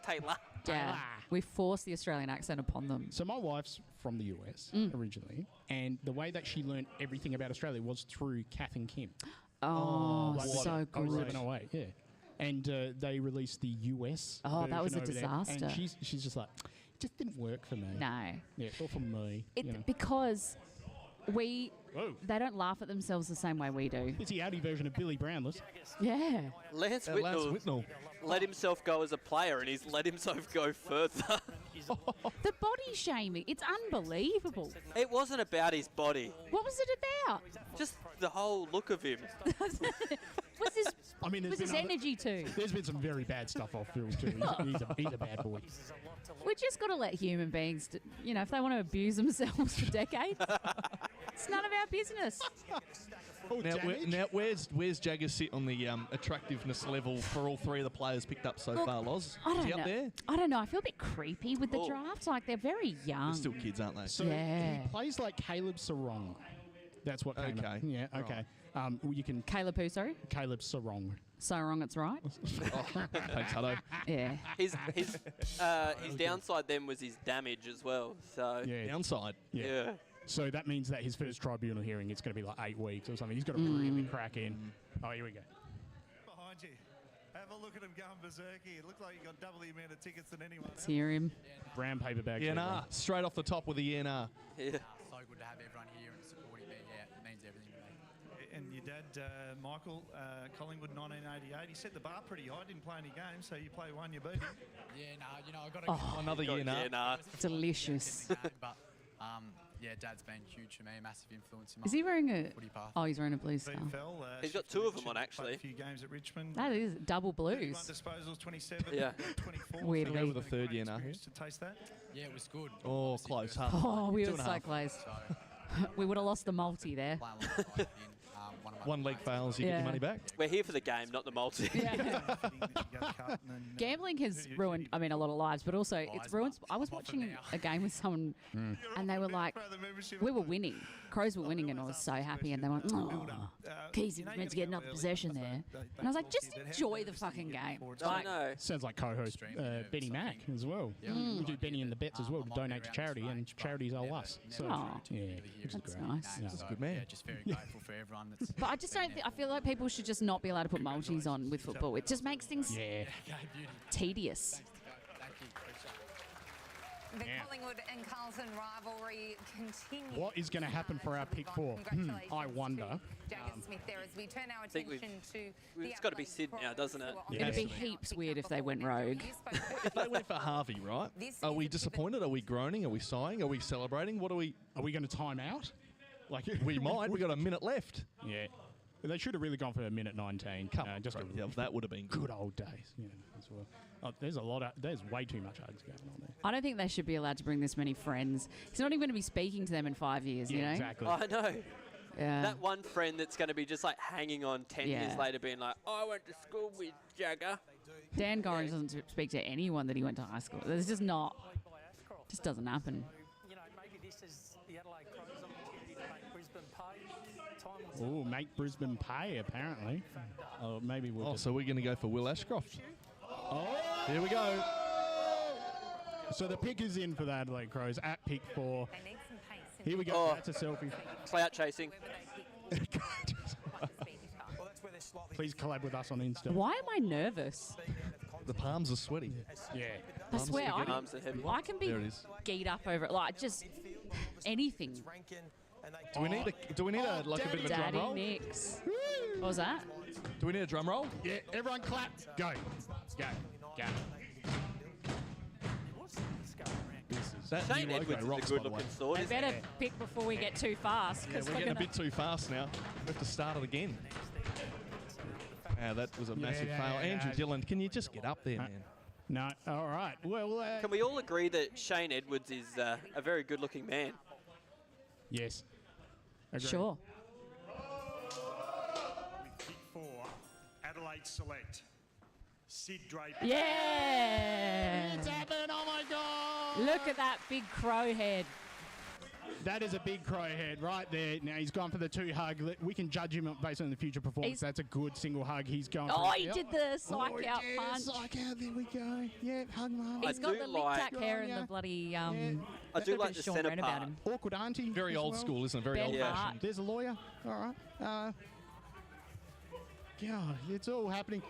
[SPEAKER 4] Taylor.
[SPEAKER 7] Yeah. We force the Australian accent upon them.
[SPEAKER 1] So my wife's from the US originally, and the way that she learned everything about Australia was through Kath and Kim.
[SPEAKER 7] Oh,
[SPEAKER 1] Like
[SPEAKER 7] so
[SPEAKER 1] the
[SPEAKER 7] good.
[SPEAKER 1] 0708, yeah. And they released the US.
[SPEAKER 7] Oh, that was a
[SPEAKER 1] version over there,
[SPEAKER 7] disaster.
[SPEAKER 1] And she's just like, it just didn't work for me.
[SPEAKER 7] No.
[SPEAKER 1] Yeah, it's all for me.
[SPEAKER 7] It,
[SPEAKER 1] you know.
[SPEAKER 7] Because they don't laugh at themselves the same way we do.
[SPEAKER 1] It's the Audi version of Billy Brownless.
[SPEAKER 7] Yeah.
[SPEAKER 4] Lance
[SPEAKER 2] Lance
[SPEAKER 4] Whitnell
[SPEAKER 2] Whitnell.
[SPEAKER 4] let himself go as a player, and he's let himself go further.
[SPEAKER 7] The body shaming, it's unbelievable.
[SPEAKER 4] It wasn't about his body,
[SPEAKER 7] What was it about?
[SPEAKER 4] just the whole look of him.
[SPEAKER 7] What's his,
[SPEAKER 1] I mean, there's
[SPEAKER 7] what's his
[SPEAKER 1] been other-
[SPEAKER 7] energy to?
[SPEAKER 1] There's been some very bad stuff off film too. He's a bad boy.
[SPEAKER 7] We just got to let human beings, if they want to abuse themselves for decades, it's none of our business.
[SPEAKER 2] Now, where's Jagger sit on the attractiveness level for all three of the players picked up so
[SPEAKER 7] Look,
[SPEAKER 2] far, Loz?
[SPEAKER 7] I
[SPEAKER 2] Is
[SPEAKER 7] don't
[SPEAKER 2] he
[SPEAKER 7] know.
[SPEAKER 2] up there?
[SPEAKER 7] I don't know. I feel a bit creepy with the
[SPEAKER 4] Oh.
[SPEAKER 7] draft. Like they're very young.
[SPEAKER 2] They're still kids, aren't they?
[SPEAKER 1] So
[SPEAKER 7] Yeah.
[SPEAKER 1] he plays like Caleb Sarong. That's what came up.
[SPEAKER 2] Okay.
[SPEAKER 1] Yeah, okay. You can
[SPEAKER 7] Caleb who, sorry?
[SPEAKER 1] Caleb Sarong.
[SPEAKER 7] So wrong, it's right.
[SPEAKER 2] Thanks, Hutto.
[SPEAKER 7] Yeah.
[SPEAKER 4] His downside then was his damage as well. So
[SPEAKER 1] Yeah.
[SPEAKER 2] Downside.
[SPEAKER 4] yeah.
[SPEAKER 1] So that means that his first tribunal hearing, it's going to be like 8 weeks or something. He's got to really crack in. Oh, here we go.
[SPEAKER 9] Behind you. Have a look at him going berserky. It looked like you got double the amount of tickets than anyone
[SPEAKER 7] Let's
[SPEAKER 9] else.
[SPEAKER 7] hear him.
[SPEAKER 1] Brown paper bag.
[SPEAKER 2] ENR. Straight off the top with the ENR.
[SPEAKER 4] Yeah.
[SPEAKER 15] So good to have everyone here and supporting me. Yeah, it means everything to me.
[SPEAKER 9] And your dad, Michael, Collingwood 1988, he set the bar pretty high, didn't play any games, so you play one, you beat him.
[SPEAKER 15] Yeah, I got to
[SPEAKER 2] Another
[SPEAKER 4] Got
[SPEAKER 2] ENR.
[SPEAKER 4] ENR.
[SPEAKER 7] Delicious.
[SPEAKER 15] but yeah, Dad's been huge for me, massive influence in my
[SPEAKER 7] Is he wearing a?
[SPEAKER 15] footy path.
[SPEAKER 7] Oh, he's wearing a blue star.
[SPEAKER 9] VFL,
[SPEAKER 4] He's got
[SPEAKER 9] shifted
[SPEAKER 4] two of
[SPEAKER 9] Richmond,
[SPEAKER 4] them on,
[SPEAKER 9] played
[SPEAKER 4] actually.
[SPEAKER 9] A few games at Richmond.
[SPEAKER 7] That is double
[SPEAKER 9] 31
[SPEAKER 7] blues.
[SPEAKER 9] disposals, 27,
[SPEAKER 4] Yeah.
[SPEAKER 9] 24.
[SPEAKER 7] Weirdly.
[SPEAKER 2] Go with the
[SPEAKER 9] Been a
[SPEAKER 2] third
[SPEAKER 9] great
[SPEAKER 2] year now.
[SPEAKER 9] experience to taste that.
[SPEAKER 15] Yeah, it was good.
[SPEAKER 2] Oh,
[SPEAKER 15] Obviously
[SPEAKER 2] close,
[SPEAKER 15] first
[SPEAKER 2] huh?
[SPEAKER 7] Oh, we
[SPEAKER 2] Two
[SPEAKER 7] were
[SPEAKER 2] and a
[SPEAKER 7] so
[SPEAKER 2] half.
[SPEAKER 7] close.
[SPEAKER 15] So
[SPEAKER 7] We would have lost the multi there.
[SPEAKER 15] playing alongside Finn, one of
[SPEAKER 13] one leg fails, you get your money back.
[SPEAKER 4] We're here for the game, not the multi.
[SPEAKER 7] Gambling has ruined, I mean, a lot of lives, but also it's ruined. I was watching a game with someone, and they were like, we were winning. Crows were winning, and I was so happy. And they went, oh, Keezy was meant to get another possession there. And I was like, just enjoy the fucking game.
[SPEAKER 4] I know.
[SPEAKER 1] Sounds like co-host Benny Mac as well. We do Benny and the Bets as well to donate to charity, and charities owe us. So, yeah, which is
[SPEAKER 7] That's
[SPEAKER 1] great.
[SPEAKER 7] nice.
[SPEAKER 1] Yeah.
[SPEAKER 13] That's a good man.
[SPEAKER 16] Yeah, just very grateful for everyone. That's
[SPEAKER 7] But I just don't. I feel like people should just not be allowed to put multis on with football. It just makes things tedious.
[SPEAKER 17] The Collingwood and Carlton rivalry continues.
[SPEAKER 1] What is going to happen for our pick 4? I wonder.
[SPEAKER 17] Jagger Smith there as we turn our
[SPEAKER 4] think
[SPEAKER 17] attention to
[SPEAKER 4] It's got to be Sid now, doesn't it?
[SPEAKER 7] It'd be heaps weird if they went rogue.
[SPEAKER 13] If they went for Harvey, right? Are we disappointed? Are we groaning? Are we sighing? Are we celebrating? What are we?
[SPEAKER 1] Are we going to time out? Like
[SPEAKER 13] we might. We got a minute left.
[SPEAKER 1] Yeah. They should have really gone for a minute 19.
[SPEAKER 13] Come on,
[SPEAKER 1] just
[SPEAKER 13] that would have been
[SPEAKER 1] good old days. Yeah, as well. There's there's way too much hugs going on there.
[SPEAKER 7] I don't think they should be allowed to bring this many friends. He's not even going to be speaking to them in 5 years, you know?
[SPEAKER 1] Exactly.
[SPEAKER 4] I know.
[SPEAKER 7] Yeah.
[SPEAKER 4] That one friend that's going to be just like hanging on 10 years later being like, I went to school with Jagger.
[SPEAKER 7] Dan Gorringe doesn't speak to anyone that he went to high school. There's just not. Just doesn't happen.
[SPEAKER 11] You know, maybe this is the Adelaide Crows' opportunity to make Brisbane pay. Time will
[SPEAKER 1] Oh, make Brisbane pay, apparently. Maybe we'll
[SPEAKER 13] so we're going to go for Will Ashcroft.
[SPEAKER 1] Oh!
[SPEAKER 13] Here we go.
[SPEAKER 1] So the pick is in for the Adelaide Crows at pick 4. Here we go.
[SPEAKER 4] Oh.
[SPEAKER 1] That's a selfie.
[SPEAKER 4] Clout chasing.
[SPEAKER 1] Please collab with us on Insta.
[SPEAKER 7] Why am I nervous?
[SPEAKER 13] The palms are sweaty.
[SPEAKER 1] Yeah.
[SPEAKER 7] I swear,
[SPEAKER 4] Arms are heavy.
[SPEAKER 7] I can be
[SPEAKER 13] There it is.
[SPEAKER 7] geeked up over it. Like, just anything.
[SPEAKER 13] Do we need a like a bit of a drum
[SPEAKER 7] Daddy
[SPEAKER 13] roll?
[SPEAKER 7] Nix. What was that?
[SPEAKER 13] Do we need a drum roll?
[SPEAKER 1] Yeah, everyone clap. Go. Go. Go.
[SPEAKER 13] That
[SPEAKER 4] Shane
[SPEAKER 13] new logo
[SPEAKER 4] Edwards is
[SPEAKER 13] rocks,
[SPEAKER 4] a
[SPEAKER 13] by the
[SPEAKER 4] good
[SPEAKER 13] way.
[SPEAKER 4] looking sword.
[SPEAKER 7] They
[SPEAKER 4] isn't
[SPEAKER 7] better
[SPEAKER 4] he?
[SPEAKER 7] pick before we get too fast.
[SPEAKER 13] Yeah,
[SPEAKER 7] 'cause
[SPEAKER 13] we're
[SPEAKER 7] we're
[SPEAKER 13] getting a
[SPEAKER 7] gonna-
[SPEAKER 13] bit too fast now. We have to start it again. That was a massive fail. Andrew Dillon, can you just get up there, man?
[SPEAKER 1] No. All right. Well,
[SPEAKER 4] Can we all agree that Shane Edwards is a very good looking man?
[SPEAKER 1] yes. Agreed.
[SPEAKER 7] Sure.
[SPEAKER 12] With pick 4, Adelaide Select, Sid Draper.
[SPEAKER 7] Yeah!
[SPEAKER 1] It's happened. Oh, my God.
[SPEAKER 7] Look at that big crow head.
[SPEAKER 1] That is a big crow head right there. Now he's gone for the 2 hug. We can judge him based on the future performance. That's a good single hug. He's going.
[SPEAKER 7] Oh,
[SPEAKER 1] for
[SPEAKER 7] he did the psych out punch.
[SPEAKER 1] Psych out. There we go. Yeah, hug mum.
[SPEAKER 7] He's got
[SPEAKER 4] do
[SPEAKER 7] the
[SPEAKER 4] like-
[SPEAKER 7] lick tack hair and the bloody.
[SPEAKER 4] I do
[SPEAKER 7] got a
[SPEAKER 4] like
[SPEAKER 7] bit
[SPEAKER 4] the
[SPEAKER 7] of Sean
[SPEAKER 4] centre
[SPEAKER 7] Wren about
[SPEAKER 4] part.
[SPEAKER 7] him.
[SPEAKER 1] Awkward auntie.
[SPEAKER 13] Very
[SPEAKER 1] as
[SPEAKER 13] old
[SPEAKER 1] well.
[SPEAKER 13] school, isn't it? Very
[SPEAKER 7] Ben
[SPEAKER 13] old
[SPEAKER 7] Hart.
[SPEAKER 13] fashioned.
[SPEAKER 1] There's a lawyer. All right. God, it's all happening.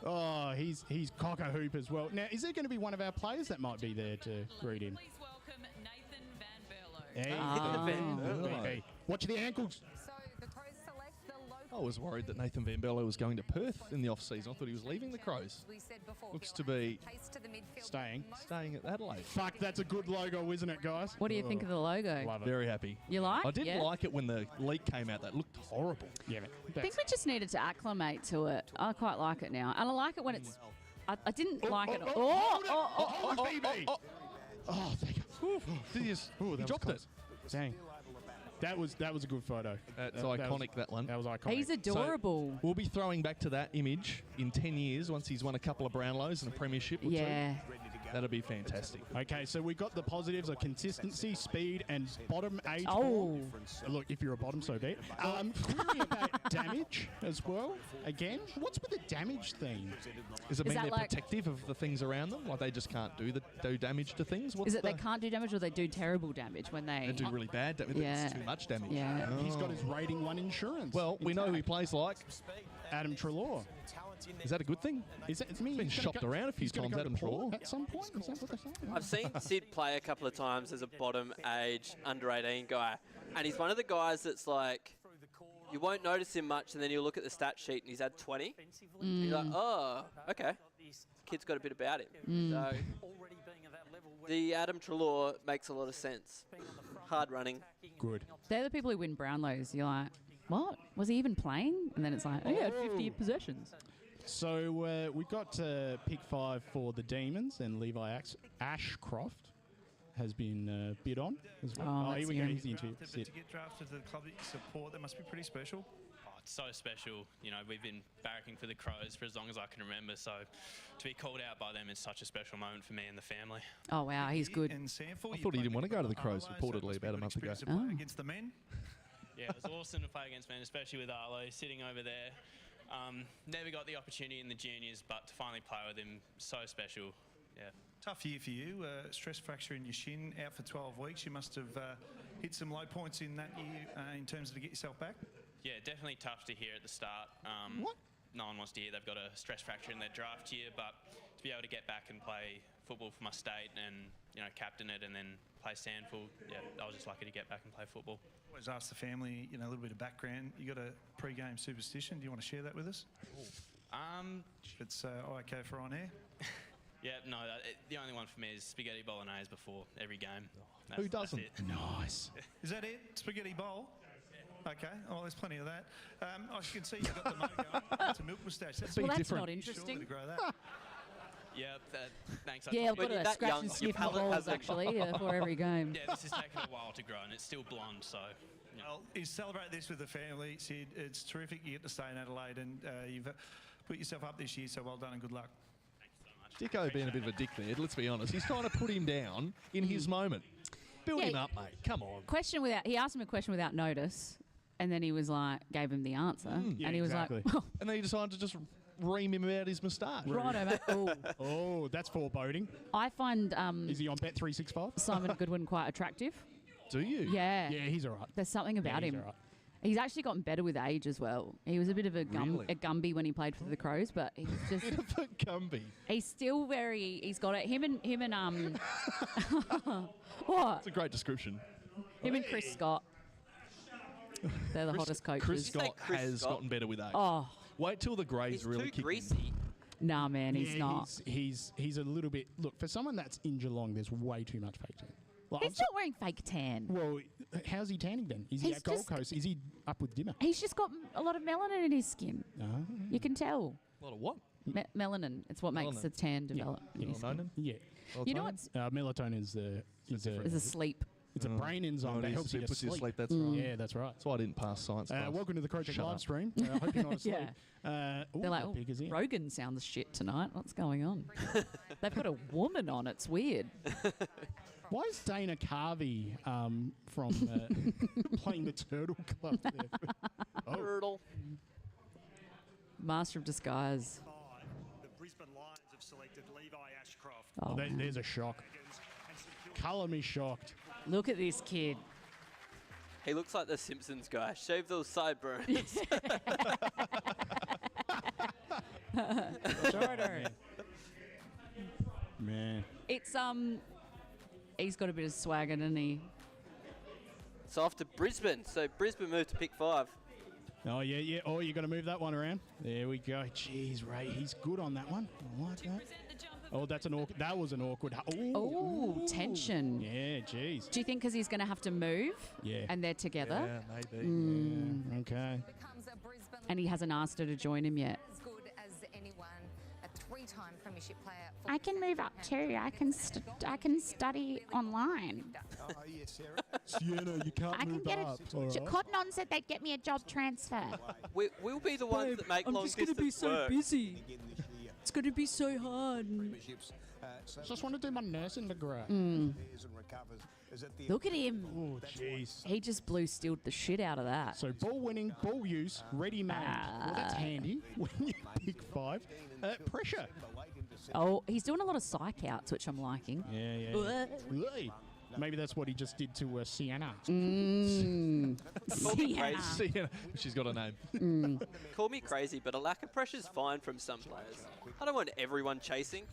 [SPEAKER 1] Oh, he's cock a hoop as well. Now, is there going to be one of our players that might be there to greet him?
[SPEAKER 10] Please welcome Nathan Van Berlo.
[SPEAKER 1] Hey,
[SPEAKER 7] Ah.
[SPEAKER 1] hey, watch the ankles.
[SPEAKER 17] So the Crows select the
[SPEAKER 13] I
[SPEAKER 17] local.
[SPEAKER 13] was worried that Nathan Van Berlo was going to Perth in the off-season. I thought he was leaving the Crows.
[SPEAKER 17] We said before,
[SPEAKER 13] Looks to be
[SPEAKER 17] pace to the midfield.
[SPEAKER 1] Staying.
[SPEAKER 13] staying at Adelaide.
[SPEAKER 1] Fuck, that's a good logo, isn't it, guys?
[SPEAKER 7] What do you think of the logo?
[SPEAKER 1] Love it.
[SPEAKER 13] Very happy.
[SPEAKER 7] You like?
[SPEAKER 13] I didn't
[SPEAKER 7] Yeah.
[SPEAKER 13] like it when the leak came out. That looked horrible.
[SPEAKER 1] Yeah,
[SPEAKER 7] I think we just needed to acclimate to it. I quite like it now. And I like it when it's. I didn't like it.
[SPEAKER 1] BB. Oh, thank you.
[SPEAKER 13] Did he just, he dropped it.
[SPEAKER 1] Dang. That was a good photo.
[SPEAKER 13] That's iconic, that one.
[SPEAKER 1] That was iconic.
[SPEAKER 7] He's adorable.
[SPEAKER 13] So we'll be throwing back to that image in 10 years once he's won a couple of Brownlows and a premiership or
[SPEAKER 7] Yeah.
[SPEAKER 13] two. That'll be fantastic.
[SPEAKER 1] Okay, so we got the positives of consistency, speed, and bottom age.
[SPEAKER 7] Oh.
[SPEAKER 1] Look, if you're a bottom, so be it. Query about damage as well. Again, what's with the damage theme?
[SPEAKER 13] Does it mean
[SPEAKER 7] that
[SPEAKER 13] they're
[SPEAKER 7] like-
[SPEAKER 13] protective of the things around them? Like they just can't do damage to things? What's
[SPEAKER 7] Is it they
[SPEAKER 13] the-
[SPEAKER 7] can't do damage or they do terrible damage when they.
[SPEAKER 13] They do really bad damage.
[SPEAKER 7] Yeah.
[SPEAKER 13] It's too much damage.
[SPEAKER 7] Yeah.
[SPEAKER 1] He's got
[SPEAKER 13] Oh.
[SPEAKER 1] his rating 1 insurance.
[SPEAKER 13] Well, we know who he plays like.
[SPEAKER 1] Adam Treloar.
[SPEAKER 13] Is that a good thing?
[SPEAKER 1] Is it? It's me.
[SPEAKER 13] Been
[SPEAKER 1] He's gonna
[SPEAKER 13] shopped
[SPEAKER 1] go-
[SPEAKER 13] around a few
[SPEAKER 1] he's gonna
[SPEAKER 13] times,
[SPEAKER 1] go
[SPEAKER 13] Adam
[SPEAKER 1] to Port
[SPEAKER 13] Treloar.
[SPEAKER 1] at some point. Is that what they're saying?
[SPEAKER 4] I've seen Sid play a couple of times as a bottom age under 18 guy, and he's one of the guys that's like, you won't notice him much, and then you look at the stat sheet and he's had 20. And you're like, oh, okay. Kid's got a bit about him. So the Adam Treloar makes a lot of sense. Hard running.
[SPEAKER 1] Good.
[SPEAKER 7] They're the people who win Brownlows. You're like, what? Was he even playing? And then it's like, oh, yeah, 50 possessions.
[SPEAKER 1] So we got pick 5 for the Demons, and Levi Ashcroft has been bid on as well.
[SPEAKER 7] Oh,
[SPEAKER 1] Here
[SPEAKER 7] that's
[SPEAKER 1] we go.
[SPEAKER 7] him.
[SPEAKER 1] He's the interview.
[SPEAKER 9] But
[SPEAKER 1] Sit.
[SPEAKER 9] to get drafted to the club that you support, that must be pretty special.
[SPEAKER 18] Oh, it's so special. You know, we've been barracking for the Crows for as long as I can remember. So to be called out by them is such a special moment for me and the family.
[SPEAKER 7] Oh, wow, he's good.
[SPEAKER 9] And Sanford,
[SPEAKER 13] I thought he didn't want to go to the Crows reportedly about a month ago.
[SPEAKER 9] Against the men.
[SPEAKER 18] Yeah, it was awesome to play against men, especially with Arlo sitting over there. Never got the opportunity in the juniors, but to finally play with him, so special. Yeah.
[SPEAKER 9] Tough year for you. Stress fracture in your shin, out for 12 weeks. You must have hit some low points in that year in terms of to get yourself back.
[SPEAKER 18] Yeah, definitely tough to hear at the start.
[SPEAKER 1] What?
[SPEAKER 18] No one wants to hear they've got a stress fracture in their draft year, but to be able to get back and play football for my state and, you know, captain it and then play Sandford, yeah, I was just lucky to get back and play football.
[SPEAKER 9] Always ask the family, you know, a little bit of background. You got a pre-game superstition. Do you want to share that with us? If it's okay for on air.
[SPEAKER 18] Yeah, no, the only one for me is spaghetti bolognese before every game.
[SPEAKER 13] Who doesn't?
[SPEAKER 18] That's it.
[SPEAKER 1] Nice.
[SPEAKER 9] Is that it? Spaghetti bowl? Okay. Oh, there's plenty of that. I can see you've got the motor going. It's a milk moustache. That's
[SPEAKER 7] Well, that's
[SPEAKER 13] different.
[SPEAKER 7] not interesting.
[SPEAKER 9] Sure to grow that.
[SPEAKER 18] Yeah, thanks.
[SPEAKER 7] Yeah, I've got
[SPEAKER 4] When you're
[SPEAKER 7] to
[SPEAKER 4] that
[SPEAKER 7] scratch
[SPEAKER 4] young,
[SPEAKER 7] and
[SPEAKER 4] your
[SPEAKER 7] sniff my
[SPEAKER 4] palate
[SPEAKER 7] balls,
[SPEAKER 4] hasn't-
[SPEAKER 7] actually, for every game.
[SPEAKER 18] Yeah, this has taken a while to grow and it's still blonde, so... Yeah.
[SPEAKER 9] Well, you celebrate this with the family, Sid. It's terrific you get to stay in Adelaide and you've put yourself up this year, so well done and good luck.
[SPEAKER 13] Dicko being a bit of a dick there, let's be honest. He's trying to put him down in his moment. Build him up, mate. Come on.
[SPEAKER 7] He asked him a question without notice, and then he was like, gave him the answer,
[SPEAKER 1] Yeah,
[SPEAKER 7] and he was
[SPEAKER 1] exactly.
[SPEAKER 7] like,
[SPEAKER 13] And then he decided to just ream him about his moustache.
[SPEAKER 7] righto, mate. Oh,
[SPEAKER 1] Oh, that's foreboding.
[SPEAKER 7] I find
[SPEAKER 1] Is he on Bet365?
[SPEAKER 7] Simon Goodwin quite attractive.
[SPEAKER 13] Do you?
[SPEAKER 7] Yeah.
[SPEAKER 1] Yeah, he's all right.
[SPEAKER 7] There's something about
[SPEAKER 1] he's
[SPEAKER 7] him.
[SPEAKER 1] all right.
[SPEAKER 7] He's actually gotten better with age as well. He was a bit of a
[SPEAKER 13] Really?
[SPEAKER 7] Gumby when he played for the Crows, but he's just
[SPEAKER 13] Gumby.
[SPEAKER 7] he's still very. He's got it. Him and what?
[SPEAKER 13] That's a great description.
[SPEAKER 7] Him and Chris Scott. They're the hottest coaches.
[SPEAKER 13] Chris Scott
[SPEAKER 4] Chris
[SPEAKER 13] has
[SPEAKER 4] Scott?
[SPEAKER 13] gotten better with age.
[SPEAKER 7] Oh
[SPEAKER 13] Wait till the greys
[SPEAKER 4] He's
[SPEAKER 13] really
[SPEAKER 4] too
[SPEAKER 13] kick in.
[SPEAKER 4] greasy.
[SPEAKER 7] nah, man, he's
[SPEAKER 1] Yeah,
[SPEAKER 7] not.
[SPEAKER 1] He's a little bit. Look, for someone that's in Geelong, there's way too much fake tan. Like,
[SPEAKER 7] He's not wearing fake tan.
[SPEAKER 1] well, how's he tanning then? Is he
[SPEAKER 7] He's
[SPEAKER 1] at Gold
[SPEAKER 7] just-
[SPEAKER 1] Coast? Is he up with Dimmer?
[SPEAKER 7] He's just got a lot of melanin in his skin.
[SPEAKER 1] Oh.
[SPEAKER 7] You can tell.
[SPEAKER 13] A lot of what?
[SPEAKER 7] Melanin. It's what makes
[SPEAKER 13] Melanin.
[SPEAKER 7] the tan develop. in his skin.
[SPEAKER 13] Melatonin?
[SPEAKER 1] Yeah.
[SPEAKER 7] You know what's
[SPEAKER 1] Melatonin is
[SPEAKER 7] is a sleep.
[SPEAKER 1] it's a brain enzyme that helps you to
[SPEAKER 13] puts you to
[SPEAKER 1] sleep.
[SPEAKER 13] sleep. That's right.
[SPEAKER 1] Yeah, that's right.
[SPEAKER 13] That's why I didn't pass science class.
[SPEAKER 1] Welcome to the Crowject
[SPEAKER 13] Shut
[SPEAKER 1] live
[SPEAKER 13] up.
[SPEAKER 1] stream. I hope you're not asleep.
[SPEAKER 7] Yeah.
[SPEAKER 1] Ooh,
[SPEAKER 7] They're like,
[SPEAKER 1] how
[SPEAKER 7] oh,
[SPEAKER 1] big is he?
[SPEAKER 7] Rogan sounds shit tonight. What's going on? They've got a woman on. It's weird.
[SPEAKER 1] Why is Dana Carvey from playing the Turtle Club there?
[SPEAKER 4] Turtle.
[SPEAKER 7] Master of Disguise.
[SPEAKER 12] The Brisbane Lions have selected Levi Ashcroft.
[SPEAKER 7] Oh, man.
[SPEAKER 1] There's a shock. Colour me shocked.
[SPEAKER 7] Look at this kid.
[SPEAKER 4] He looks like the Simpsons guy. Shave those sideburns.
[SPEAKER 7] Shorter.
[SPEAKER 1] Man.
[SPEAKER 7] It's he's got a bit of swagger, doesn't he?
[SPEAKER 4] So off to Brisbane. So Brisbane moved to pick 5.
[SPEAKER 1] Oh, yeah, yeah. Oh, you're going to move that one around. There we go. Jeez, Ray, he's good on that one. I like that. Oh, that's an awkward. That was an awkward.
[SPEAKER 7] Oh, tension.
[SPEAKER 1] Yeah, jeez.
[SPEAKER 7] Do you think because he's going to have to move?
[SPEAKER 1] Yeah.
[SPEAKER 7] And they're together?
[SPEAKER 13] Yeah, maybe.
[SPEAKER 1] Yeah, okay.
[SPEAKER 7] And he hasn't asked her to join him yet.
[SPEAKER 17] As good as anyone, a 3-time premiership player.
[SPEAKER 5] I can move up too. I can study online.
[SPEAKER 19] Oh, yes, Sarah.
[SPEAKER 1] Sienna, you can't
[SPEAKER 5] I can
[SPEAKER 1] move
[SPEAKER 5] get
[SPEAKER 1] up.
[SPEAKER 5] a. Cotton On said they'd get me a job transfer.
[SPEAKER 4] We'll be the ones that make long distance work.
[SPEAKER 7] busy. It's going to be so hard.
[SPEAKER 1] Just want to do my nursing degree.
[SPEAKER 7] Look at him.
[SPEAKER 1] Oh, jeez.
[SPEAKER 7] He just blue stilled the shit out of that.
[SPEAKER 1] So ball winning, ball use, ready made. Well, that's handy when you pick 5. Pressure.
[SPEAKER 7] Oh, he's doing a lot of psych outs, which I'm liking.
[SPEAKER 1] Yeah. Hey. Maybe that's what he just did to Sienna.
[SPEAKER 4] Call me
[SPEAKER 7] Sienna.
[SPEAKER 4] crazy.
[SPEAKER 13] Yeah, she's got a name.
[SPEAKER 4] Call me crazy, but a lack of pressure is fine from some players. I don't want everyone chasing.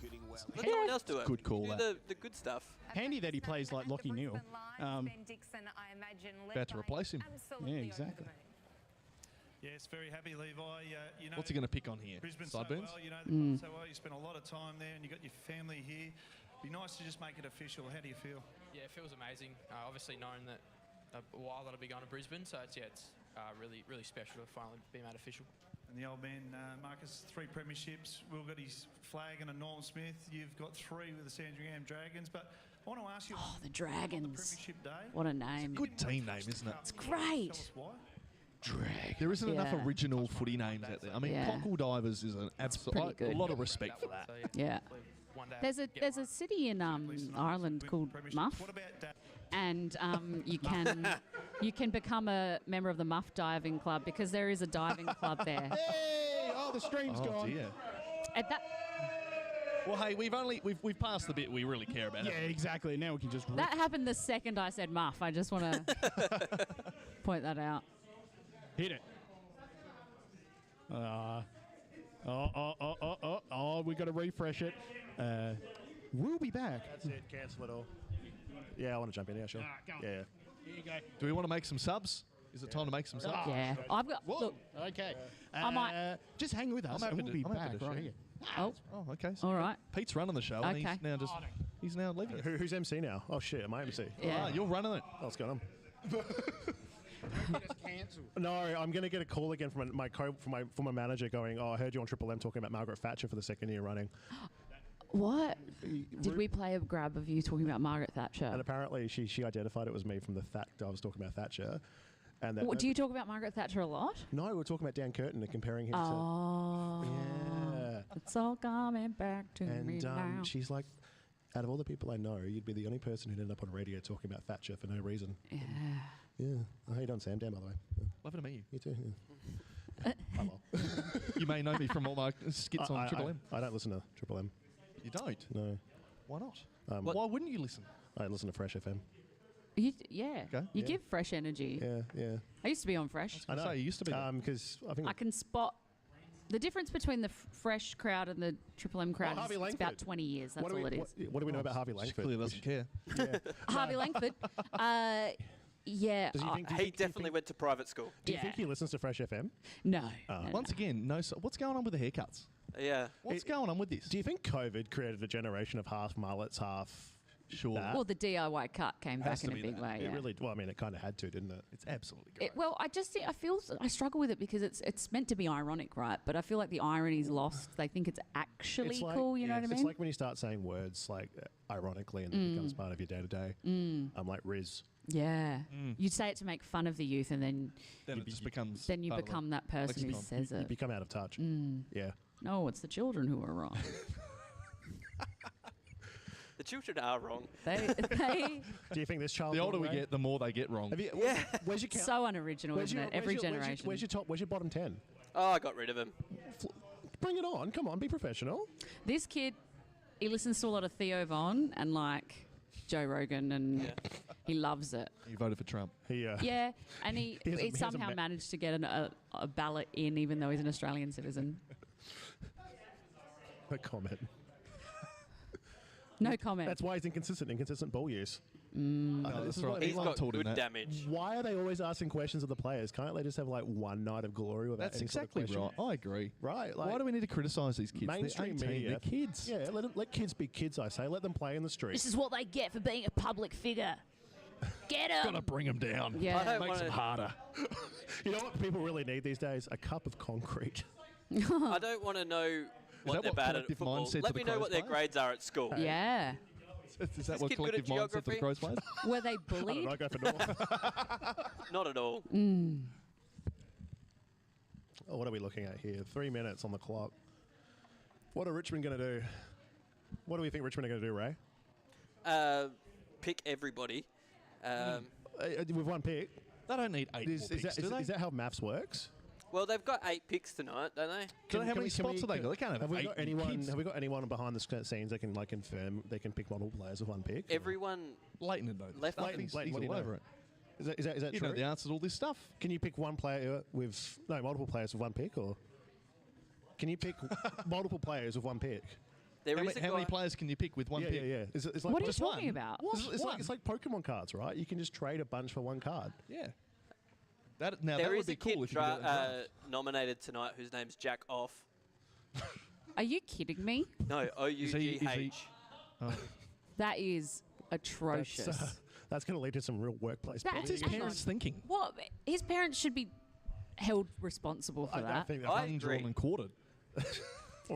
[SPEAKER 4] Let someone else do it.
[SPEAKER 13] Good call,
[SPEAKER 4] Do
[SPEAKER 13] that.
[SPEAKER 4] the good stuff.
[SPEAKER 1] Handy that he plays like Lockie Neal.
[SPEAKER 17] Ben Dixon, I imagine, led
[SPEAKER 13] About to
[SPEAKER 17] by
[SPEAKER 13] replace him.
[SPEAKER 17] absolutely
[SPEAKER 1] Yeah, exactly.
[SPEAKER 17] over
[SPEAKER 9] Yes, very happy, Levi. You know,
[SPEAKER 13] What's he going to pick on here?
[SPEAKER 9] Brisbane so
[SPEAKER 13] Sideburns?
[SPEAKER 9] well, you know the club so well. You spent a lot of time there, and you got your family here. Be nice to just make it official. How do you feel?
[SPEAKER 20] Yeah, it feels amazing. Obviously, knowing that a while that I'll be going to Brisbane, so it's really really special to finally be made official.
[SPEAKER 9] And the old man, Marcus, 3 premierships. Will got his flag and a Norm Smith. You've got 3 with the Sandringham Dragons. But I want to ask you.
[SPEAKER 7] Oh, the Dragons.
[SPEAKER 9] Premiership Day.
[SPEAKER 7] What a name.
[SPEAKER 13] Good team name, isn't it?
[SPEAKER 7] It's great.
[SPEAKER 9] Tell us why.
[SPEAKER 13] There isn't enough
[SPEAKER 7] Yeah.
[SPEAKER 13] original footy names out there. I mean,
[SPEAKER 7] Yeah.
[SPEAKER 13] Cockle Divers is an absolute
[SPEAKER 7] pretty
[SPEAKER 13] a
[SPEAKER 7] good.
[SPEAKER 13] lot of respect for that.
[SPEAKER 7] Yeah. There's a city in Ireland called Muff, and you can become a member of the Muff Diving Club because there is a diving club there.
[SPEAKER 1] Hey! Oh, the stream's gone.
[SPEAKER 13] Dear.
[SPEAKER 7] At that
[SPEAKER 13] Well, hey, we've passed the bit we really care about.
[SPEAKER 1] Yeah, exactly. Now we can just.
[SPEAKER 7] that happened the second I said Muff. I just want to point that out.
[SPEAKER 1] Hit it. We got to refresh it. We'll be back.
[SPEAKER 2] That's it. Cancel it all. Yeah, I want to jump in. Yeah, sure.
[SPEAKER 1] Go on.
[SPEAKER 2] Yeah.
[SPEAKER 1] Here you go.
[SPEAKER 13] Do we want to make some subs? Is it time to make some subs?
[SPEAKER 7] Yeah, I've got. Look,
[SPEAKER 1] Okay.
[SPEAKER 7] I might-
[SPEAKER 1] Just hang with us.
[SPEAKER 13] I'm happy
[SPEAKER 1] and we'll
[SPEAKER 13] to-
[SPEAKER 1] be
[SPEAKER 13] I'm happy
[SPEAKER 1] back
[SPEAKER 13] to
[SPEAKER 1] right
[SPEAKER 13] share.
[SPEAKER 1] here.
[SPEAKER 7] oh,
[SPEAKER 13] Oh, okay. So
[SPEAKER 7] all right.
[SPEAKER 13] Pete's running the show, and
[SPEAKER 7] Okay.
[SPEAKER 13] he's now leaving.
[SPEAKER 2] Who's MC now? Oh shit, am I MC?
[SPEAKER 7] Yeah.
[SPEAKER 13] Ah, you're running it.
[SPEAKER 2] Oh, what's going on?
[SPEAKER 1] Just cancel.
[SPEAKER 2] No, I'm going to get a call again from my former manager going, oh, I heard you on Triple M talking about Margaret Thatcher for the second year running.
[SPEAKER 7] What? Did we play a grab of you talking about Margaret Thatcher?
[SPEAKER 2] And apparently she identified it was me from the fact I was talking about Thatcher. And that
[SPEAKER 7] What, do you talk about Margaret Thatcher a lot?
[SPEAKER 2] No, we were talking about Dan Curtin and comparing him
[SPEAKER 7] Oh.
[SPEAKER 2] to... Yeah.
[SPEAKER 7] It's all coming back to me
[SPEAKER 2] And
[SPEAKER 7] now.
[SPEAKER 2] she's like, out of all the people I know, you'd be the only person who'd end up on radio talking about Thatcher for no reason.
[SPEAKER 7] Yeah.
[SPEAKER 2] Yeah. Oh, how you doing, Sam? Dan, by the way. Yeah.
[SPEAKER 13] Lovely to meet you.
[SPEAKER 2] You too. Yeah. Oh, well.
[SPEAKER 13] You may know me from all my skits on Triple M.
[SPEAKER 2] I don't listen to Triple M.
[SPEAKER 13] You don't?
[SPEAKER 2] No.
[SPEAKER 13] Why not?
[SPEAKER 2] Why
[SPEAKER 13] wouldn't you listen?
[SPEAKER 2] I listen to Fresh FM.
[SPEAKER 7] Yeah.
[SPEAKER 2] Okay.
[SPEAKER 7] You
[SPEAKER 2] Yeah.
[SPEAKER 7] give fresh energy.
[SPEAKER 2] Yeah, yeah.
[SPEAKER 7] I used to be on Fresh.
[SPEAKER 2] I know.
[SPEAKER 13] Say, you used to be there.
[SPEAKER 2] Because I think
[SPEAKER 7] I can spot the difference between the Fresh crowd and the Triple M crowd.
[SPEAKER 2] Harvey
[SPEAKER 7] Is it's about
[SPEAKER 2] Langford.
[SPEAKER 7] 20 years. That's all it is.
[SPEAKER 2] What do we know about Harvey
[SPEAKER 13] She
[SPEAKER 2] Langford?
[SPEAKER 13] clearly doesn't care.
[SPEAKER 2] Yeah.
[SPEAKER 7] Harvey Langford. Yeah.
[SPEAKER 2] Does he think,
[SPEAKER 4] He definitely went to private school.
[SPEAKER 2] do you
[SPEAKER 7] Yeah.
[SPEAKER 2] think he listens to Fresh FM?
[SPEAKER 7] No.
[SPEAKER 2] Oh.
[SPEAKER 13] Once again, what's going on with the haircuts?
[SPEAKER 4] Yeah.
[SPEAKER 13] What's going on with this?
[SPEAKER 2] Do you think COVID created a generation of half mullets, half...
[SPEAKER 13] Sure.
[SPEAKER 2] that?
[SPEAKER 7] Well, the DIY cut came
[SPEAKER 13] Has
[SPEAKER 7] back
[SPEAKER 13] to
[SPEAKER 7] in a
[SPEAKER 13] be
[SPEAKER 7] big
[SPEAKER 13] that.
[SPEAKER 7] way.
[SPEAKER 2] It
[SPEAKER 7] Yeah.
[SPEAKER 2] really... Well, I mean, it kind of had to, didn't it?
[SPEAKER 13] It's absolutely great.
[SPEAKER 7] Well, I just I feel I struggle with it because it's meant to be ironic, right? But I feel like the irony's lost. They think it's actually
[SPEAKER 2] It's like-
[SPEAKER 7] cool. You know what I mean?
[SPEAKER 2] It's like when you start saying words like ironically and it becomes part of your day to day. I'm like Riz.
[SPEAKER 7] Yeah. You say it to make fun of the youth, and then
[SPEAKER 13] Then it just becomes.
[SPEAKER 7] you
[SPEAKER 13] part of the
[SPEAKER 7] become that person who
[SPEAKER 13] lexicon.
[SPEAKER 7] says
[SPEAKER 2] You
[SPEAKER 7] it.
[SPEAKER 2] become out of touch. Yeah.
[SPEAKER 7] No, it's the children who are wrong.
[SPEAKER 4] The children are wrong.
[SPEAKER 7] they
[SPEAKER 2] Do you think this child?
[SPEAKER 13] The older we get, the more they get wrong.
[SPEAKER 4] Yeah.
[SPEAKER 2] Where's your count?
[SPEAKER 7] so unoriginal, isn't it? Every generation.
[SPEAKER 2] Where's your top? Where's your bottom 10?
[SPEAKER 4] Oh, I got rid of him.
[SPEAKER 2] Bring it on! Come on, be professional.
[SPEAKER 7] This kid, he listens to a lot of Theo Von and like Joe Rogan, and he loves it.
[SPEAKER 13] He voted for Trump.
[SPEAKER 7] Yeah, and he
[SPEAKER 2] hasn't
[SPEAKER 7] somehow
[SPEAKER 2] met-
[SPEAKER 7] managed to get a ballot in, even though he's an Australian citizen.
[SPEAKER 2] No comment.
[SPEAKER 7] No comment.
[SPEAKER 2] That's why he's inconsistent. Inconsistent ball use.
[SPEAKER 13] No,
[SPEAKER 2] this
[SPEAKER 13] that's
[SPEAKER 2] is
[SPEAKER 13] right.
[SPEAKER 2] what-
[SPEAKER 4] He's
[SPEAKER 13] Elon
[SPEAKER 4] got
[SPEAKER 13] told him
[SPEAKER 4] good
[SPEAKER 13] that.
[SPEAKER 4] damage.
[SPEAKER 2] Why are they always asking questions of the players? Can't they just have like one night of glory without
[SPEAKER 13] That's
[SPEAKER 2] any
[SPEAKER 13] exactly
[SPEAKER 2] sort of question?
[SPEAKER 13] right. I agree.
[SPEAKER 2] Right. Like
[SPEAKER 13] Why do we need to criticise these kids?
[SPEAKER 2] mainstream
[SPEAKER 13] They're 18.
[SPEAKER 2] media?
[SPEAKER 13] They're kids.
[SPEAKER 2] Yeah, let kids be kids. I say, let them play in the street.
[SPEAKER 7] This is what they get for being a public figure. Get him.
[SPEAKER 13] Gotta bring them down.
[SPEAKER 7] Yeah.
[SPEAKER 4] I don't
[SPEAKER 13] Makes them
[SPEAKER 4] wanna-
[SPEAKER 13] harder.
[SPEAKER 2] You know what people really need these days? A cup of concrete.
[SPEAKER 4] I don't want to know what
[SPEAKER 13] that
[SPEAKER 4] they're
[SPEAKER 13] what
[SPEAKER 4] bad at
[SPEAKER 13] collective
[SPEAKER 4] football.
[SPEAKER 13] mindset
[SPEAKER 4] Let
[SPEAKER 13] to
[SPEAKER 4] me
[SPEAKER 13] the
[SPEAKER 4] know what their
[SPEAKER 13] Crows
[SPEAKER 4] grades are at school.
[SPEAKER 7] Yeah.
[SPEAKER 13] Is that
[SPEAKER 4] this
[SPEAKER 13] what
[SPEAKER 4] kid good at
[SPEAKER 13] collective mindset to the
[SPEAKER 4] geography?
[SPEAKER 13] Crows plays?
[SPEAKER 7] Were they
[SPEAKER 2] I don't
[SPEAKER 7] bullied?
[SPEAKER 2] know. Go for North.
[SPEAKER 4] Not at all.
[SPEAKER 2] Oh, what are we looking at here? 3 minutes on the clock. What are Richmond going to do? What do we think Richmond are going to do, Ray?
[SPEAKER 4] Pick everybody.
[SPEAKER 2] With one pick.
[SPEAKER 13] They don't need 8 more picks, do they?
[SPEAKER 2] Is that how maths works?
[SPEAKER 4] Well, they've got 8 picks tonight, don't they?
[SPEAKER 13] How many spots have they got? They can't have
[SPEAKER 2] Have we
[SPEAKER 13] 8
[SPEAKER 2] got anyone?
[SPEAKER 13] kids.
[SPEAKER 2] Have we got anyone behind the scenes that can like confirm they can pick multiple players with one pick?
[SPEAKER 4] Everyone
[SPEAKER 13] Leighton would know this
[SPEAKER 4] Left
[SPEAKER 13] stuff.
[SPEAKER 4] Leighton,
[SPEAKER 13] He's
[SPEAKER 2] what do you
[SPEAKER 13] all
[SPEAKER 2] know?
[SPEAKER 13] over it.
[SPEAKER 2] Is that
[SPEAKER 13] You
[SPEAKER 2] true?
[SPEAKER 13] know the answer to all this stuff.
[SPEAKER 2] Can you pick one player with multiple players with one pick, or can you pick multiple players with one pick?
[SPEAKER 4] there
[SPEAKER 13] How
[SPEAKER 4] is
[SPEAKER 13] many,
[SPEAKER 4] a
[SPEAKER 13] how many
[SPEAKER 4] guy.
[SPEAKER 13] players can you pick with one
[SPEAKER 2] yeah,
[SPEAKER 13] pick?
[SPEAKER 2] yeah. It's like
[SPEAKER 7] What are you
[SPEAKER 13] Just
[SPEAKER 7] talking
[SPEAKER 13] one.
[SPEAKER 7] about?
[SPEAKER 2] It's like Pokemon cards, right? You can just trade a bunch for one card.
[SPEAKER 13] Yeah. Now
[SPEAKER 4] There
[SPEAKER 13] that would
[SPEAKER 4] is
[SPEAKER 13] be
[SPEAKER 4] a kid
[SPEAKER 13] cool if you could get that draft.
[SPEAKER 4] nominated tonight whose name's Jack Off.
[SPEAKER 7] Are you kidding me?
[SPEAKER 4] No, O-U-G-H.
[SPEAKER 7] That is atrocious.
[SPEAKER 2] That's going to lead to some real workplace.
[SPEAKER 7] That-
[SPEAKER 13] What's his
[SPEAKER 7] hang
[SPEAKER 13] parents
[SPEAKER 7] on.
[SPEAKER 13] thinking?
[SPEAKER 7] What? His parents should be held responsible for
[SPEAKER 2] I
[SPEAKER 7] that.
[SPEAKER 2] think
[SPEAKER 4] I
[SPEAKER 13] Undrawn
[SPEAKER 4] agree.
[SPEAKER 13] and quartered.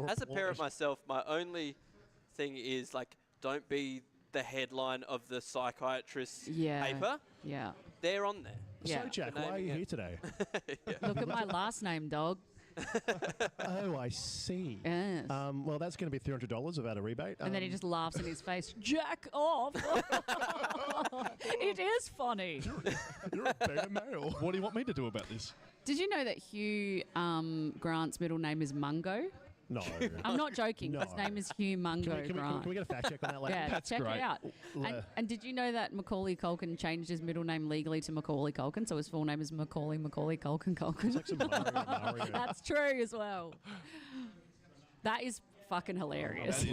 [SPEAKER 4] As a parent myself, my only thing is like, don't be the headline of the psychiatrist's
[SPEAKER 7] Yeah.
[SPEAKER 4] paper.
[SPEAKER 7] Yeah.
[SPEAKER 4] They're on there.
[SPEAKER 7] Yeah.
[SPEAKER 2] So, Jack, why are you here today?
[SPEAKER 7] Look at my last name, dog.
[SPEAKER 2] Oh, I see.
[SPEAKER 7] Yes.
[SPEAKER 2] Well, that's going to be $300 without a rebate.
[SPEAKER 7] And then he just laughs in his face. Jack off. It is funny.
[SPEAKER 2] You're a beta male.
[SPEAKER 13] What do you want me to do about this?
[SPEAKER 7] Did you know that Hugh Grant's middle name is Mungo?
[SPEAKER 2] No.
[SPEAKER 7] I'm not joking. His
[SPEAKER 2] No.
[SPEAKER 7] name is Hugh Mungo Grant.
[SPEAKER 2] Can we get a fact check on that later?
[SPEAKER 7] Yeah,
[SPEAKER 13] That's
[SPEAKER 7] check
[SPEAKER 13] great.
[SPEAKER 7] it out. And did you know that Macaulay Culkin changed his middle name legally to Macaulay Culkin, so his full name is Macaulay Culkin Culkin? That's true as well. That is fucking hilarious.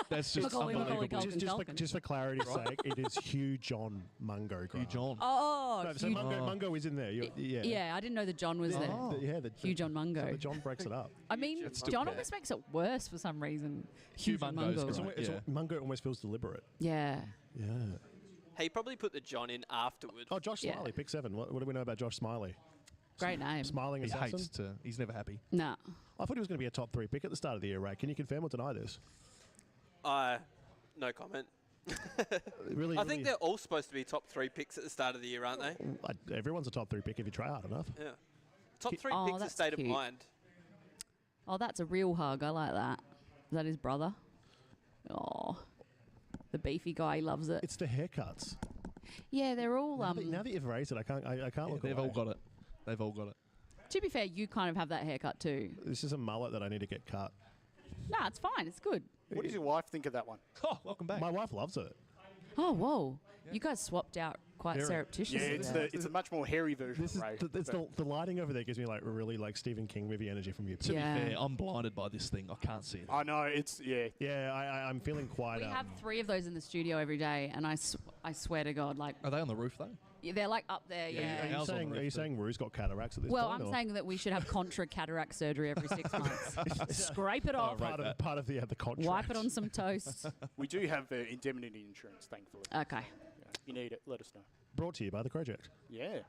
[SPEAKER 13] That's just
[SPEAKER 7] Macaulay
[SPEAKER 13] unbelievable.
[SPEAKER 7] Culkin.
[SPEAKER 2] Just for clarity's sake, it is Hugh John Mungo Grant.
[SPEAKER 13] Hugh John.
[SPEAKER 7] Oh,
[SPEAKER 2] No, so
[SPEAKER 7] Hugh-
[SPEAKER 2] Mungo is in there. Yeah.
[SPEAKER 7] yeah, I didn't know the John was there. Hugh John Mungo.
[SPEAKER 2] So the John breaks it up.
[SPEAKER 7] I mean, John almost makes it worse for some reason. Hugh Mungo.
[SPEAKER 2] Mungo almost feels deliberate.
[SPEAKER 7] Yeah.
[SPEAKER 2] Yeah.
[SPEAKER 4] He probably put the John in afterward.
[SPEAKER 2] Oh, Josh
[SPEAKER 7] Yeah.
[SPEAKER 2] Smiley, pick 7. What do we know about Josh Smiley?
[SPEAKER 7] Great name.
[SPEAKER 2] Smiling
[SPEAKER 13] He
[SPEAKER 2] assassin.
[SPEAKER 13] hates to. He's never happy.
[SPEAKER 7] No.
[SPEAKER 2] I thought he was going to be a top 3 pick at the start of the year, Ray. Can you confirm or deny this?
[SPEAKER 4] No comment.
[SPEAKER 2] Really,
[SPEAKER 4] I think they're all supposed to be top 3 picks at the start of the year, aren't they?
[SPEAKER 2] Everyone's a top 3 pick if you try hard enough.
[SPEAKER 4] Yeah. Top 3
[SPEAKER 7] Oh,
[SPEAKER 4] picks of
[SPEAKER 7] that's
[SPEAKER 4] state
[SPEAKER 7] cute.
[SPEAKER 4] of mind.
[SPEAKER 7] Oh, that's a real hug. I like that. Is that his brother? Oh, the beefy guy. He loves it.
[SPEAKER 2] It's the haircuts.
[SPEAKER 7] Yeah, they're all.
[SPEAKER 2] Now that you've raised it, I can't look
[SPEAKER 13] They've
[SPEAKER 2] away.
[SPEAKER 13] all got it. They've all got it.
[SPEAKER 7] To be fair, you kind of have that haircut too.
[SPEAKER 2] This is a mullet that I need to get cut.
[SPEAKER 7] Nah, it's fine. It's good.
[SPEAKER 19] What does your wife think of that one?
[SPEAKER 13] Oh, welcome back.
[SPEAKER 2] My wife loves it.
[SPEAKER 7] Oh, whoa. You guys swapped out quite
[SPEAKER 2] Very.
[SPEAKER 7] surreptitiously.
[SPEAKER 19] Yeah, it's a much more hairy version.
[SPEAKER 2] This is
[SPEAKER 19] Ray,
[SPEAKER 2] the lighting over there gives me like really like Stephen King movie energy from you.
[SPEAKER 13] To be fair, I'm blinded by this thing. I can't see it.
[SPEAKER 19] I know it's
[SPEAKER 2] Yeah, I'm feeling quite.
[SPEAKER 7] We have 3 of those in the studio every day, and I swear to God, like
[SPEAKER 13] Are they on the roof though?
[SPEAKER 7] yeah, they're like up there. Yeah.
[SPEAKER 2] Are you saying Rue's got cataracts at this
[SPEAKER 7] Well,
[SPEAKER 2] point?
[SPEAKER 7] I'm
[SPEAKER 2] or-
[SPEAKER 7] saying that we should have contra cataract surgery every 6 months. Scrape it off.
[SPEAKER 2] part of the contract.
[SPEAKER 7] Wipe it on some toast.
[SPEAKER 19] We do have indemnity insurance, thankfully.
[SPEAKER 7] Okay.
[SPEAKER 19] If you need it, let us know.
[SPEAKER 2] Brought to you by the Crowject.
[SPEAKER 19] Yeah.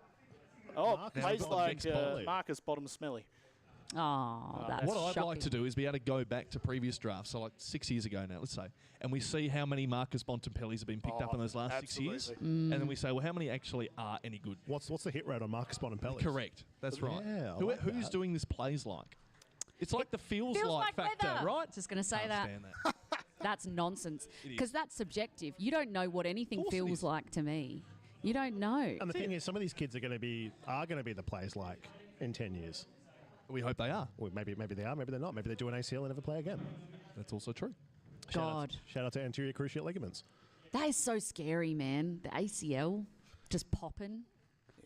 [SPEAKER 19] Oh,
[SPEAKER 2] Marcus
[SPEAKER 19] plays
[SPEAKER 2] Bottom
[SPEAKER 19] like
[SPEAKER 2] Big Spotlight.
[SPEAKER 19] Marcus Bottom Smelly.
[SPEAKER 7] Oh, that's
[SPEAKER 13] What I'd
[SPEAKER 7] shocking.
[SPEAKER 13] like to do is be able to go back to previous drafts, so like 6 years ago now, let's say, and we see how many Marcus Bontempellis have been picked up in those last 6 years,
[SPEAKER 2] absolutely.
[SPEAKER 13] and then we say, well, how many actually are any good?
[SPEAKER 2] What's the hit rate on Marcus Bontempelli?
[SPEAKER 13] Correct. That's right.
[SPEAKER 2] Yeah, I
[SPEAKER 13] Who's
[SPEAKER 2] like that.
[SPEAKER 13] doing this plays like? It's like the feels like factor,
[SPEAKER 7] weather.
[SPEAKER 13] right?
[SPEAKER 7] Just going to say
[SPEAKER 13] Can't
[SPEAKER 7] that.
[SPEAKER 13] stand that.
[SPEAKER 7] That's nonsense.
[SPEAKER 13] It is.
[SPEAKER 7] Because that's subjective. You don't know what anything
[SPEAKER 2] course it
[SPEAKER 7] feels
[SPEAKER 2] is.
[SPEAKER 7] like to me. You don't know.
[SPEAKER 2] And the thing is, some of these kids are going to be the players like in 10 years.
[SPEAKER 13] We hope they are.
[SPEAKER 2] Well, maybe they are, maybe they're not. Maybe they do an ACL and never play again.
[SPEAKER 13] That's also true.
[SPEAKER 7] God.
[SPEAKER 2] Shout out to anterior cruciate ligaments.
[SPEAKER 7] That is so scary, man. The ACL just popping.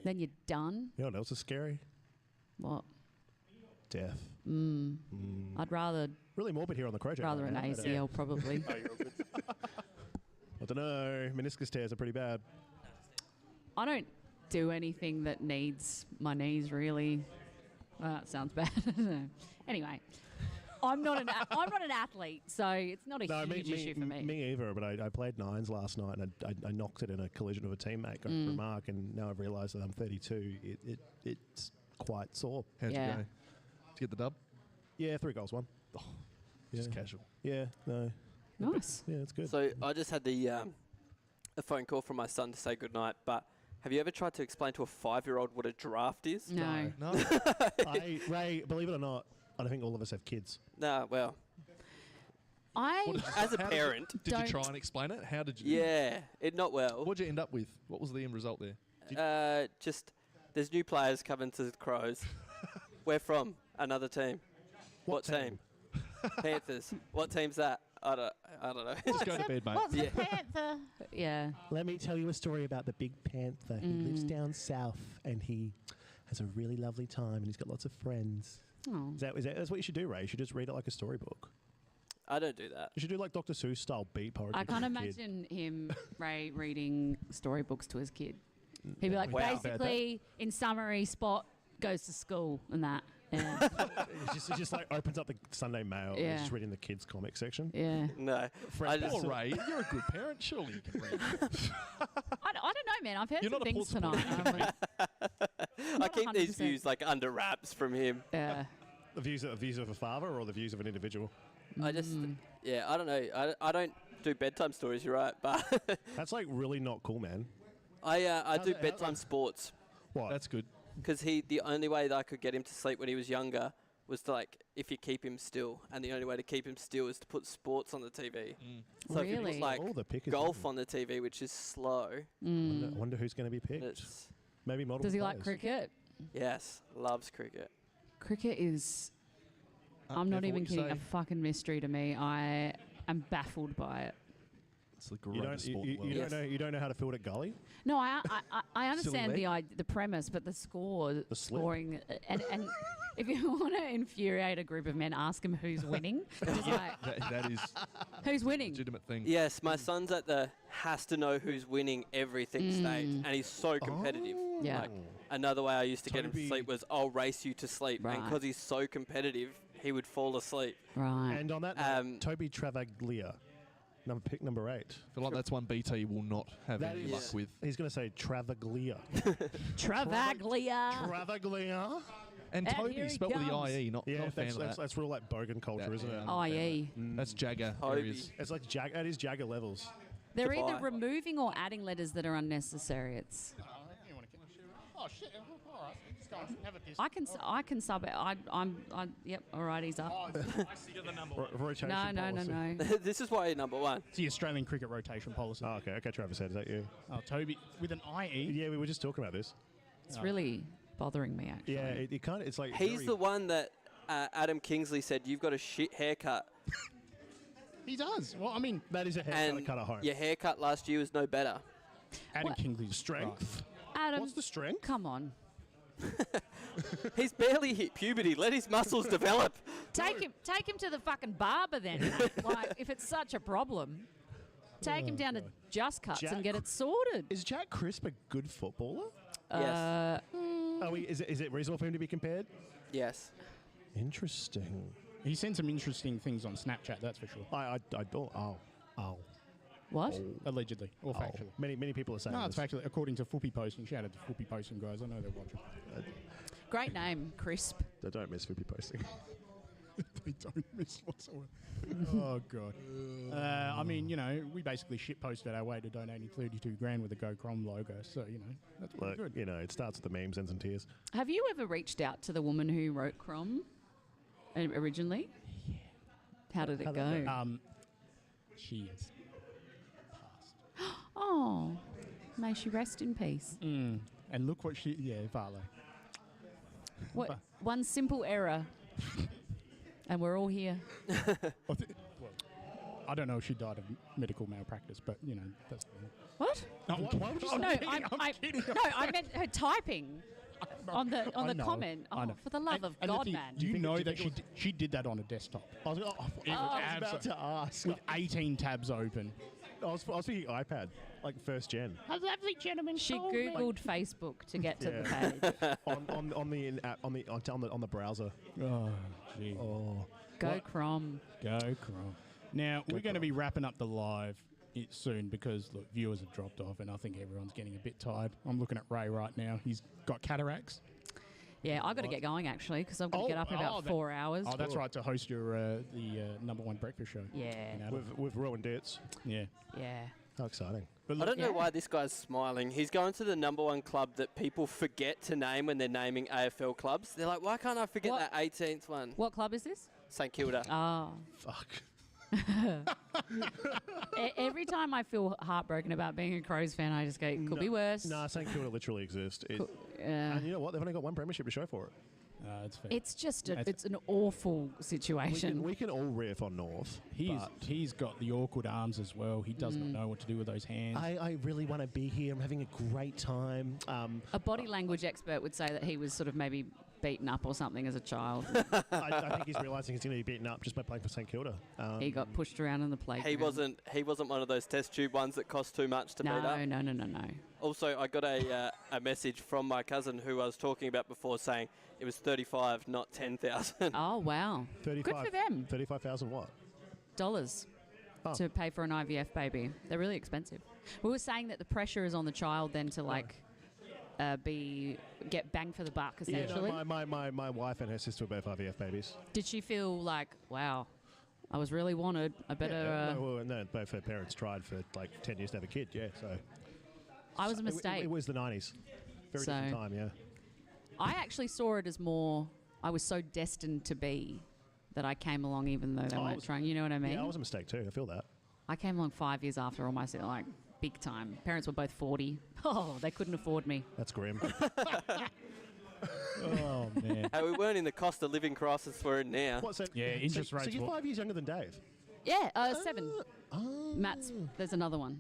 [SPEAKER 7] Then you're done.
[SPEAKER 2] You know what else is scary?
[SPEAKER 7] What?
[SPEAKER 2] Death.
[SPEAKER 7] I'd rather
[SPEAKER 2] Really morbid here on the Crowject.
[SPEAKER 7] rather
[SPEAKER 2] right
[SPEAKER 7] an
[SPEAKER 2] now.
[SPEAKER 7] ACL probably.
[SPEAKER 2] I don't know. Meniscus tears are pretty bad.
[SPEAKER 7] I don't do anything that needs my knees really. Well, that sounds bad. Anyway, I'm not an athlete, so it's not a huge issue for me.
[SPEAKER 2] Me either, but I played nines last night and I knocked it in a collision of a teammate, got a remark, and now I've realised that I'm 32. It's quite sore.
[SPEAKER 13] How'd you
[SPEAKER 7] Yeah.
[SPEAKER 13] go? Did you get the dub?
[SPEAKER 2] Yeah, 3 goals, 1.
[SPEAKER 13] Just
[SPEAKER 2] Yeah.
[SPEAKER 13] casual.
[SPEAKER 2] Yeah, no.
[SPEAKER 7] Nice.
[SPEAKER 2] Yeah, it's good.
[SPEAKER 4] So I just had the a phone call from my son to say goodnight, but have you ever tried to explain to a 5-year-old what a draft is?
[SPEAKER 7] No.
[SPEAKER 13] No.
[SPEAKER 2] Ray, believe it or not, I don't think all of us have kids.
[SPEAKER 4] No, well, as a parent,
[SPEAKER 13] Did you try and explain it? How did you?
[SPEAKER 4] yeah, not well.
[SPEAKER 13] What'd you end up with? What was the end result there?
[SPEAKER 4] Just there's new players coming to the Crows. We're from another team. What team? Panthers. What team's that? I don't know.
[SPEAKER 13] Just go to bed, mate.
[SPEAKER 5] What's
[SPEAKER 4] Yeah.
[SPEAKER 5] a panther?
[SPEAKER 7] Yeah.
[SPEAKER 2] Let me tell you a story about the big panther. He lives down south and he has a really lovely time and he's got lots of friends.
[SPEAKER 7] Oh.
[SPEAKER 2] That's what you should do, Ray. You should just read it like a storybook.
[SPEAKER 4] I don't do that.
[SPEAKER 2] You should do like Dr. Seuss style beat poetry.
[SPEAKER 7] I
[SPEAKER 2] for
[SPEAKER 7] can't
[SPEAKER 2] your kid.
[SPEAKER 7] imagine him, Ray, reading storybooks to his kid. He'd be like,
[SPEAKER 4] Wow.
[SPEAKER 7] basically, in summary, Spot goes to school and that. Yeah.
[SPEAKER 2] He just like opens up the Sunday Mail and
[SPEAKER 7] Yeah.
[SPEAKER 2] he's just reading the kids' comic section.
[SPEAKER 7] Yeah.
[SPEAKER 4] No.
[SPEAKER 2] Fred
[SPEAKER 4] I just,
[SPEAKER 13] Poor Ray, you're a good parent. Surely you can read.
[SPEAKER 7] I don't know, man. I've heard
[SPEAKER 13] You're
[SPEAKER 7] some
[SPEAKER 13] not a
[SPEAKER 7] things
[SPEAKER 13] Portsmouth
[SPEAKER 7] tonight. I'm like,
[SPEAKER 4] I
[SPEAKER 7] not
[SPEAKER 4] keep these
[SPEAKER 7] 100%.
[SPEAKER 4] views like under wraps from him.
[SPEAKER 7] yeah.
[SPEAKER 2] The views of a father or the views of an individual?
[SPEAKER 4] I just, yeah, I don't know. I don't do bedtime stories. You're right, but
[SPEAKER 2] That's like really not cool, man.
[SPEAKER 4] I do bedtime sports.
[SPEAKER 2] What?
[SPEAKER 13] That's good.
[SPEAKER 4] Because the only way that I could get him to sleep when he was younger was to, like, if you keep him still, and the only way to keep him still is to put sports on the TV. So if you
[SPEAKER 7] Really?
[SPEAKER 4] put, like,
[SPEAKER 2] Oh, the pick is
[SPEAKER 4] golf
[SPEAKER 2] on.
[SPEAKER 4] on the TV, which is slow.
[SPEAKER 2] Wonder who's going to be picked.
[SPEAKER 4] It's,
[SPEAKER 2] Maybe multiple
[SPEAKER 7] Does he like
[SPEAKER 2] players.
[SPEAKER 7] cricket?
[SPEAKER 4] yes, loves cricket.
[SPEAKER 7] Cricket is. I'm not
[SPEAKER 13] careful
[SPEAKER 7] even
[SPEAKER 13] what you
[SPEAKER 7] kidding. A
[SPEAKER 13] say.
[SPEAKER 7] fucking mystery to me. I am baffled by it.
[SPEAKER 13] It's the
[SPEAKER 2] You
[SPEAKER 13] greatest
[SPEAKER 2] don't,
[SPEAKER 13] sport in the world.
[SPEAKER 4] Yes.
[SPEAKER 2] you don't know how to field at gully?
[SPEAKER 7] No, I understand
[SPEAKER 2] leg.
[SPEAKER 7] the premise, but the
[SPEAKER 2] slip.
[SPEAKER 7] scoring, and if you want to infuriate a group of men, ask them who's winning. Just like,
[SPEAKER 13] That is
[SPEAKER 7] who's winning?
[SPEAKER 13] legitimate thing.
[SPEAKER 4] Yes, my son's at the has to know who's winning everything stage, and he's so competitive.
[SPEAKER 7] Yeah.
[SPEAKER 4] Like, another way I used to get him to
[SPEAKER 2] Toby-
[SPEAKER 4] sleep was I'll race you to sleep, and
[SPEAKER 7] Right.
[SPEAKER 4] because he's so competitive, he would fall asleep.
[SPEAKER 7] Right.
[SPEAKER 2] And on that note, Toby Travaglia, pick number 8.
[SPEAKER 13] I feel like that's one BT will not have
[SPEAKER 2] That
[SPEAKER 13] any
[SPEAKER 2] is-
[SPEAKER 13] luck with.
[SPEAKER 2] He's going to say Travaglia.
[SPEAKER 7] Travaglia.
[SPEAKER 2] Travaglia.
[SPEAKER 13] And
[SPEAKER 7] And here
[SPEAKER 13] Toby
[SPEAKER 7] he
[SPEAKER 13] spelt with the
[SPEAKER 7] comes.
[SPEAKER 13] IE, not
[SPEAKER 2] Yeah,
[SPEAKER 13] a fan of that.
[SPEAKER 2] that's real like bogan culture, isn't it?
[SPEAKER 7] IE.
[SPEAKER 13] That's Jagger
[SPEAKER 4] Toby.
[SPEAKER 13] areas.
[SPEAKER 2] It's like At his Jagger levels.
[SPEAKER 7] They're
[SPEAKER 4] Goodbye.
[SPEAKER 7] either removing or adding letters that are unnecessary. It's.
[SPEAKER 1] Oh shit! All right, just go on, have a piss.
[SPEAKER 7] I can sub it. Yep. All right, he's up.
[SPEAKER 1] I see you're the number one.
[SPEAKER 2] Rotation
[SPEAKER 7] No.
[SPEAKER 2] policy.
[SPEAKER 4] This is why you're number one.
[SPEAKER 1] It's the Australian cricket rotation policy.
[SPEAKER 2] Oh, okay, Travis said, is that you?
[SPEAKER 1] Oh, Toby with an IE.
[SPEAKER 2] Yeah, we were just talking about this.
[SPEAKER 7] It's really bothering me actually.
[SPEAKER 2] Yeah, it kind of, it's like...
[SPEAKER 4] He's
[SPEAKER 2] very-
[SPEAKER 4] the one that Adam Kingsley said, you've got a shit haircut.
[SPEAKER 1] He does. Well, I mean,
[SPEAKER 2] That is a haircut
[SPEAKER 4] And
[SPEAKER 2] cut at home.
[SPEAKER 4] your haircut last year was no better.
[SPEAKER 1] Adam
[SPEAKER 7] What?
[SPEAKER 1] Kingsley's
[SPEAKER 2] Strength?
[SPEAKER 7] Adam,
[SPEAKER 2] What's the strength?
[SPEAKER 7] come on.
[SPEAKER 4] He's barely hit puberty. Let his muscles develop.
[SPEAKER 7] Take him to the fucking barber then. Like, if it's such a problem, take him down to Just Cuts and get it sorted.
[SPEAKER 2] Is Jack Crisp a good footballer?
[SPEAKER 4] Yes.
[SPEAKER 2] Is it reasonable for him to be compared?
[SPEAKER 4] Yes.
[SPEAKER 2] Interesting.
[SPEAKER 1] He sent some interesting things on Snapchat. That's for sure.
[SPEAKER 2] I don't... Oh.
[SPEAKER 7] What?
[SPEAKER 1] Allegedly or factually.
[SPEAKER 2] Many people are saying
[SPEAKER 1] No, it's
[SPEAKER 2] this.
[SPEAKER 1] factually. According to Fooppy Posting. Shout out to Fooppy Posting, guys. I know they're watching.
[SPEAKER 7] Great name, Crisp.
[SPEAKER 2] They don't miss Fooppy posting.
[SPEAKER 1] They don't miss whatsoever. Oh, God. I mean, you know, we basically shitposted our way to donating 32 grand with the Go Crom logo. So, you know, that's pretty
[SPEAKER 2] Look,
[SPEAKER 1] good.
[SPEAKER 2] you know, it starts with the memes, ends in tears.
[SPEAKER 7] Have you ever reached out to the woman who wrote Crom originally? How did it go?
[SPEAKER 1] She is.
[SPEAKER 7] Oh, may she rest in peace.
[SPEAKER 1] And look what she... Yeah, Varlo.
[SPEAKER 7] What? One simple error, and we're all here.
[SPEAKER 1] I don't know if she died of medical malpractice, but, you know, that's...
[SPEAKER 7] What?
[SPEAKER 1] No, why would you say
[SPEAKER 7] No,
[SPEAKER 1] kidding?
[SPEAKER 7] I'm
[SPEAKER 1] kidding.
[SPEAKER 7] no, I meant her typing on the
[SPEAKER 1] I know,
[SPEAKER 7] comment.
[SPEAKER 1] I
[SPEAKER 7] Oh,
[SPEAKER 1] know.
[SPEAKER 7] for the love of
[SPEAKER 1] And the
[SPEAKER 7] God,
[SPEAKER 1] thing-
[SPEAKER 7] man!
[SPEAKER 1] Do you
[SPEAKER 2] think-
[SPEAKER 1] know
[SPEAKER 2] do you
[SPEAKER 1] that
[SPEAKER 2] think
[SPEAKER 1] she did that on a desktop?
[SPEAKER 2] I was about to ask.
[SPEAKER 1] With 18 tabs open.
[SPEAKER 2] I was thinking iPad, like first gen.
[SPEAKER 1] A lovely gentleman.
[SPEAKER 7] She googled Facebook to get to the page.
[SPEAKER 2] on the browser.
[SPEAKER 1] Oh, gee.
[SPEAKER 2] Oh.
[SPEAKER 7] Go Crom.
[SPEAKER 1] Go Crom. Now, we're going to be wrapping up the live soon because, look, viewers have dropped off and I think everyone's getting a bit tired. I'm looking at Ray right now. He's got cataracts.
[SPEAKER 7] Yeah, I've got to get going actually because I've got to get up in about 4 hours.
[SPEAKER 1] Oh, that's right, to host your number one breakfast show.
[SPEAKER 7] Yeah.
[SPEAKER 1] in Adelaide.
[SPEAKER 2] With Rowan Ditz.
[SPEAKER 1] Yeah.
[SPEAKER 7] Yeah.
[SPEAKER 2] How exciting.
[SPEAKER 4] I don't know why this guy's smiling. He's going to the number one club that people forget to name when they're naming AFL clubs. They're like, why can't I forget
[SPEAKER 7] What?
[SPEAKER 4] that 18th one?
[SPEAKER 7] What club is this?
[SPEAKER 4] St Kilda.
[SPEAKER 7] Oh.
[SPEAKER 2] Fuck.
[SPEAKER 7] Every time I feel heartbroken about being a Crows fan, I just go, could be worse.
[SPEAKER 2] Nah, St Kilda literally exists.
[SPEAKER 7] Yeah.
[SPEAKER 2] And you know what? They've only got one premiership to show for it.
[SPEAKER 1] It's fair.
[SPEAKER 7] It's just it's an awful situation.
[SPEAKER 2] We can all riff on North.
[SPEAKER 1] He's got the awkward arms as well. He does not know what to do with those hands.
[SPEAKER 2] I really want to be here. I'm having a great time.
[SPEAKER 7] A body language expert would say that he was sort of maybe beaten up or something as a child.
[SPEAKER 2] I think he's realising he's going to be beaten up just by playing for St Kilda.
[SPEAKER 7] He got pushed around in the playground.
[SPEAKER 4] He wasn't one of those test tube ones that cost too much to beat up.
[SPEAKER 7] No.
[SPEAKER 4] Also, I got a message from my cousin who I was talking about before saying it was 35, not 10,000.
[SPEAKER 7] Oh, wow.
[SPEAKER 2] 35,
[SPEAKER 7] Good for them.
[SPEAKER 2] 35,000 what?
[SPEAKER 7] Dollars
[SPEAKER 2] Oh.
[SPEAKER 7] to pay for an IVF baby. They're really expensive. We were saying that the pressure is on the child then to get bang for the buck essentially.
[SPEAKER 2] Yeah, no, my wife and her sister were both IVF babies.
[SPEAKER 7] Did she feel like, wow, I was really wanted. I better.
[SPEAKER 2] No, both her parents tried for like 10 years to have a kid. Yeah, so
[SPEAKER 7] I was a mistake.
[SPEAKER 2] It was the 90s. Very different time. Yeah.
[SPEAKER 7] I actually saw it as more. I was so destined to be that I came along even though they weren't trying. You know what I mean?
[SPEAKER 2] Yeah, I was a mistake too. I feel that.
[SPEAKER 7] I came along 5 years after almost like big time. Parents were both 40. Oh, they couldn't afford me.
[SPEAKER 2] That's grim.
[SPEAKER 1] Oh, man.
[SPEAKER 4] Hey, we weren't in the cost of living crisis we're in now.
[SPEAKER 2] What's that?
[SPEAKER 1] Yeah, interest rates.
[SPEAKER 2] So you're 5 years younger than Dave?
[SPEAKER 7] Yeah, 7. Matt's, there's another one.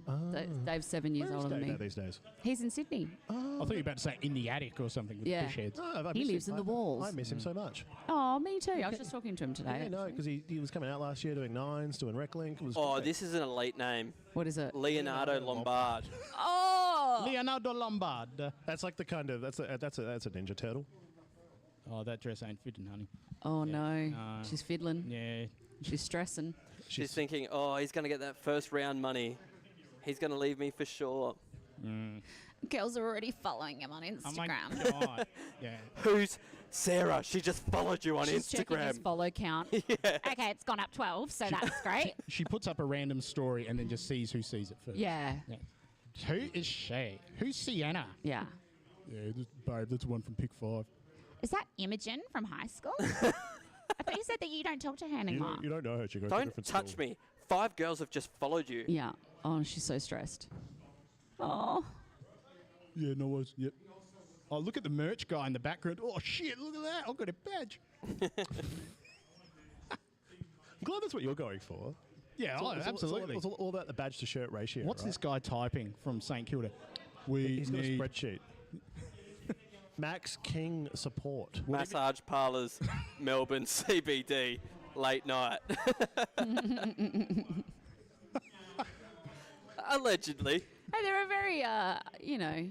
[SPEAKER 7] Dave's 7 years older than me.
[SPEAKER 2] These days?
[SPEAKER 7] He's in Sydney.
[SPEAKER 1] I thought you were about to say in the attic or something with fish heads.
[SPEAKER 7] He lives in the walls.
[SPEAKER 2] I miss him so much.
[SPEAKER 7] Oh, me too. I was just talking to him today.
[SPEAKER 2] Yeah, no, because he was coming out last year doing nines, doing RecLink.
[SPEAKER 4] This is an elite name.
[SPEAKER 7] What is it?
[SPEAKER 4] Leonardo Lombard.
[SPEAKER 7] Oh!
[SPEAKER 1] Leonardo Lombard.
[SPEAKER 2] That's like the kind of that's a Ninja Turtle.
[SPEAKER 1] Oh, that dress ain't fitting, honey.
[SPEAKER 7] Oh, no. She's fiddling.
[SPEAKER 1] Yeah.
[SPEAKER 7] She's stressing.
[SPEAKER 4] She's thinking, oh, he's going to get that first round money. He's going to leave me for sure.
[SPEAKER 7] Girls are already following him on Instagram.
[SPEAKER 1] Oh, my God. Yeah.
[SPEAKER 4] Who's Sarah? She just followed you on
[SPEAKER 7] She's checking his
[SPEAKER 4] Instagram.
[SPEAKER 7] follow count.
[SPEAKER 4] Yeah.
[SPEAKER 7] Okay, it's gone up 12, so that's great.
[SPEAKER 1] She puts up a random story and then just sees who sees it first.
[SPEAKER 7] Yeah.
[SPEAKER 1] Who is she? Who's Sienna?
[SPEAKER 7] Yeah.
[SPEAKER 1] Yeah, babe, that's one from Pick 5.
[SPEAKER 5] Is that Imogen from high school? I thought you said that you don't talk to her anymore.
[SPEAKER 2] You don't know her. She goes to a
[SPEAKER 4] Don't
[SPEAKER 2] different
[SPEAKER 4] touch
[SPEAKER 2] school.
[SPEAKER 4] me. 5 girls have just followed you.
[SPEAKER 7] Yeah. Oh, she's so stressed. Oh.
[SPEAKER 1] Yeah, no worries. Yep. Oh, look at the merch guy in the background. Oh, shit, look at that. I've got a badge.
[SPEAKER 2] I'm glad that's what you're going for.
[SPEAKER 1] Yeah, absolutely.
[SPEAKER 2] It's all about the badge to shirt ratio.
[SPEAKER 1] What's
[SPEAKER 2] right?
[SPEAKER 1] this guy typing from St Kilda?
[SPEAKER 2] He's got a spreadsheet. Max King support.
[SPEAKER 4] Massage parlours, Melbourne, CBD, late night. Allegedly.
[SPEAKER 7] Hey, they're a very,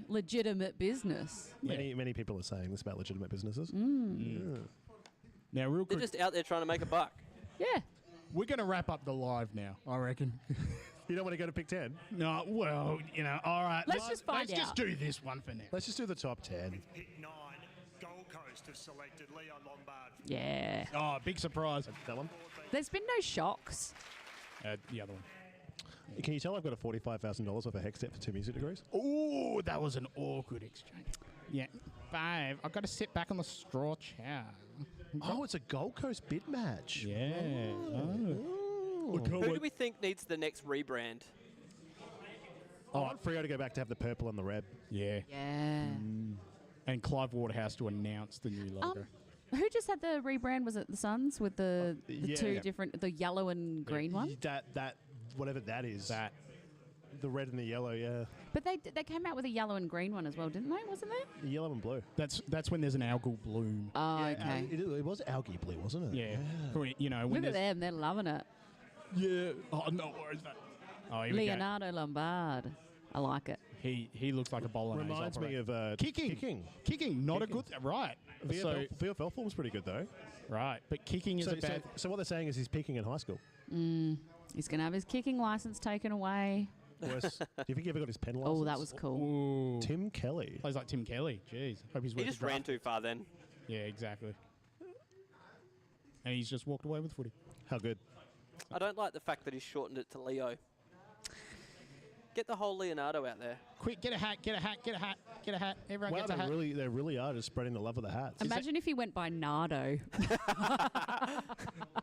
[SPEAKER 7] legitimate business.
[SPEAKER 2] Many people are saying this about legitimate businesses.
[SPEAKER 7] Mm.
[SPEAKER 1] Now, real
[SPEAKER 4] They're
[SPEAKER 1] quick,
[SPEAKER 4] just out there trying to make a buck.
[SPEAKER 7] Yeah.
[SPEAKER 1] we're going to wrap up the live now, I reckon.
[SPEAKER 2] You don't want to go to pick 10?
[SPEAKER 1] No, well, all right.
[SPEAKER 7] Let's just find
[SPEAKER 1] Let's
[SPEAKER 7] out.
[SPEAKER 1] just do this one for now.
[SPEAKER 2] Let's just do the top 10.
[SPEAKER 12] Pick 9, Gold Coast have selected Leon Lombard.
[SPEAKER 7] Yeah.
[SPEAKER 1] Oh, big surprise.
[SPEAKER 2] That one?
[SPEAKER 7] There's been no shocks.
[SPEAKER 1] The other one.
[SPEAKER 2] Can you tell I've got a $45,000 off a hex set for 2 music degrees?
[SPEAKER 1] Oh, that was an awkward exchange. Yeah. 5. I've got to sit back on the straw chair.
[SPEAKER 2] Oh, it's a Gold Coast bid match.
[SPEAKER 1] Yeah.
[SPEAKER 4] Who do we think needs the next rebrand?
[SPEAKER 2] I want Freo to go back to have the purple and the red.
[SPEAKER 1] Yeah.
[SPEAKER 7] Yeah.
[SPEAKER 1] And Clive Waterhouse to announce the new logo.
[SPEAKER 7] Who just had the rebrand? Was it the Suns with the
[SPEAKER 2] yeah.
[SPEAKER 7] two different, the yellow and green one?
[SPEAKER 2] That whatever that is.
[SPEAKER 1] That.
[SPEAKER 2] The red and the yellow, yeah.
[SPEAKER 7] But they came out with a yellow and green one as well, didn't they? Wasn't there?
[SPEAKER 2] The yellow and blue.
[SPEAKER 1] That's when there's an algal bloom.
[SPEAKER 7] Oh,
[SPEAKER 2] Yeah,
[SPEAKER 7] okay.
[SPEAKER 2] It was algae blue, wasn't it?
[SPEAKER 1] Yeah. When
[SPEAKER 7] Look at
[SPEAKER 1] there's-
[SPEAKER 7] them, they're loving it.
[SPEAKER 1] Yeah. Oh, no worries. Oh, here we go.
[SPEAKER 7] Leonardo Lombard. I like it.
[SPEAKER 1] He looks like a bolognese.
[SPEAKER 2] Reminds me of
[SPEAKER 1] Kicking, not a good right.
[SPEAKER 2] VFL form's pretty good though.
[SPEAKER 1] Right, but kicking is a bad.
[SPEAKER 2] So what they're saying is he's peaking in high school.
[SPEAKER 7] He's going to have his kicking license taken away.
[SPEAKER 2] Worse. Do you think he ever got his pen license?
[SPEAKER 7] Oh, that was cool.
[SPEAKER 1] Ooh.
[SPEAKER 2] Tim Kelly.
[SPEAKER 1] Plays like Tim Kelly. Jeez. Hope he's
[SPEAKER 4] He just ran too far then.
[SPEAKER 1] Yeah, exactly. And he's just walked away with footy.
[SPEAKER 2] How good?
[SPEAKER 4] I don't like the fact that he's shortened it to Leo. Get the whole Leonardo out there.
[SPEAKER 1] Quick, get a hat, get a hat, get a hat, get a hat. Everyone
[SPEAKER 2] Wow,
[SPEAKER 1] gets a hat.
[SPEAKER 2] they really are just spreading the love of the hats.
[SPEAKER 7] Imagine if he went by Nardo.
[SPEAKER 4] I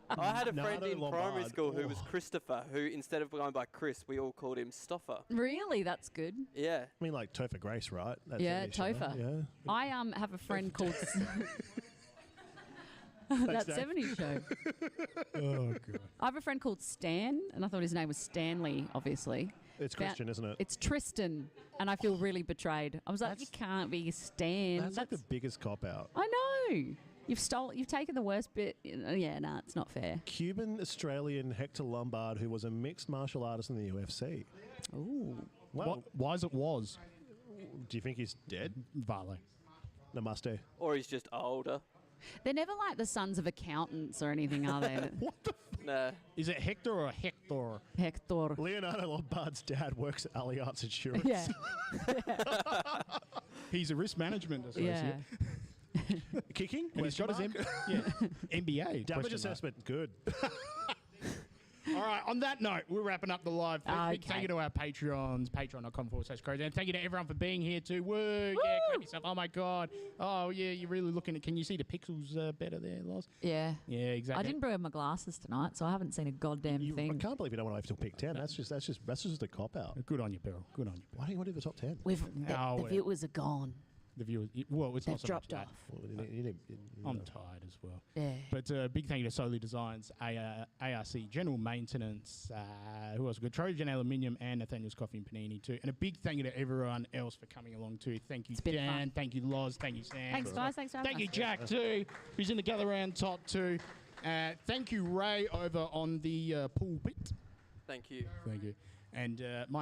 [SPEAKER 4] had a friend
[SPEAKER 2] Nardo
[SPEAKER 4] in primary
[SPEAKER 2] Lombard.
[SPEAKER 4] school who was Christopher, who instead of going by Chris, we all called him Stoffer.
[SPEAKER 7] Really? That's good.
[SPEAKER 4] Yeah.
[SPEAKER 2] I mean, like Topher Grace, right? That
[SPEAKER 7] Yeah,
[SPEAKER 2] TV show,
[SPEAKER 7] Topher.
[SPEAKER 2] Yeah.
[SPEAKER 7] I have a friend called... that
[SPEAKER 2] Dave.
[SPEAKER 7] 70s show.
[SPEAKER 1] Oh, God.
[SPEAKER 7] I have a friend called Stan, and I thought his name was Stanley, obviously.
[SPEAKER 2] It's Christian, isn't it?
[SPEAKER 7] It's Tristan, and I feel really betrayed. I was like, you can't be Stan.
[SPEAKER 2] That's like the biggest cop out.
[SPEAKER 7] I know. You've taken the worst bit. Yeah, no, it's not fair.
[SPEAKER 2] Cuban Australian Hector Lombard, who was a mixed martial artist in the UFC.
[SPEAKER 7] Ooh.
[SPEAKER 2] Well,
[SPEAKER 1] Why is it was?
[SPEAKER 2] do you think he's dead?
[SPEAKER 1] Vale.
[SPEAKER 2] Namaste.
[SPEAKER 4] Or he's just older.
[SPEAKER 7] They're never like the sons of accountants or anything, are they?
[SPEAKER 1] What the
[SPEAKER 4] Nah.
[SPEAKER 1] Is it Hector or Hector?
[SPEAKER 7] Hector.
[SPEAKER 2] Leonardo Lombard's dad works at Allianz Insurance.
[SPEAKER 7] Yeah.
[SPEAKER 1] He's a risk management associate.
[SPEAKER 7] Yeah.
[SPEAKER 2] Kicking?
[SPEAKER 1] And he's got his MBA.
[SPEAKER 2] Damage
[SPEAKER 1] question mark.
[SPEAKER 2] assessment. Good.
[SPEAKER 1] All right, on that note, we're wrapping up the live. Big thank you to our Patreons, patreon.com/Crowject. And thank you to everyone for being here too. Woo! Yeah, clap yourself. Oh, my God. Oh, yeah, you're really looking at... Can you see the pixels better there, Loz?
[SPEAKER 21] Yeah.
[SPEAKER 1] Yeah, exactly.
[SPEAKER 21] I didn't bring my glasses tonight, so I haven't seen a goddamn thing.
[SPEAKER 2] I can't believe you don't want to wait till pick 10. That's just a cop-out.
[SPEAKER 1] Good on you, Beryl. Good on you.
[SPEAKER 2] Why don't you want to do the top 10?
[SPEAKER 21] The viewers are gone.
[SPEAKER 1] The viewers... Well, it's
[SPEAKER 21] They've
[SPEAKER 1] not so
[SPEAKER 21] dropped
[SPEAKER 1] much
[SPEAKER 21] off.
[SPEAKER 1] I'm tired as well.
[SPEAKER 21] Yeah.
[SPEAKER 1] But big thank you to Solely Designs, ARC General Maintenance, who else? Good Trojan Aluminium, and Nathaniel's Coffee and Panini too. And a big thank you to everyone else for coming along too. Thank you, Dan. Thank you, Loz. Thank you, Sam.
[SPEAKER 21] Thanks, guys. Thanks for having
[SPEAKER 1] Thank you,
[SPEAKER 21] us.
[SPEAKER 1] Jack too, who's in the gather round top too. Thank you, Ray, over on the pulpit.
[SPEAKER 4] Thank you.
[SPEAKER 1] Thank you. And my name